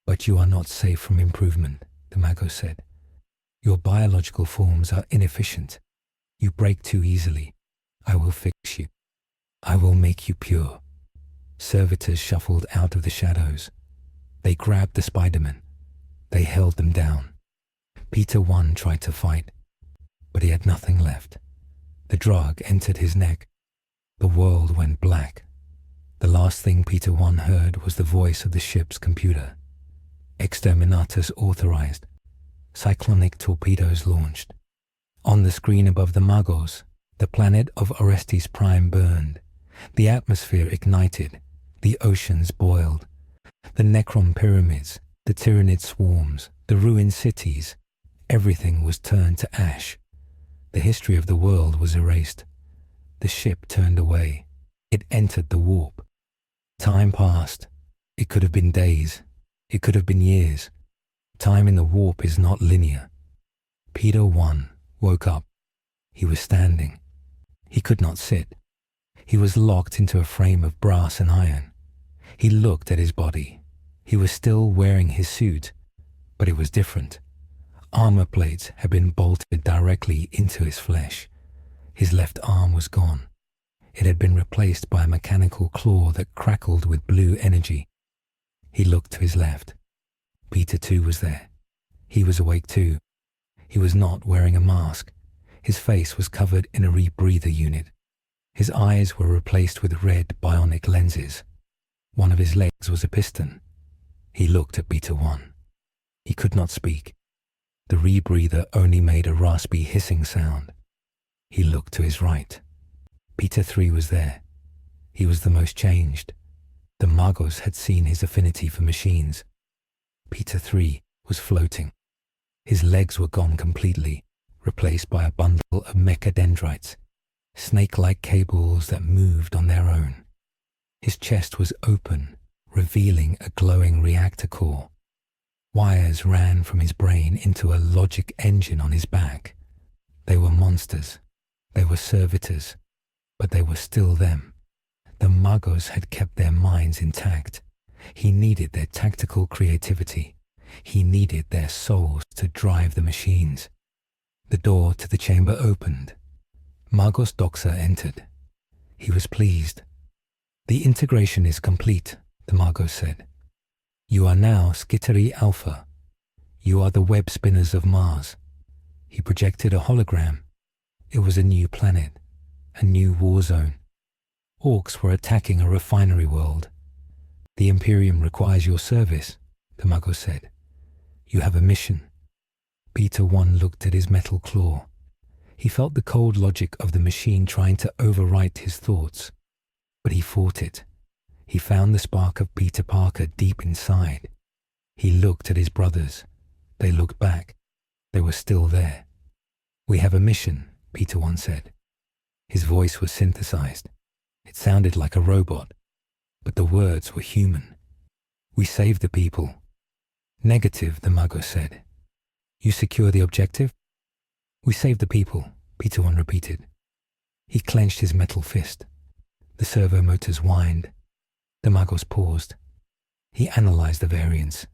But you are not safe from improvement, the Magos said. Your biological forms are inefficient. You break too easily. I will fix you. I will make you pure. Servitors shuffled out of the shadows. They grabbed the Spider-Men. They held them down. Peter 1 tried to fight, but he had nothing left. The drug entered his neck. The world went black. The last thing Peter 1 heard was the voice of the ship's computer. Exterminatus authorized. Cyclonic torpedoes launched. On the screen above the Magos, the planet of Orestes Prime burned. The atmosphere ignited. The oceans boiled. The Necron pyramids, the Tyranid swarms, the ruined cities, everything was turned to ash. The history of the world was erased. The ship turned away. It entered the warp. Time passed. It could have been days. It could have been years. Time in the warp is not linear. Peter 1 woke up. He was standing. He could not sit. He was locked into a frame of brass and iron. He looked at his body. He was still wearing his suit, but it was different. Armor plates had been bolted directly into his flesh. His left arm was gone. It had been replaced by a mechanical claw that crackled with blue energy. He looked to his left. Peter 2 was there. He was awake too. He was not wearing a mask. His face was covered in a rebreather unit. His eyes were replaced with red bionic lenses. One of his legs was a piston. He looked at Peter 1. He could not speak. The rebreather only made a raspy hissing sound. He looked to his right. Peter 3 was there. He was the most changed. The Magos had seen his affinity for machines. Peter 3 was floating. His legs were gone completely, replaced by a bundle of mechadendrites, snake-like cables that moved on their own. His chest was open, revealing a glowing reactor core. Wires ran from his brain into a logic engine on his back. They were monsters. They were servitors. But they were still them. The Magos had kept their minds intact. He needed their tactical creativity. He needed their souls to drive the machines. The door to the chamber opened. Magos Doxa entered. He was pleased. The integration is complete, the Magos said. You are now Skittery Alpha. You are the web spinners of Mars. He projected a hologram. It was a new planet, a new war zone. Orcs were attacking a refinery world. The Imperium requires your service, the Magos said. You have a mission. Peter 1 looked at his metal claw. He felt the cold logic of the machine trying to overwrite his thoughts. But he fought it. He found the spark of Peter Parker deep inside. He looked at his brothers. They looked back. They were still there. We have a mission, Peter 1 said. His voice was synthesized. It sounded like a robot, but the words were human. We save the people. Negative, the Magos said. You secure the objective? We save the people, Peter 1 repeated. He clenched his metal fist. The servo motors whined. The Magos paused. He analyzed the variance.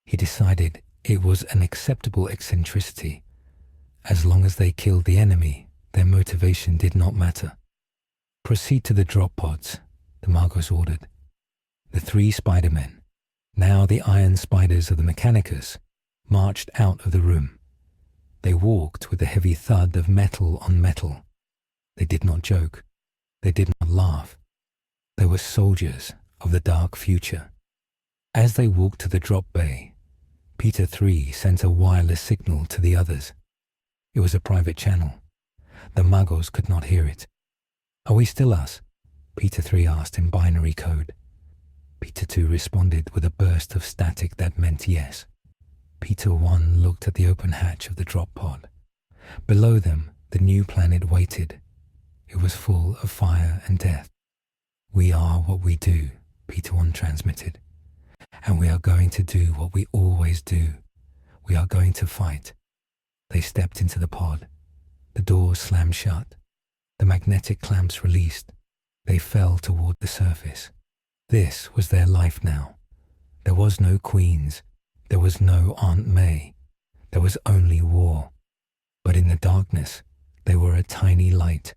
He decided it was an acceptable eccentricity. As long as they killed the enemy, their motivation did not matter. Proceed to the drop pods, the Magos ordered. The 3 Spider-Men, now the Iron Spiders of the Mechanicus, marched out of the room. They walked with the heavy thud of metal on metal. They did not joke. They did not laugh. They were soldiers of the dark future. As they walked to the drop bay, Peter 3 sent a wireless signal to the others. It was a private channel. The Magos could not hear it. "Are we still us?" Peter 3 asked in binary code. Peter 2 responded with a burst of static that meant yes. Peter 1 looked at the open hatch of the drop pod. Below them, the new planet waited. It was full of fire and death. "We are what we do," Peter 1 transmitted. "And we are going to do what we always do. We are going to fight." They stepped into the pod. The doors slammed shut. The magnetic clamps released. They fell toward the surface. This was their life now. There was no Queens. There was no Aunt May. There was only war. But in the darkness, they were a tiny light.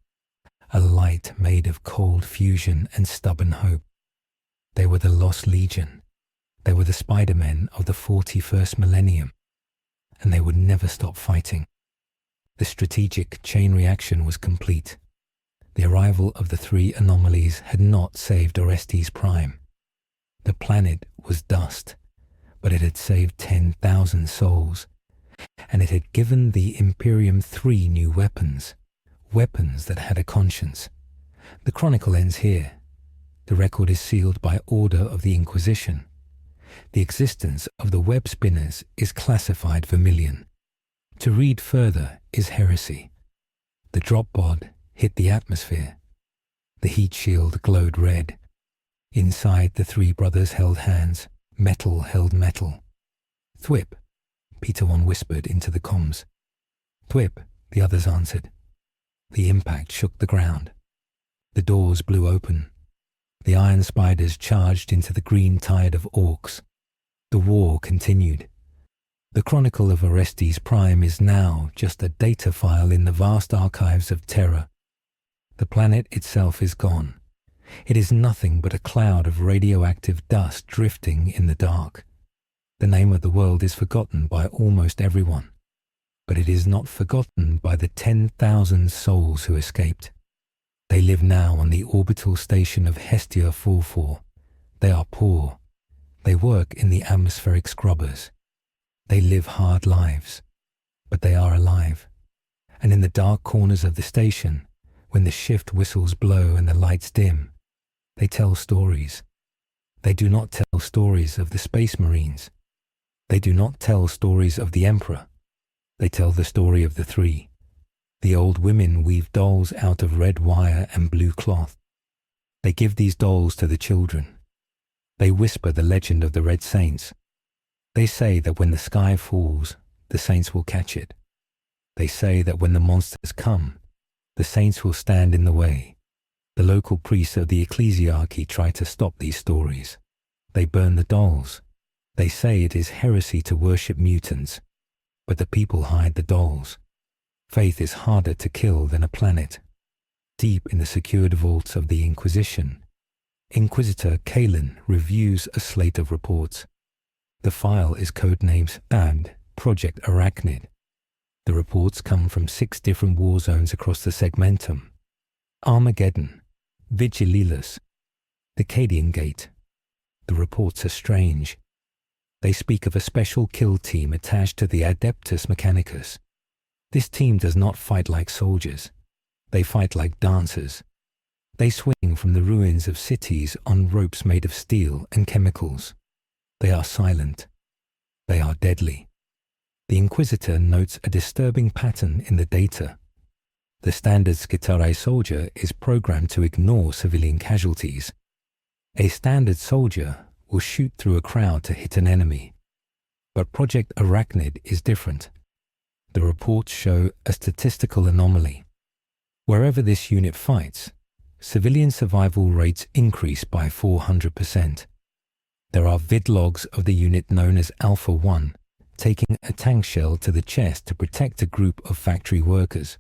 A light made of cold fusion and stubborn hope. They were the Lost Legion. They were the Spider-Men of the 41st Millennium. And they would never stop fighting. The strategic chain reaction was complete. The arrival of the 3 anomalies had not saved Orestes Prime. The planet was dust, but it had saved 10,000 souls, and it had given the Imperium 3 new weapons, weapons that had a conscience. The chronicle ends here. The record is sealed by order of the Inquisition. The existence of the web spinners is classified vermilion. To read further is heresy. The drop pod hit the atmosphere. The heat shield glowed red. Inside, the 3 brothers held hands. Metal held metal. "Thwip," Peter 1 whispered into the comms. "Thwip," the others answered. The impact shook the ground. The doors blew open. The Iron Spiders charged into the green tide of orcs. The war continued. The Chronicle of Orestes Prime is now just a data file in the vast archives of terror. The planet itself is gone. It is nothing but a cloud of radioactive dust drifting in the dark. The name of the world is forgotten by almost everyone, but it is not forgotten by the 10,000 souls who escaped. They live now on the orbital station of Hestia 44. They are poor. They work in the atmospheric scrubbers. They live hard lives, but they are alive. And in the dark corners of the station, when the shift whistles blow and the lights dim, they tell stories. They do not tell stories of the Space Marines. They do not tell stories of the Emperor. They tell the story of the 3. The old women weave dolls out of red wire and blue cloth. They give these dolls to the children. They whisper the legend of the Red Saints. They say that when the sky falls, the saints will catch it. They say that when the monsters come, the saints will stand in the way. The local priests of the ecclesiarchy try to stop these stories. They burn the dolls. They say it is heresy to worship mutants, but the people hide the dolls. Faith is harder to kill than a planet. Deep in the secured vaults of the Inquisition, Inquisitor Kalen reviews a slate of reports. The file is codenamed and Project Arachnid. The reports come from 6 different war zones across the segmentum: Armageddon, Vigililus, the Cadian Gate. The reports are strange. They speak of a special kill team attached to the Adeptus Mechanicus. This team does not fight like soldiers. They fight like dancers. They swing from the ruins of cities on ropes made of steel and chemicals. They are silent. They are deadly. The Inquisitor notes a disturbing pattern in the data. The standard Skitarai soldier is programmed to ignore civilian casualties. A standard soldier will shoot through a crowd to hit an enemy. But Project Arachnid is different. The reports show a statistical anomaly. Wherever this unit fights, civilian survival rates increase by 400%. There are vid logs of the unit known as Alpha 1, taking a tank shell to the chest to protect a group of factory workers.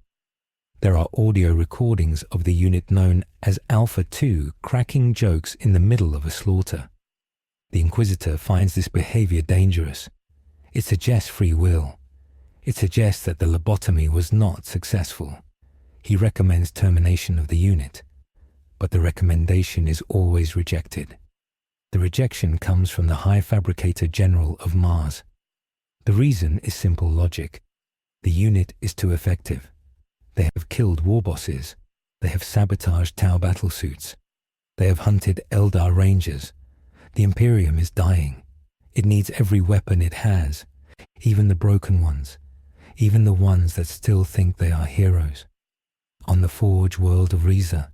There are audio recordings of the unit known as Alpha 2 cracking jokes in the middle of a slaughter. The Inquisitor finds this behavior dangerous. It suggests free will. It suggests that the lobotomy was not successful. He recommends termination of the unit, but the recommendation is always rejected. The rejection comes from the High Fabricator General of Mars. The reason is simple logic. The unit is too effective. They have killed war bosses. They have sabotaged Tau battlesuits. They have hunted Eldar Rangers. The Imperium is dying. It needs every weapon it has, even the broken ones, even the ones that still think they are heroes. On the Forge world of Riza,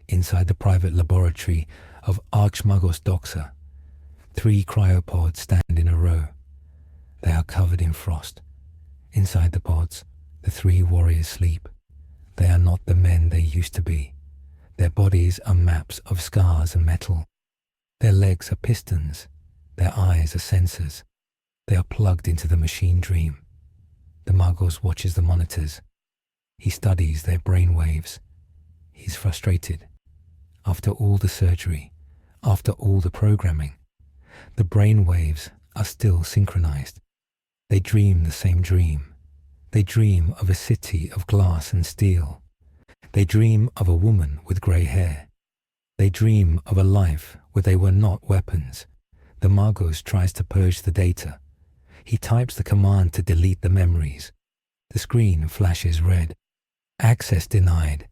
inside the private laboratory of Archmagos Doxa, 3 cryopods stand in a row. They are covered in frost. Inside the pods, the 3 warriors sleep. They are not the men they used to be. Their bodies are maps of scars and metal. Their legs are pistons. Their eyes are sensors. They are plugged into the machine dream. The Magos watches the monitors. He studies their brain waves. He's frustrated. After all the surgery, after all the programming, the brain waves are still synchronized. They dream the same dream. They dream of a city of glass and steel. They dream of a woman with grey hair. They dream of a life where they were not weapons. The Magos tries to purge the data. He types the command to delete the memories. The screen flashes red. Access denied.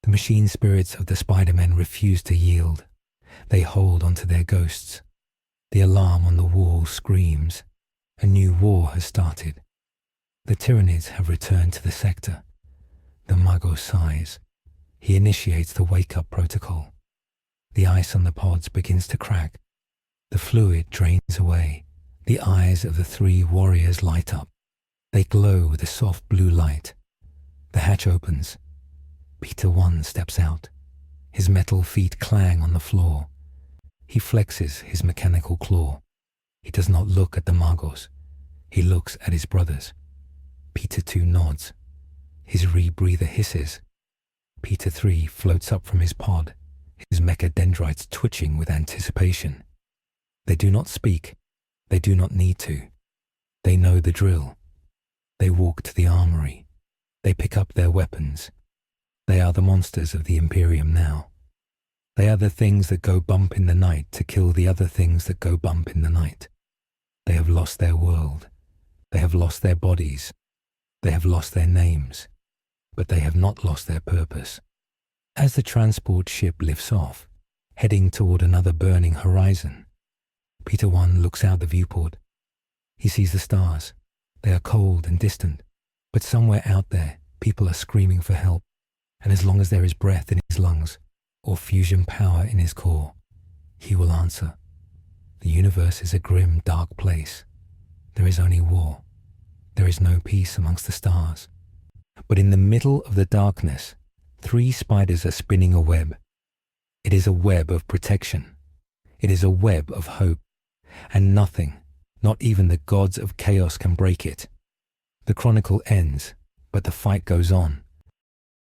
The machine spirits of the Spider-Men refuse to yield. They hold onto their ghosts. The alarm on the wall screams. A new war has started. The Tyranids have returned to the sector. The Mago sighs. He initiates the wake-up protocol. The ice on the pods begins to crack. The fluid drains away. The eyes of the 3 warriors light up. They glow with a soft blue light. The hatch opens. Peter 1 steps out. His metal feet clang on the floor. He flexes his mechanical claw. He does not look at the Magos. He looks at his brothers. Peter 2 nods. His rebreather hisses. Peter 3 floats up from his pod, his mecha dendrites twitching with anticipation. They do not speak. They do not need to. They know the drill. They walk to the armory. They pick up their weapons. They are the monsters of the Imperium now. They are the things that go bump in the night to kill the other things that go bump in the night. They have lost their world. They have lost their bodies. They have lost their names. But they have not lost their purpose. As the transport ship lifts off, heading toward another burning horizon, Peter 1 looks out the viewport. He sees the stars. They are cold and distant, but somewhere out there, people are screaming for help. And as long as there is breath in his lungs, or fusion power in his core, he will answer. The universe is a grim, dark place. There is only war. There is no peace amongst the stars. But in the middle of the darkness, 3 spiders are spinning a web. It is a web of protection. It is a web of hope. And nothing, not even the gods of chaos, can break it. The chronicle ends, but the fight goes on.